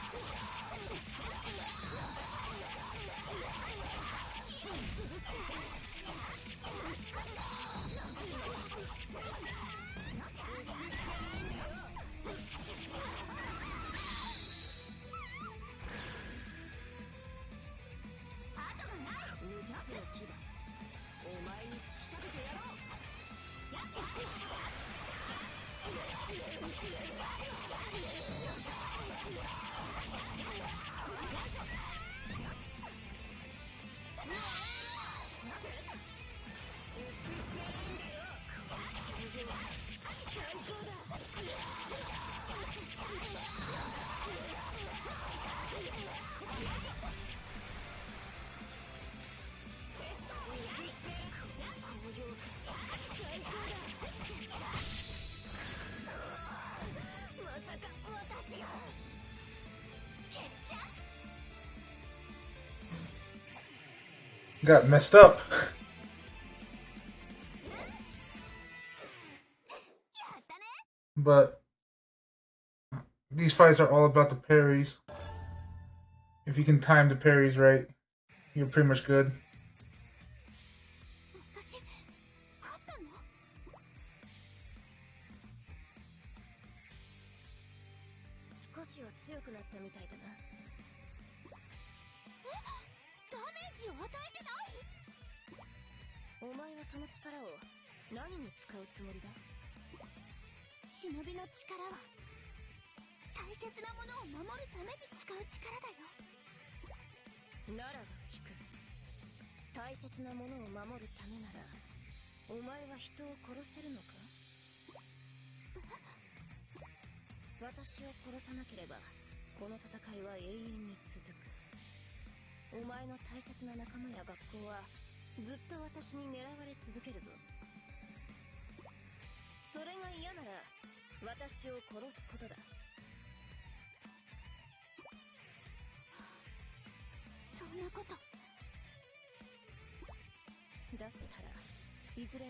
Got messed up. But these fights are all about the parries. If you can time the parries right, you're pretty much good. 私勝ったの？少しは強くなったみたいだな。ダメージを与えてない？お前はその力を何に使うつもりだ？忍びの力は大切なものを守るために使う力だよ。ならば聞く。大切なものを守るためならお前は人を殺せるのか？私を殺さなければこの戦いは永遠に続く。お前の大切な仲間や学校はずっと私に狙われ続けるぞ。それが嫌なら私を殺すことだ。そんなこと。だったらいずれ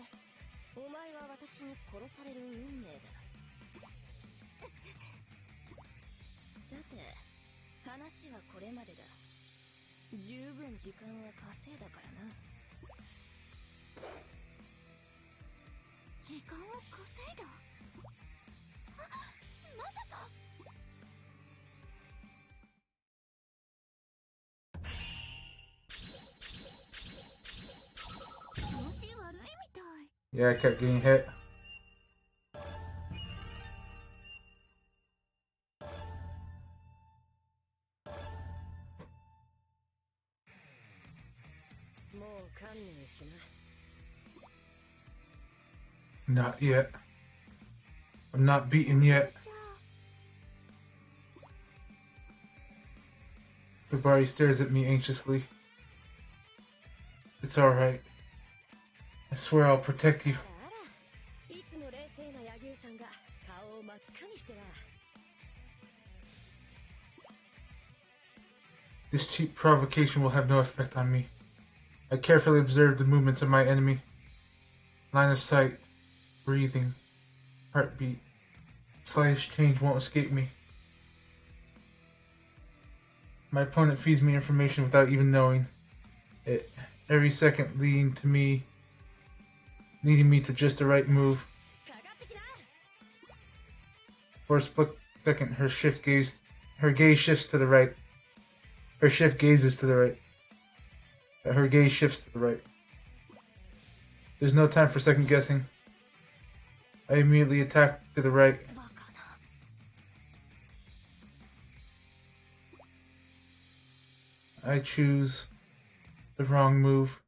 お前は私に殺される運命だ。さて話はこれまでだ。十分時間は稼いだからな。時間を稼いだ？まさか。調子悪いみたい。Yeah, I kept getting hit. もう観念しな。 Not yet. I'm not beaten yet. じゃあ Kabari stares at me anxiously. It's alright. I swear I'll protect you. あら、いつも冷静な柳生さんが顔を真っ赤にしてな。 This cheap provocation will have no effect on me. I carefully observe the movements of my enemy. Line of sight, breathing, heartbeat. Slightest change won't escape me. My opponent feeds me information without even knowing it, every second leading me to just the right move. かかってきな。 For a split second, her gaze shifts to the right. Her shift gazes to the right. Her gaze shifts to the right. There's no time for second guessing. I immediately attack to the right. バカな。 I choose the wrong move.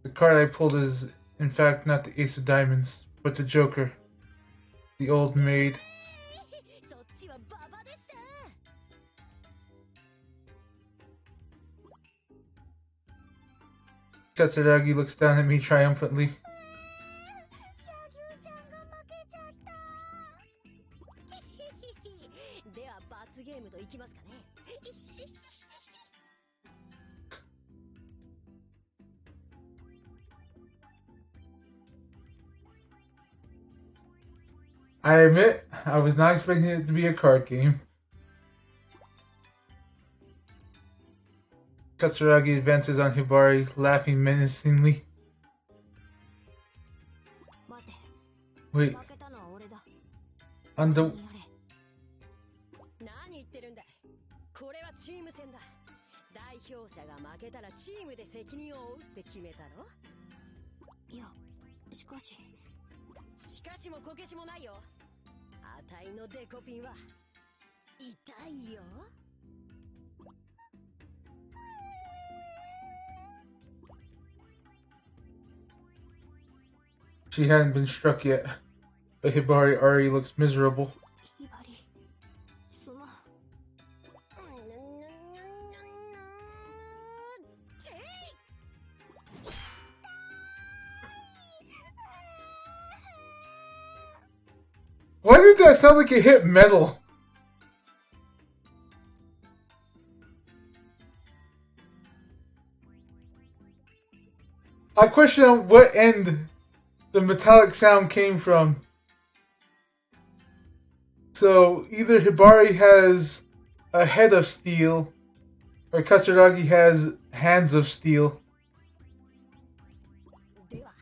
The card I pulled is, in fact, not the Ace of Diamonds, but the Joker. The old maid. そっちはババでした。 Katsuragi looks down at me triumphantly. 柳生ちゃんが負けちゃった。では罰ゲームといきますかね。I admit, I was not expecting it to be a card game. Katsuragi advances on Hibari, laughing menacingly. 待て Wait, 負けたのは俺だ on the... やれ何言ってるんだい。これはチーム戦だ。代表者が負けたらチームで責任を負うって決めたろ。いやしかししかしもこけしもないよ。あたいのデコピンは痛いよ。She hadn't been struck yet, but Hibari already looks miserable. ひばりすまん Why did that sound like it hit metal? I question what end the metallic sound came from. So either Hibari has a head of steel, or Katsuragi has hands of steel. では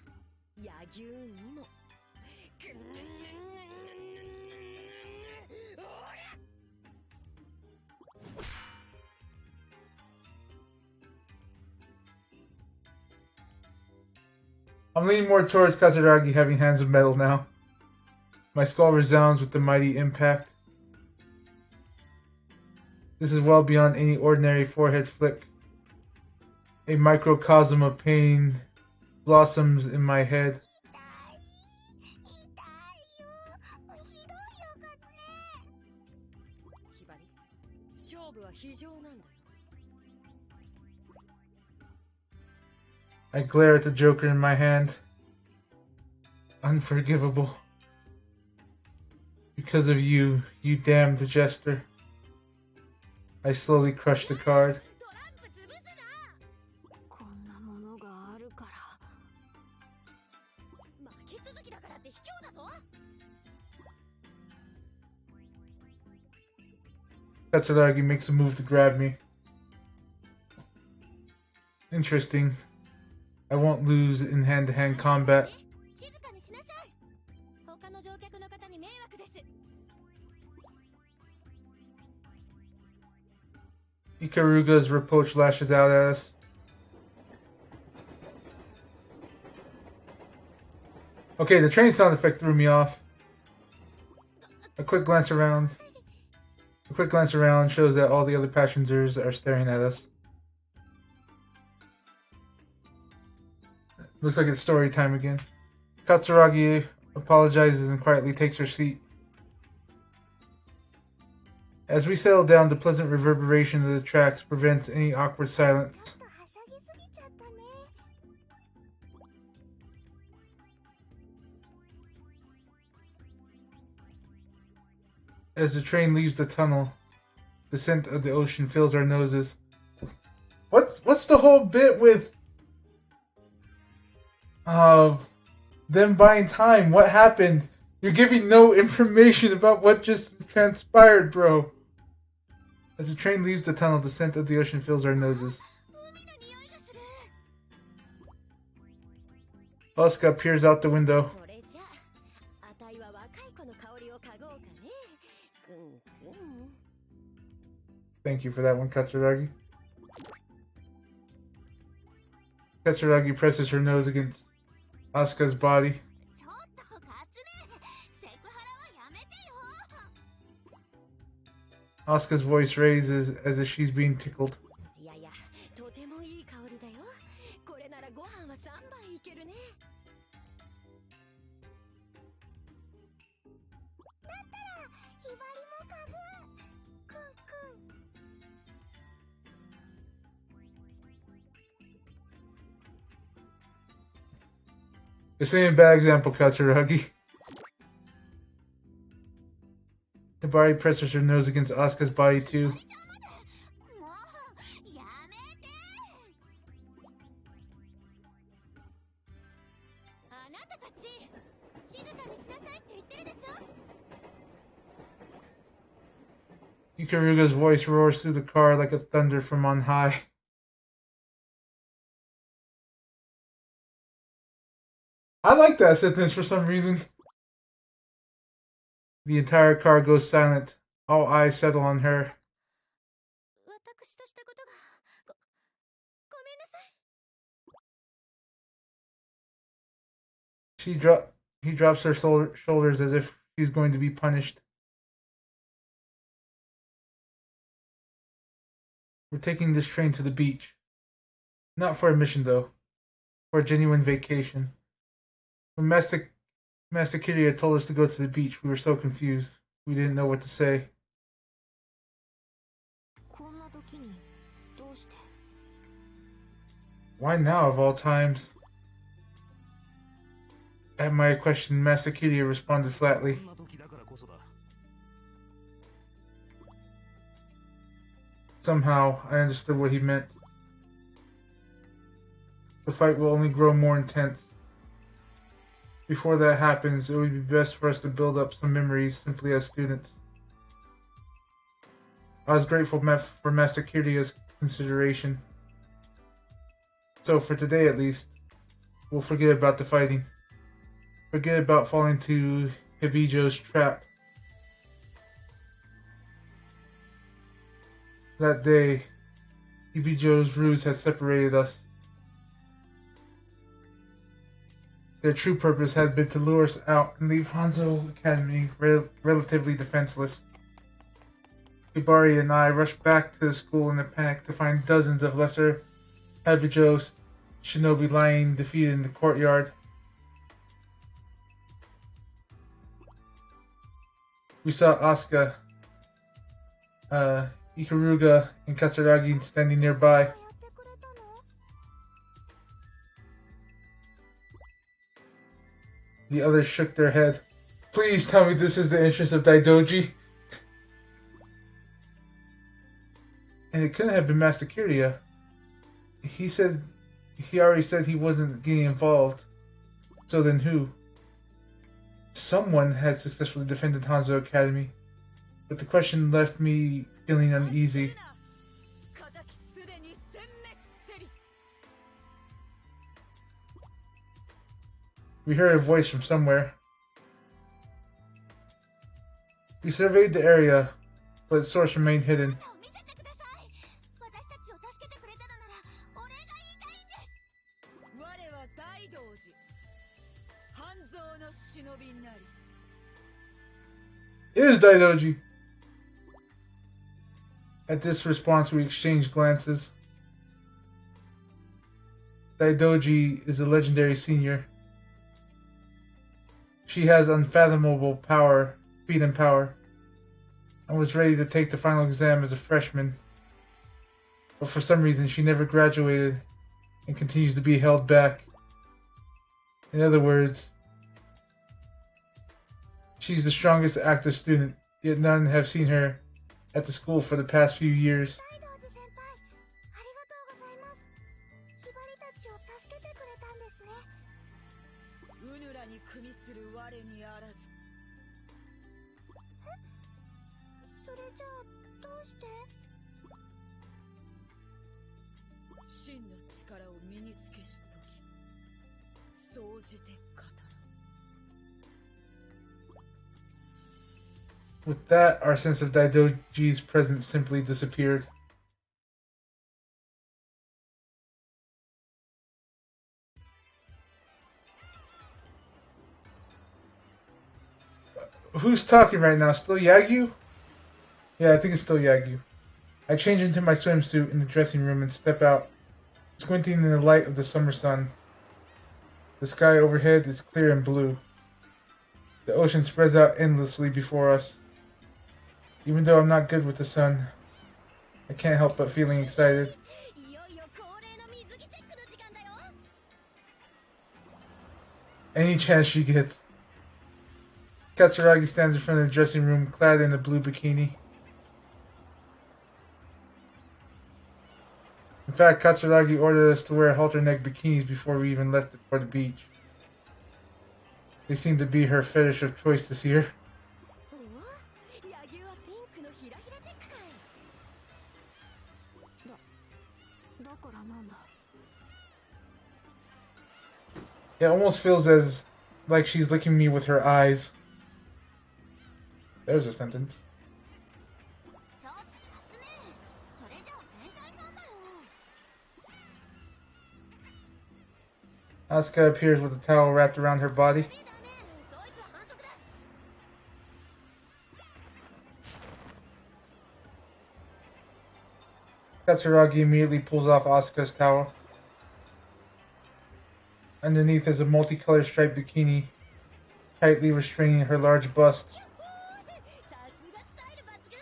野牛にも。I'm leaning more towards Katsuragi having hands of metal now. My skull resounds with the mighty impact. This is well beyond any ordinary forehead flick. A microcosm of pain blossoms in my head. ひばり、勝負は非常なんだよ。 I glare at the Joker in my hand. Unforgivable. Because of you, you damned jester. I slowly crush the card. こんなものがあるから 負け続きだからって卑怯だぞ。 Katsuragi makes a move to grab me. Interesting. I won't lose in hand-to-hand combat. 静かにしなさい。他の乗客の方に迷惑です。 Ikaruga's reproach lashes out at us. Okay, the train sound effect threw me off. A quick glance around shows that all the other passengers are staring at us. Looks like it's story time again. Katsuragi apologizes and quietly takes her seat. As we settle down, the pleasant reverberation of the tracks prevents any awkward silence. ちょっとはしゃぎすぎちゃったね。 As the train leaves the tunnel, the scent of the ocean fills our noses. What's the whole bit with them buying time? What happened? You're giving no information about what just transpired, bro. As the train leaves the tunnel, the scent of the ocean fills our noses. 海の匂いがする。 Asuka peers out the window. それじゃあ、あたいは若い子の香りを嗅ごうかね。くんくん。 Thank you for that one, Katsuragi. Katsuragi presses her nose against Asuka's body. ちょっとカツネ、セクハラはやめてよ。 Asuka's voice raises as if she's being tickled. いやいや、とてもいい香りだよ。これならご飯は3杯いけるね。だったらひばりも嗅ぐ。くんくん。 This ain't a bad example, Katsuragi. Hibari presses her nose against Asuka's body too. もうやめて。 あなたたち、静かにしなさいって言ってるでしょ。Ikaruga's voice roars through the car like a thunder from on high. I like that sentence for some reason. The entire car goes silent. All eyes settle on her. 私としたことがごめんなさい。 He drops her shoulders as if she's going to be punished. We're taking this train to the beach. Not for a mission, though. For a genuine vacation. When Master Kiryu told us to go to the beach, we were so confused. We didn't know what to say. こんな時にどうして？ Why now, of all times? At my question, Master Kiryu responded flatly. Somehow, I understood what he meant. The fight will only grow more intense. Before that happens, it would be best for us to build up some memories simply as students. I was grateful for Master Kiryu's consideration. So, for today at least, we'll forget about the fighting. Forget about falling into Hibijo's trap. That day, Hibijo's ruse had separated us. Their true purpose had been to lure us out and leave Hanzo Academy relatively defenseless. Hibari and I rushed back to the school in a panic to find dozens of lesser Hibijo shinobi lying defeated in the courtyard. We saw Asuka, Ikaruga, and Katsuragi standing nearby. The others shook their head. Please tell me this is the entrance of Daidoji. And it couldn't have been Master Kiryu. He already said he wasn't getting involved. So then who? Someone had successfully defended Hanzo Academy, but the question left me feeling uneasy. We heard a voice from somewhere. We surveyed the area, but its source remained hidden. It is Daidoji! At this response, we exchanged glances. Daidoji is a legendary senior. She has unfathomable power, speed and power, and was ready to take the final exam as a freshman. But for some reason, she never graduated and continues to be held back. In other words, she's the strongest active student, yet none have seen her at the school for the past few years. With that, our sense of Daidoji's presence simply disappeared. Who's talking right now? Still Yagyu? Yeah, I think it's still Yagyu. I change into my swimsuit in the dressing room and step out, squinting in the light of the summer sun. The sky overhead is clear and blue. The ocean spreads out endlessly before us. Even though I'm not good with the sun, I can't help but feeling excited. Any chance she gets. Katsuragi stands in front of the dressing room, clad in a blue bikini. In fact, Katsuragi ordered us to wear halter-neck bikinis before we even left for the beach. They seem to be her fetish of choice this year. だからなんだ。 It almost feels as like she's licking me with her eyes. There's a sentence. ちょっと初音、それじゃあ変態さんだよ。 Asuka appears with a towel wrapped around her body. ダメダメ、そいつは反則だ。 Katsuragi immediately pulls off Asuka's towel. Underneath is a multicolored striped bikini, tightly restraining her large bust. さすがスタイル抜群。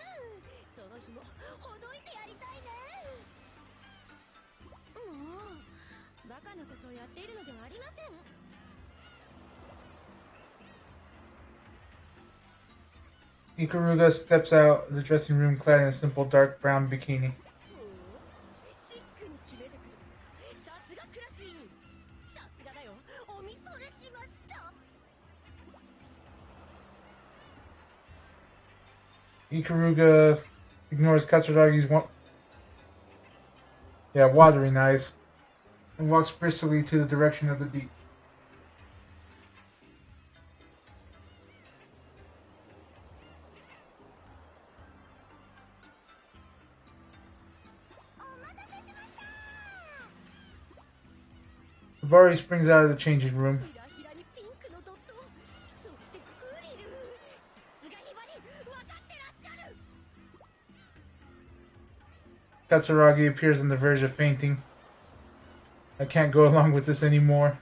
その紐ほどいてやりたいね。もうバカなことをやっているのではありません。 Ikaruga steps out of the dressing room clad in a simple dark brown bikini. シックに決めてくる。さすがクラス委員。さすがだよ。おみそれしました。 Ikaruga ignores Katsuragi's watering eyes and walks briskly to the direction of the beach. お待たせしました。 Hibari springs out of the changing room. ひらひらにピンクのドット。そしてフリル。さすがひばり、わかってらっしゃる。 Katsuragi appears on the verge of fainting. I can't go along with this anymore.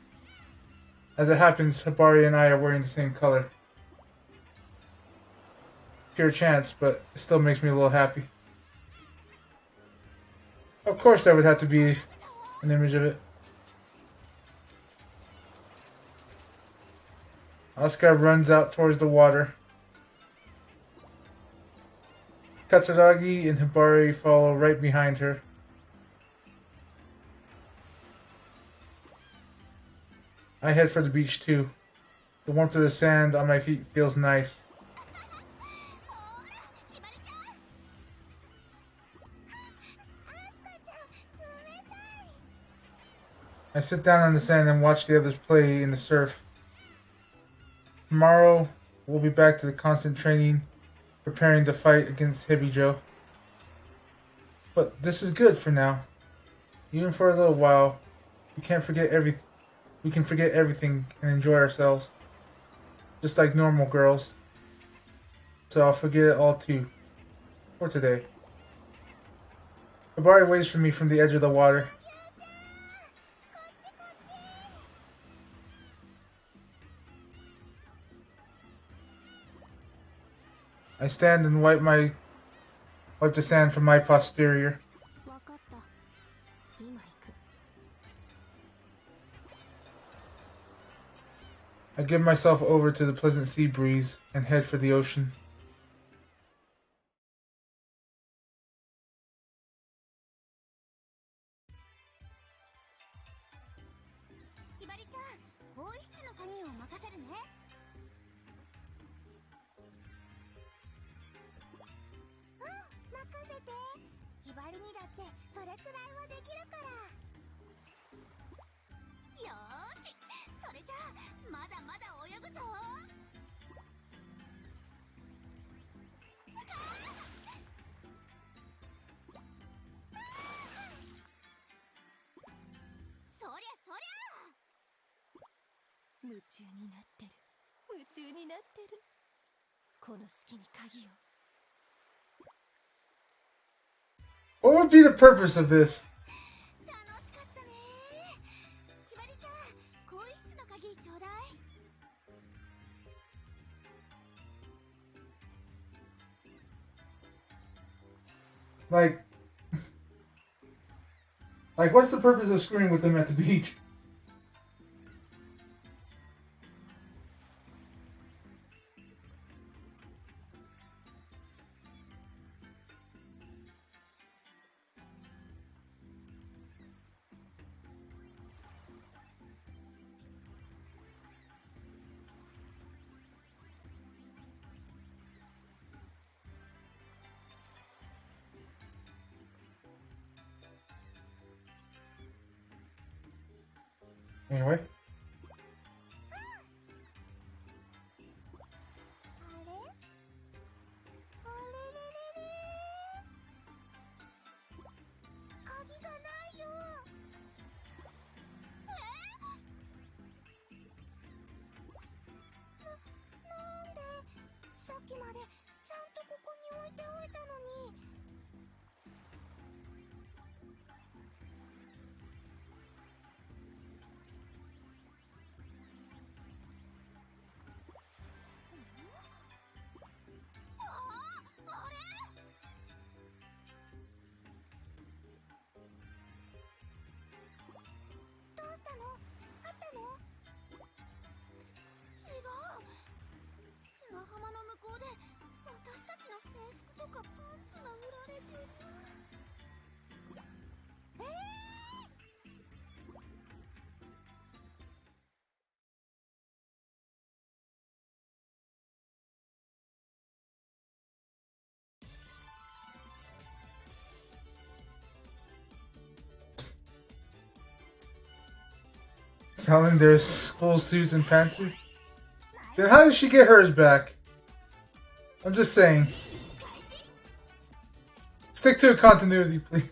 As it happens, Hibari and I are wearing the same color. Pure chance, but it still makes me a little happy. Of course there would have to be an image of it. Asuka runs out towards the water. Katsuragi and Hibari follow right behind her. I head for the beach too. The warmth of the sand on my feet feels nice. ほら、ひばりちゃん。あすかちゃん、冷たい。 I sit down on the sand and watch the others play in the surf. Tomorrow, we'll be back to the constant training, preparing to fight against Hibijo. But this is good for now. Even for a little while, we can forget everything and enjoy ourselves. Just like normal girls. So I'll forget it all too. For today. Hibari waits for me from the edge of the water. I stand and wipe the sand from my posterior. わかった。今行く。 I give myself over to the pleasant sea breeze and head for the ocean. ひばりちゃん、更衣室の鍵を任せるね。うん、任せて。ひばりにだってそれくらいはできるから。よーし、それじゃあまだまだ泳ぐぞ。そりゃそりゃ。 夢中になってる。夢中になってる。この隙に鍵を。 What would be the purpose of this? 楽しかったね。ひばりちゃん、更衣室の鍵ちょうだい。 Like what's the purpose of screwing with them at the beach? Anyway. さっきまでちゃんとここに置いておいたのに。あれ？どうしたの？あったの？違う。砂浜の向こうで私たちの制服とかパンツが売られてる。Telling their school suits and pantsuits? Then how did she get hers back? I'm just saying. Stick to continuity, please.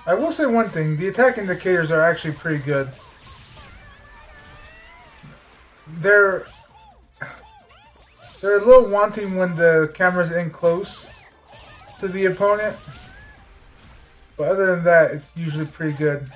I will say one thing, the attack indicators are actually pretty good. They're a little wanting when the camera's in close to the opponent, but other than that, it's usually pretty good.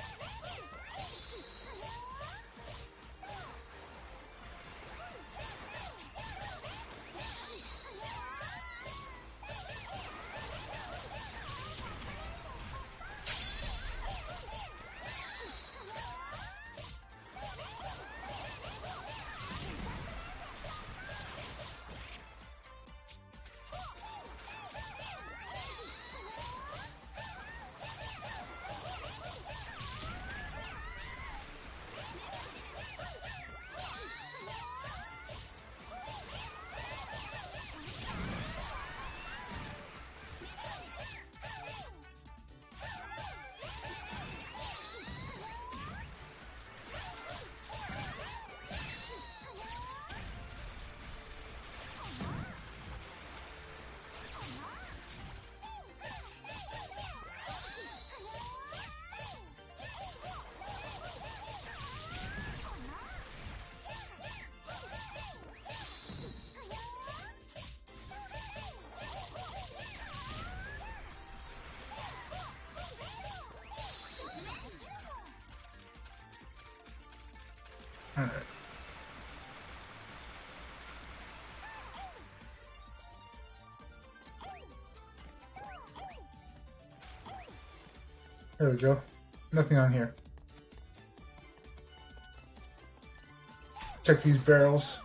Alright. There we go. Nothing on here. Check these barrels.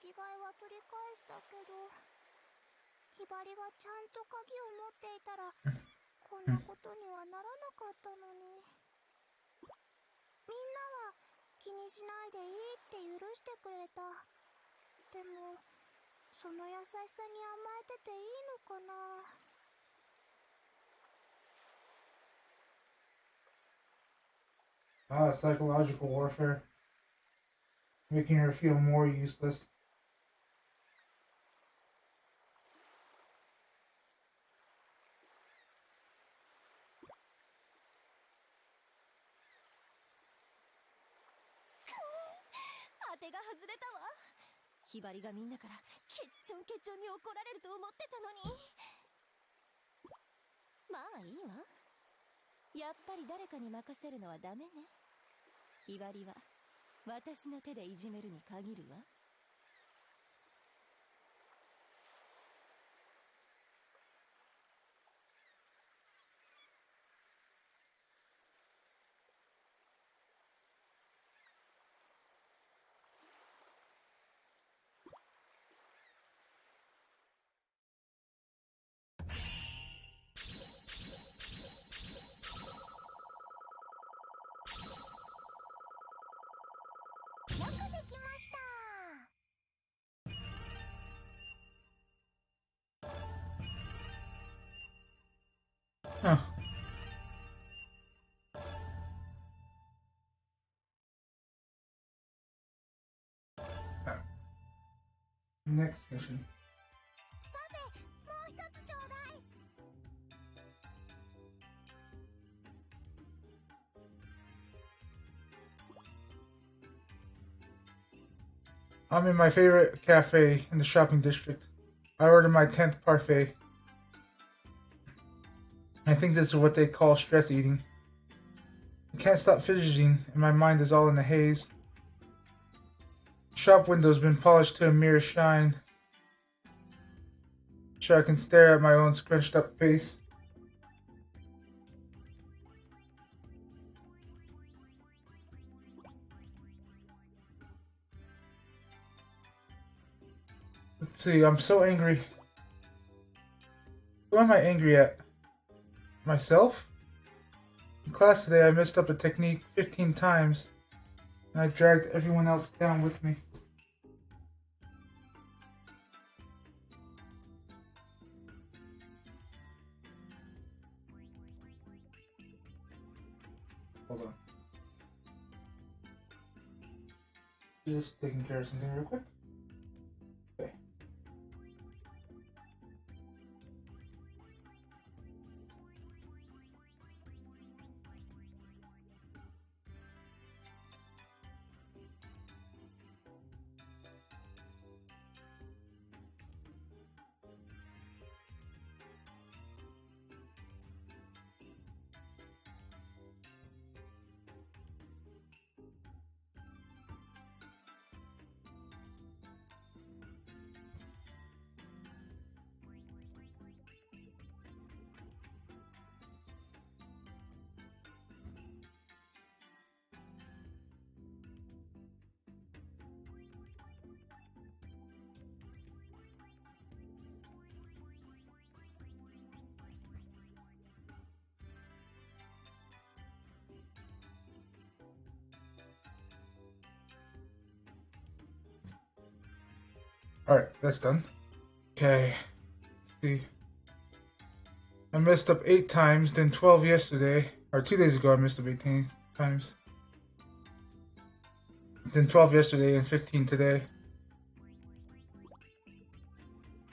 着替えは取り返したけど、ひばりがちゃんと鍵を持っていたらこんなことにはならなかったのに。みんなは気にしないでいいって許してくれた。でもその優しさに甘えてていいのかな。Psychological warfare, making her feel more useless. 当てが外れたわ。ひばりがみんなからケッチョンケチョンに怒られると思ってたのに。まあいいわ。やっぱり誰かに任せるのはダメね。ひばりは私の手でいじめるに限るわ。よくできました。Huh. Next mission. パフェ、もう一つちょうだい。I'm in my favorite cafe in the shopping district. I ordered my 10th parfait. I think this is what they call stress eating. I can't stop fidgeting, and my mind is all in a haze. The shop window's been polished to a mere shine, so I can stare at my own scrunched up face. Let's see, I'm so angry. Who am I angry at? Myself? In class today, I messed up a technique 15 times, and I dragged everyone else down with me. Hold on. Just taking care of something real quick. Okay. Alright, that's done. Okay. Let's see. I messed up 8 times, then 12 yesterday. Or 2 days ago I messed up 18 times. Then 12 yesterday and 15 today.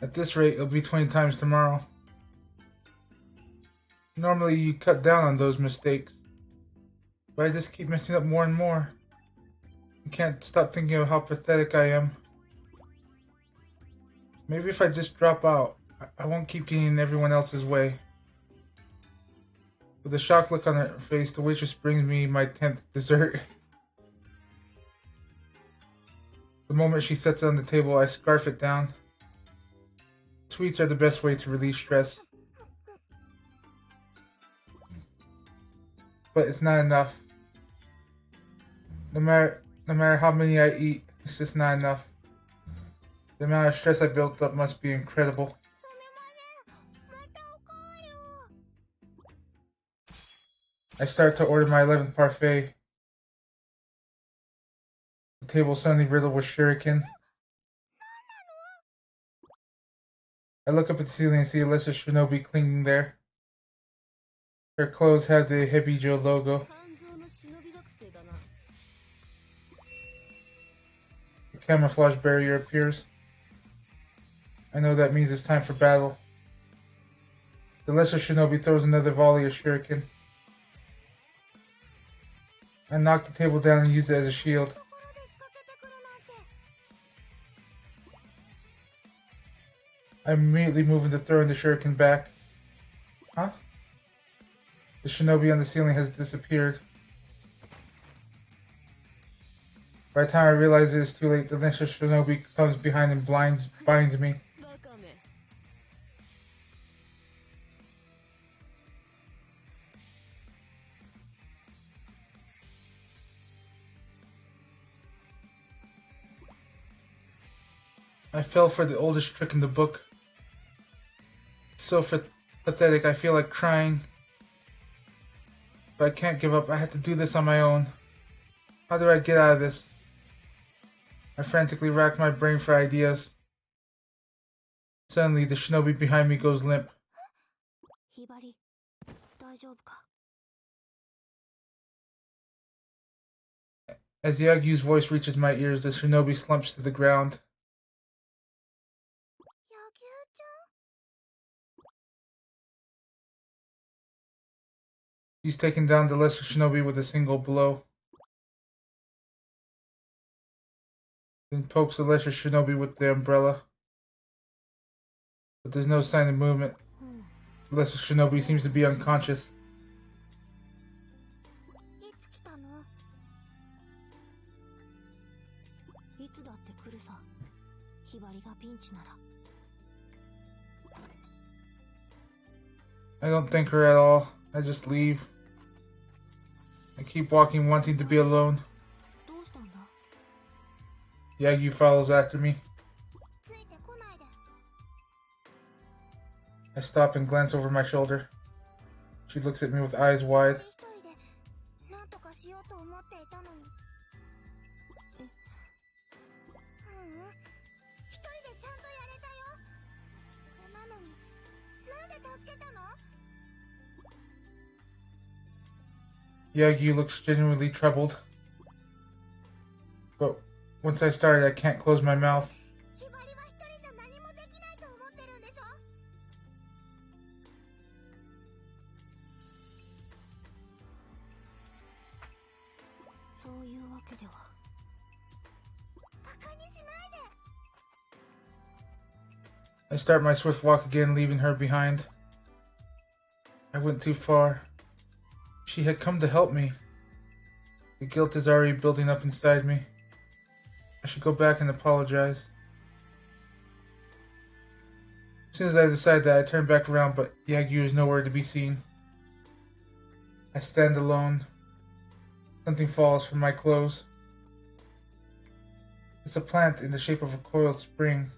At this rate, it'll be 20 times tomorrow. Normally you cut down on those mistakes, but I just keep messing up more and more. I can't stop thinking of how pathetic I am. Maybe if I just drop out, I won't keep getting in everyone else's way. With a shocked look on her face, the waitress brings me my 10th dessert. The moment she sets it on the table, I scarf it down. Sweets are the best way to relieve stress. But it's not enough. No matter how many I eat, it's just not enough. The amount of stress I built up must be incredible. I start to order my 11th parfait. The table suddenly riddled with shuriken. I look up at the ceiling and see a lesser shinobi clinging there. Her clothes have the Hebijo logo. A camouflage barrier appears. I know that means it's time for battle. The lesser shinobi throws another volley of shuriken. I knock the table down and use it as a shield. I immediately move into throwing the shuriken back. Huh? The shinobi on the ceiling has disappeared. By the time I realize it is too late, the next shinobi comes behind and binds me. I fell for the oldest trick in the book. So pathetic, I feel like crying. But I can't give up. I have to do this on my own. How do I get out of this? I frantically rack my brain for ideas. Suddenly, the shinobi behind me goes limp. As Yagyu's voice reaches my ears, the shinobi slumps to the ground. He's taken down the lesser shinobi with a single blow. Then pokes the lesser shinobi with the umbrella. But there's no sign of movement. The lesser shinobi seems to be unconscious. I don't thank her at all. I just leave. I keep walking, wanting to be alone. Yagyu follows after me. I stop and glance over my shoulder. She looks at me with eyes wide. Yagyu looks genuinely troubled. But once I started, I can't close my mouth. I start my swift walk again, leaving her behind. I went too far. She had come to help me. The guilt is already building up inside me. I should go back and apologize. As soon as I decide that, I turn back around, but Yagyu is nowhere to be seen. I stand alone. Something falls from my clothes. It's a plant in the shape of a coiled spring.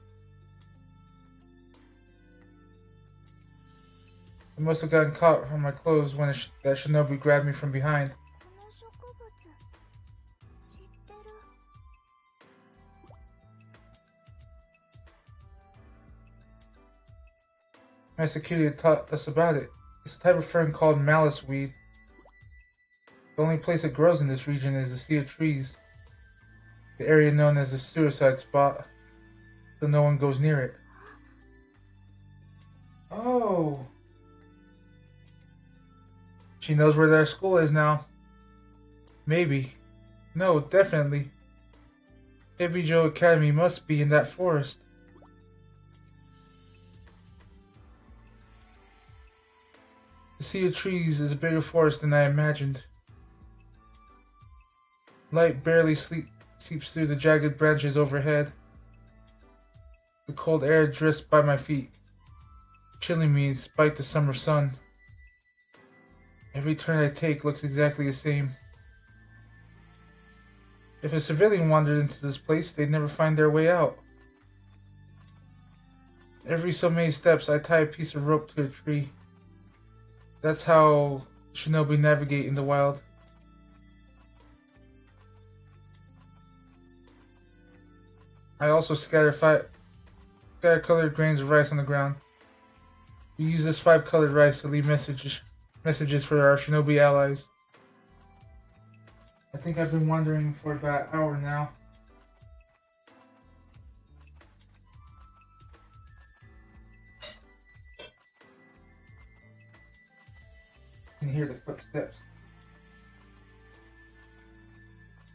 It must have gotten caught from my clothes when that shinobi grabbed me from behind. My security taught us about it. It's a type of fern called malice weed. The only place it grows in this region is the Sea of Trees, the area known as the suicide spot, so no one goes near it. Oh! She knows where their school is now. Maybe. No, definitely. Hebijo Academy must be in that forest. The Sea of Trees is a bigger forest than I imagined. Light barely seeps through the jagged branches overhead. The cold air drifts by my feet, chilling me despite the summer sun. Every turn I take looks exactly the same. If a civilian wandered into this place, they'd never find their way out. Every so many steps, I tie a piece of rope to a tree. That's how shinobi navigate in the wild. I also scatter colored grains of rice on the ground. We use this 5-colored rice to leave messages for our shinobi allies. I think I've been wandering for about an hour now. You can hear the footsteps.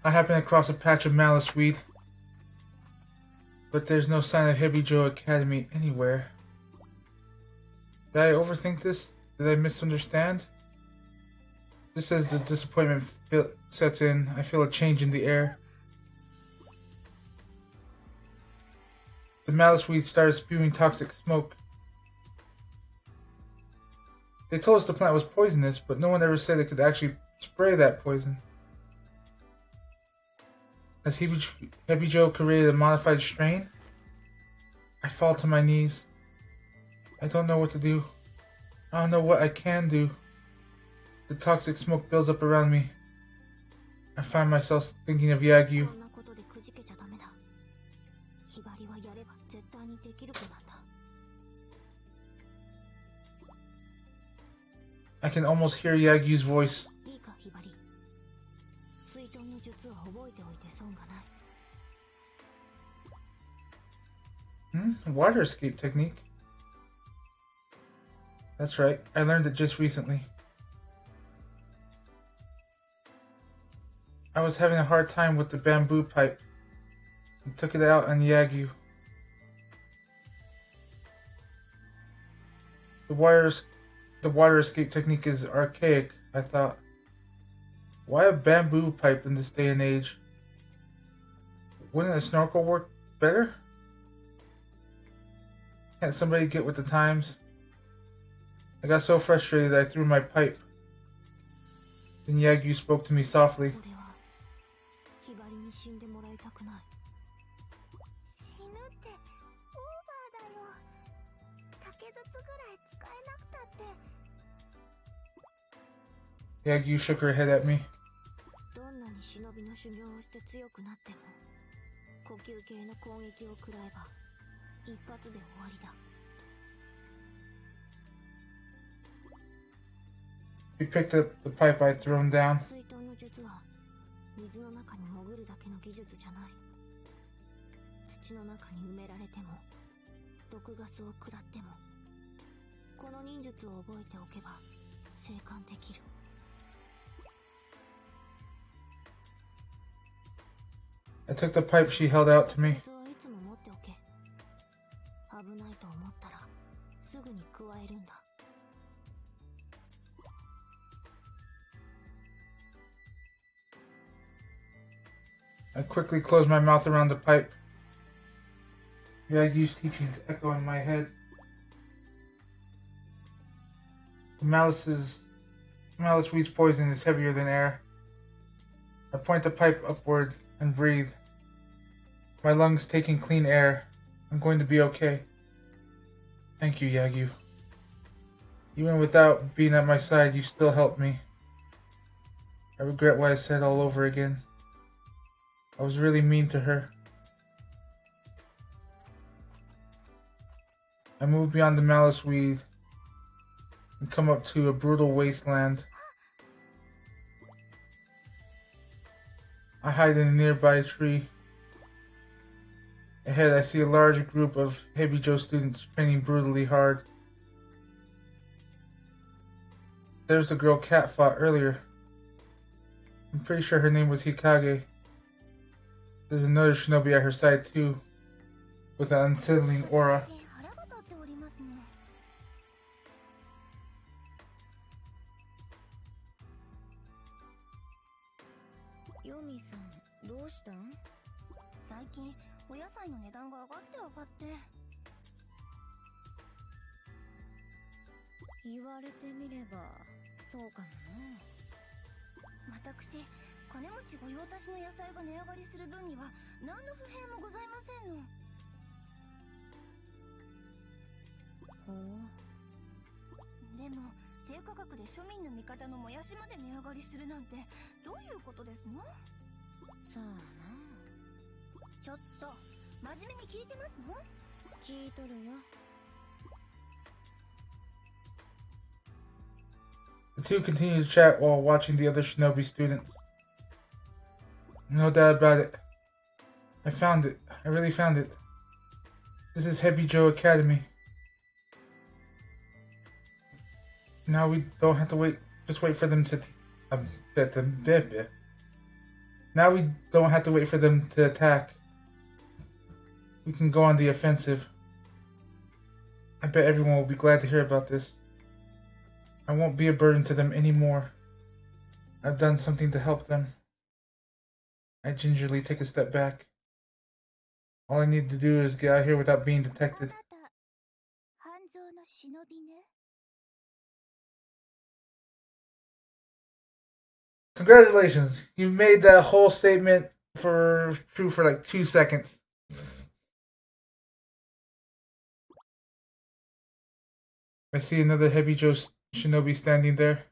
I happen across a patch of malice weed, but there's no sign of Hebijo Academy anywhere. Did I overthink this? Did I misunderstand? Just as the disappointment sets in, I feel a change in the air. The malice weed started spewing toxic smoke. They told us the plant was poisonous, but no one ever said it could actually spray that poison. Has Hebijo created a modified strain? I fall to my knees. I don't know what to do. I don't know what I can do. The toxic smoke builds up around me. I find myself thinking of Yagyu. I can almost hear Yagyu's voice. Water escape technique. That's right, I learned it just recently. I was having a hard time with the bamboo pipe and took it out on Yagyu. The water escape technique is archaic, I thought. Why a bamboo pipe in this day and age? Wouldn't a snorkel work better? Can't somebody get with the times? I got so frustrated that I threw my pipe. Then Yagyu spoke to me softly. Yagyu shook her head at me. He picked up the pipe I'd thrown down. I took the pipe she held out to me. I quickly closed my mouth around the pipe. Yagyu's teachings echo in my head. The malice weed's poison is heavier than air. I point the pipe upward and breathe. My lungs taking clean air. I'm going to be okay. Thank you, Yagyu. Even without being at my side, you still helped me. I regret what I said all over again. I was really mean to her. I move beyond the malice weed and come up to a brutal wasteland. I hide in a nearby tree. Ahead, I see a large group of Hebijo students training brutally hard. There's the girl Cat fought earlier. I'm pretty sure her name was Hikage. There's another shinobi at her side too, with an unsettling aura. でも低価格で庶民の味方のもやしまで値上がりするなんてどういうことですの？さあな。ちょっと真面目に聞いてますの？聞いとるよ。The two continue to chat while watching the other shinobi students. No doubt about it. I found it. I really found it. This is Hebijo Academy. Now we don't have to wait. Just wait for them to. Now we don't have to wait for them to attack. We can go on the offensive. I bet everyone will be glad to hear about this. I won't be a burden to them anymore. I've done something to help them. I gingerly take a step back. All I need to do is get out here without being detected. Congratulations, you've made that whole statement true for like 2 seconds. I see another Hebijo shinobi standing there.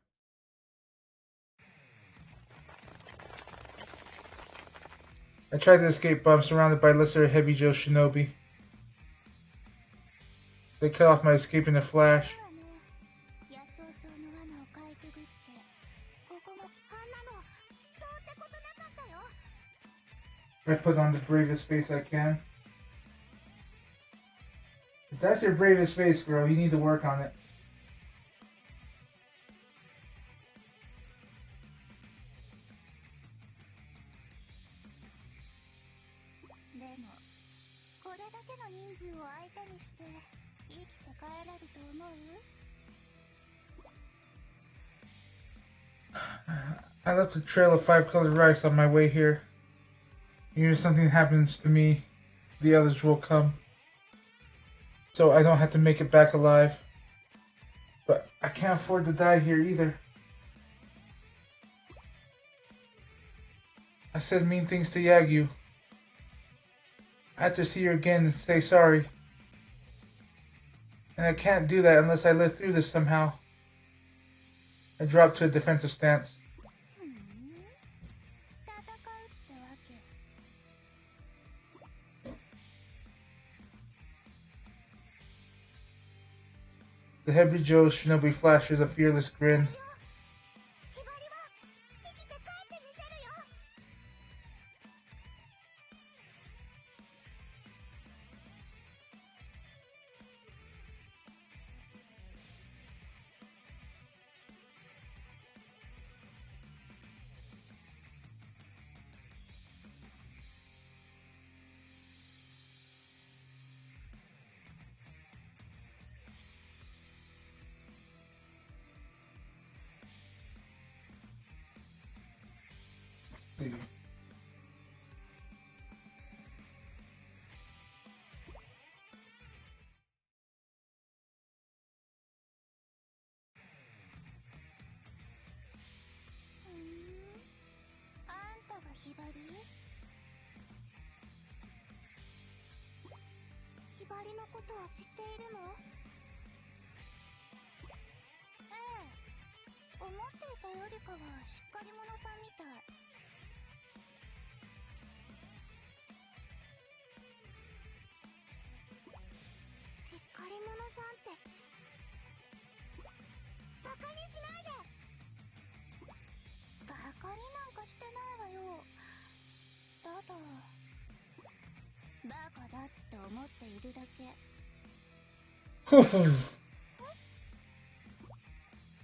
I tried to escape, but I'm surrounded by lesser Hebijo shinobi. They cut off my escape in a flash. I put on the bravest face I can. If that's your bravest face, girl, you need to work on it. I left a trail of 5-colored rice on my way here. Even if something happens to me, the others will come. So I don't have to make it back alive. But I can't afford to die here either. I said mean things to Yagyu. I have to see her again and say sorry. And I can't do that unless I live through this somehow. I dropped to a defensive stance. The Hebijo shinobi flashes a fearless grin.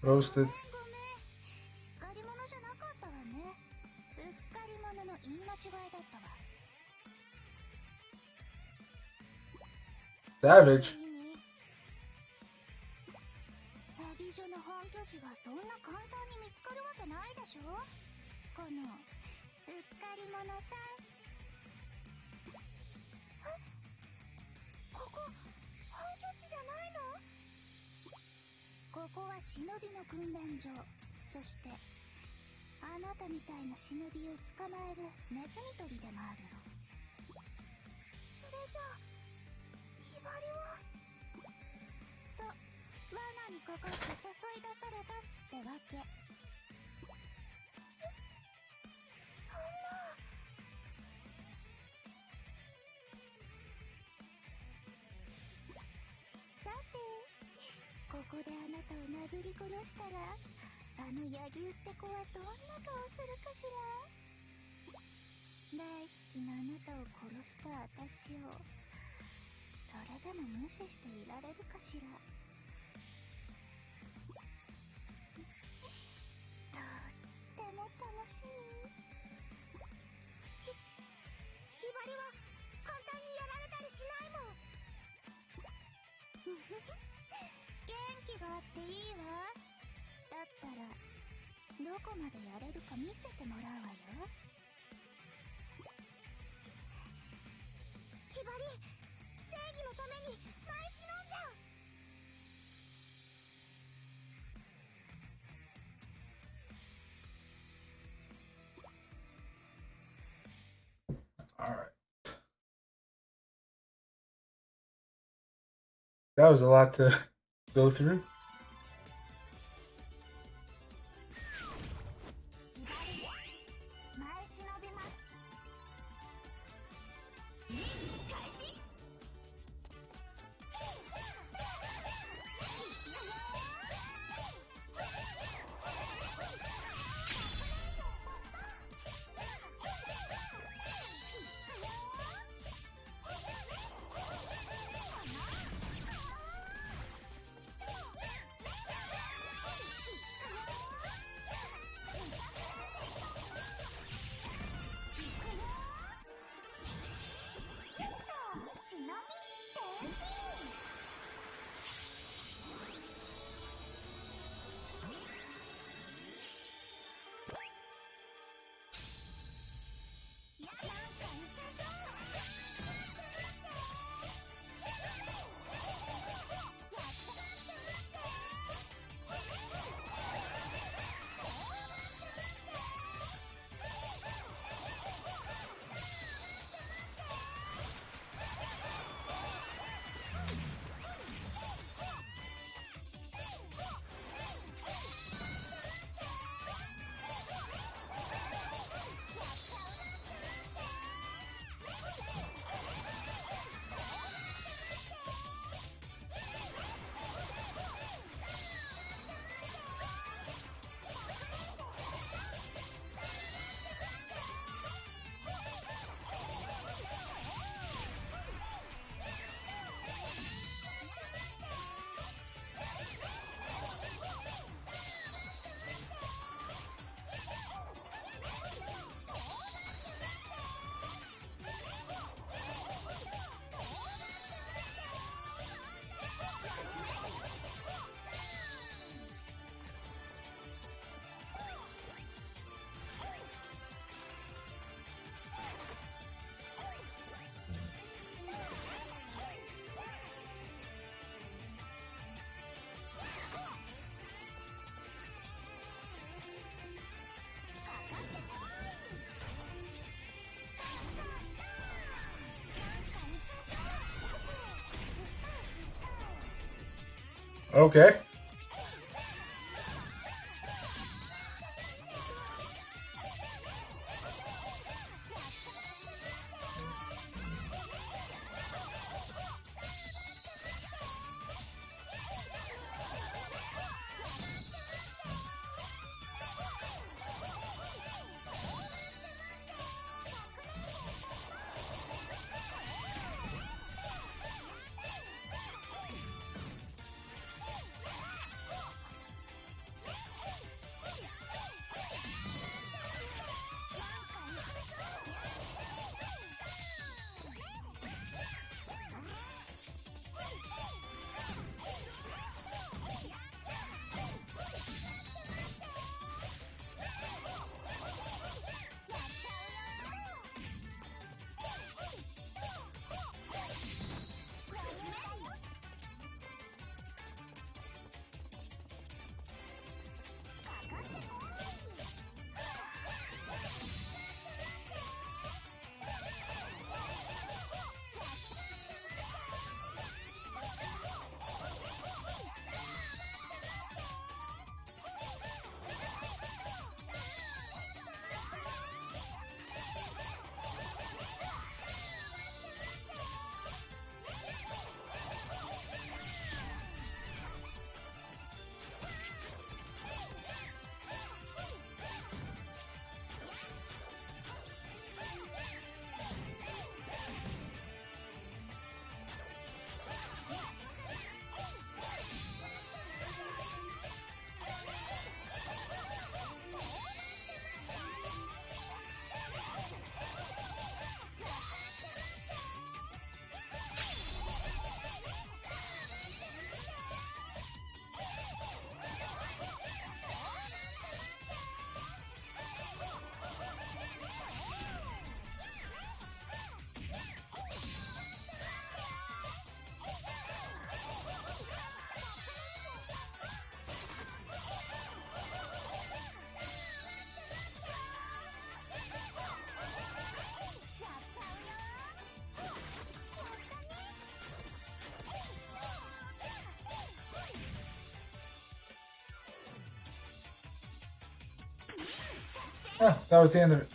Roasted. Savage. ここは忍びの訓練場。そしてあなたみたいな忍びを捕まえるネズミ捕りでもあるの。それじゃあひばりは。そう、こであなたを殴り殺したら、あの柳生って子はどんな顔するかしら。大好きなあなたを殺した私を、それでも無視していられるかしら。とっても楽しみ。ひばりは簡単にやられたりしないもん。元気があっていいわ。だったらどこまでやれるか見せてもらうわよ。ひばり、正義のために舞い忍んじゃう。Alright. That was a lot to go through. Okay. Oh, that was the end of it.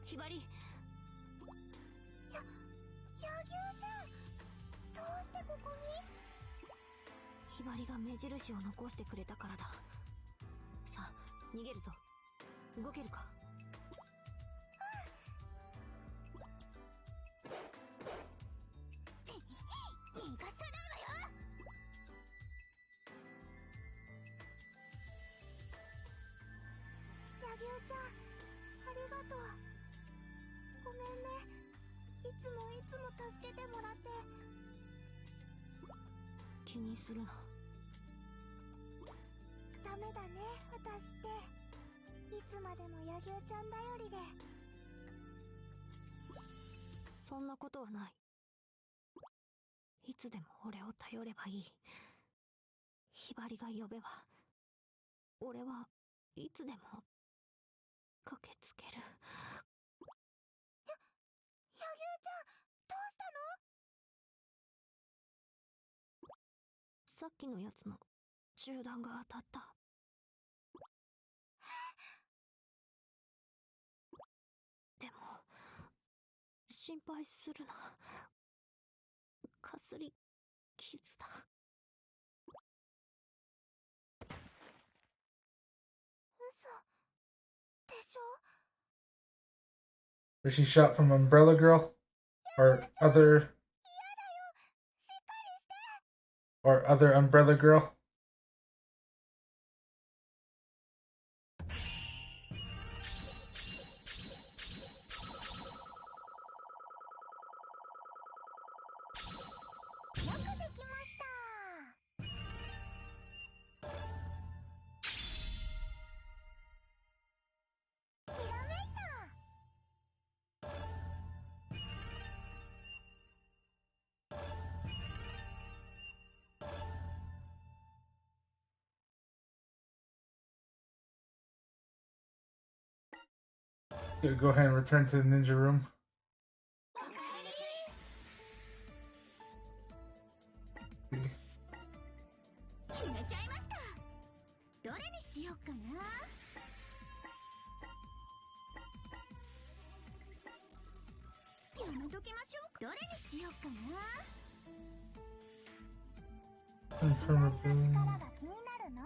ひばり。柳生ちゃん、どうしてここに？ひばりが目印を残してくれたからだ。さあ、逃げるぞ。動けるか？逃がさないわよ。柳生ちゃん、ありがとう。ごめんね。いつも助けてもらって。気にするな。ダメだね、私って。いつまでも柳生ちゃん頼りで。そんなことはない。いつでも俺を頼ればいい。ひばりが呼べば、俺はいつでも駆けつける。柳生ちゃん、どうしたの？さっきのやつの銃弾が当たった。でも、心配するな。かすり傷だ。嘘でしょ？ Was she shot from Umbrella Girl? Or other... Or other Umbrella Girl? Yeah, go ahead and return to the ninja room. 決めちゃいました。どれにしようかな。やめときましょう。どれにしようかな。自分の力が気になるの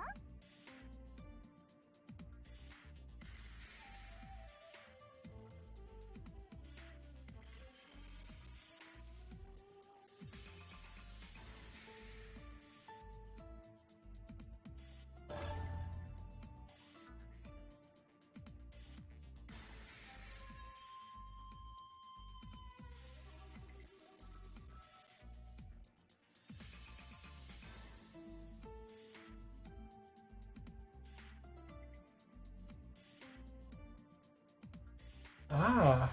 ？Ah.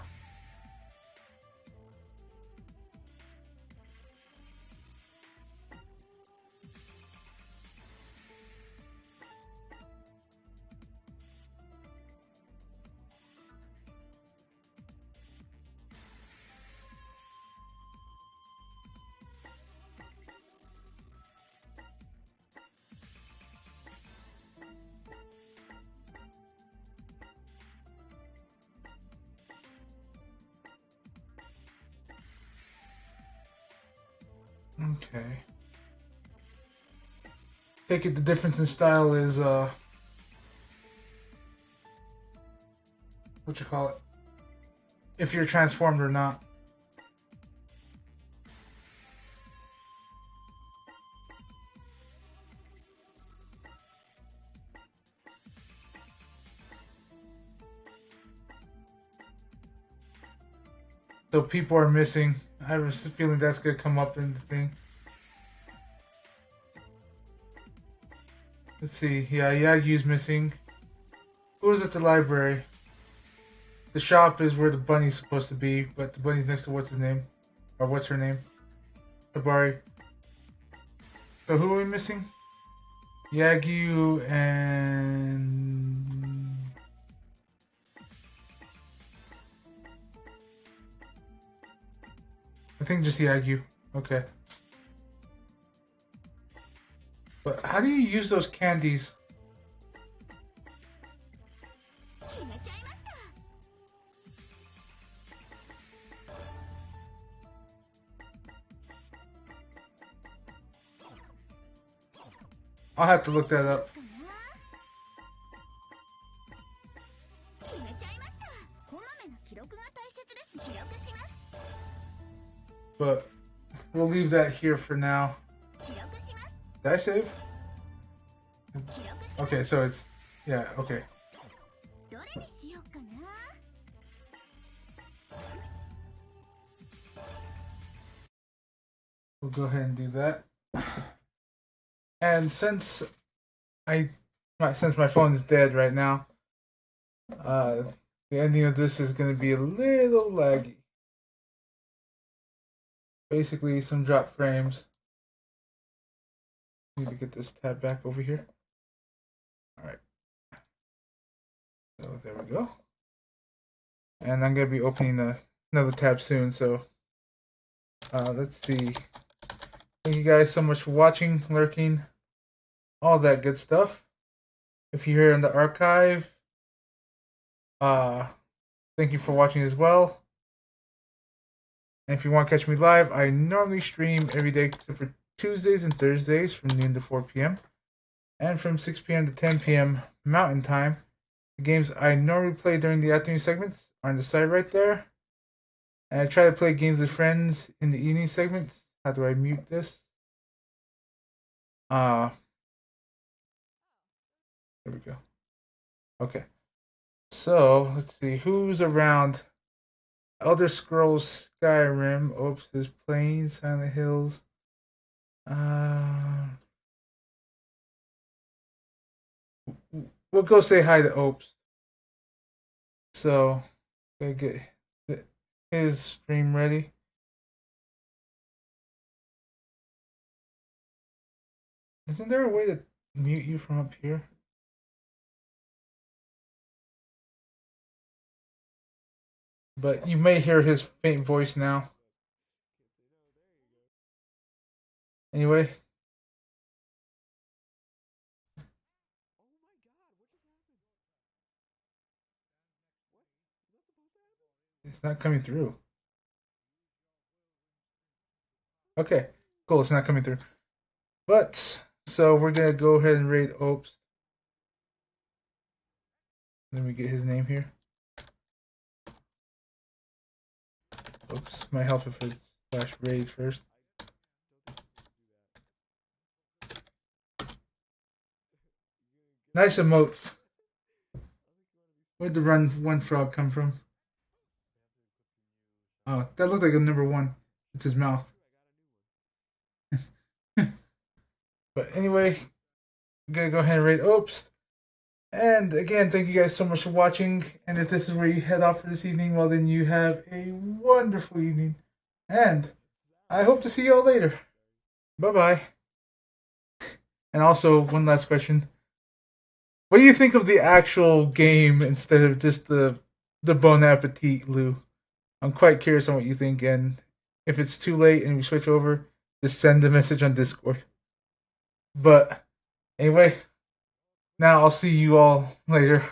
Okay. Take it the difference in style is what you call it? If you're transformed or not. So people are missing. I have a feeling that's gonna come up in the thing. Let's see. Yeah, Yagyu's missing. Who's at the library? The shop is where the bunny's supposed to be, but the bunny's next to what's his name? Or what's her name? Tabari. So who are we missing? Yagyu and... I think just Yagyu. Okay. But how do you use those candies? I'll have to look that up. But we'll leave that here for now. Did I save? Okay, so it's... Yeah, okay. We'll go ahead and do that. And since my phone is dead right now, the ending of this is going to be a little laggy. Basically, some drop frames. Need to get this tab back over here. Alright. So there we go. And I'm going to be opening another tab soon, so let's see. Thank you guys so much for watching, lurking, all that good stuff. If you're here in the archive, thank you for watching as well. And if you want to catch me live, I normally stream every day except for Tuesdays and Thursdays from noon to 4 p.m. and from 6 p.m. to 10 p.m. Mountain Time. The games I normally play during the afternoon segments are on the side right there. And I try to play games with friends in the evening segments. How do I mute this? There we go. Okay. So, let's see. Who's around? Elder Scrolls Skyrim, Opes is Plains, Silent Hills. We'll go say hi to Opes. So, gotta get his stream ready. Isn't there a way to mute you from up here? But you may hear his faint voice now. Anyway. It's not coming through. Okay, cool, it's not coming through. But, so we're going to go ahead and raid Opes. Let me get his name here. Oops, might help if it's /raid first. Nice emotes. Where'd the one frog come from? Oh, that looked like a number 1. It's his mouth. But anyway, I'm gonna go ahead and rate Opes. And again, thank you guys so much for watching. And if this is where you head off for this evening, well then you have a wonderful evening. And I hope to see you all later. Bye-bye. And also, one last question. What do you think of the actual game instead of just the Bon Appetit, Lou? I'm quite curious on what you think, and if it's too late and we switch over, just send a message on Discord. But anyway, now I'll see you all later.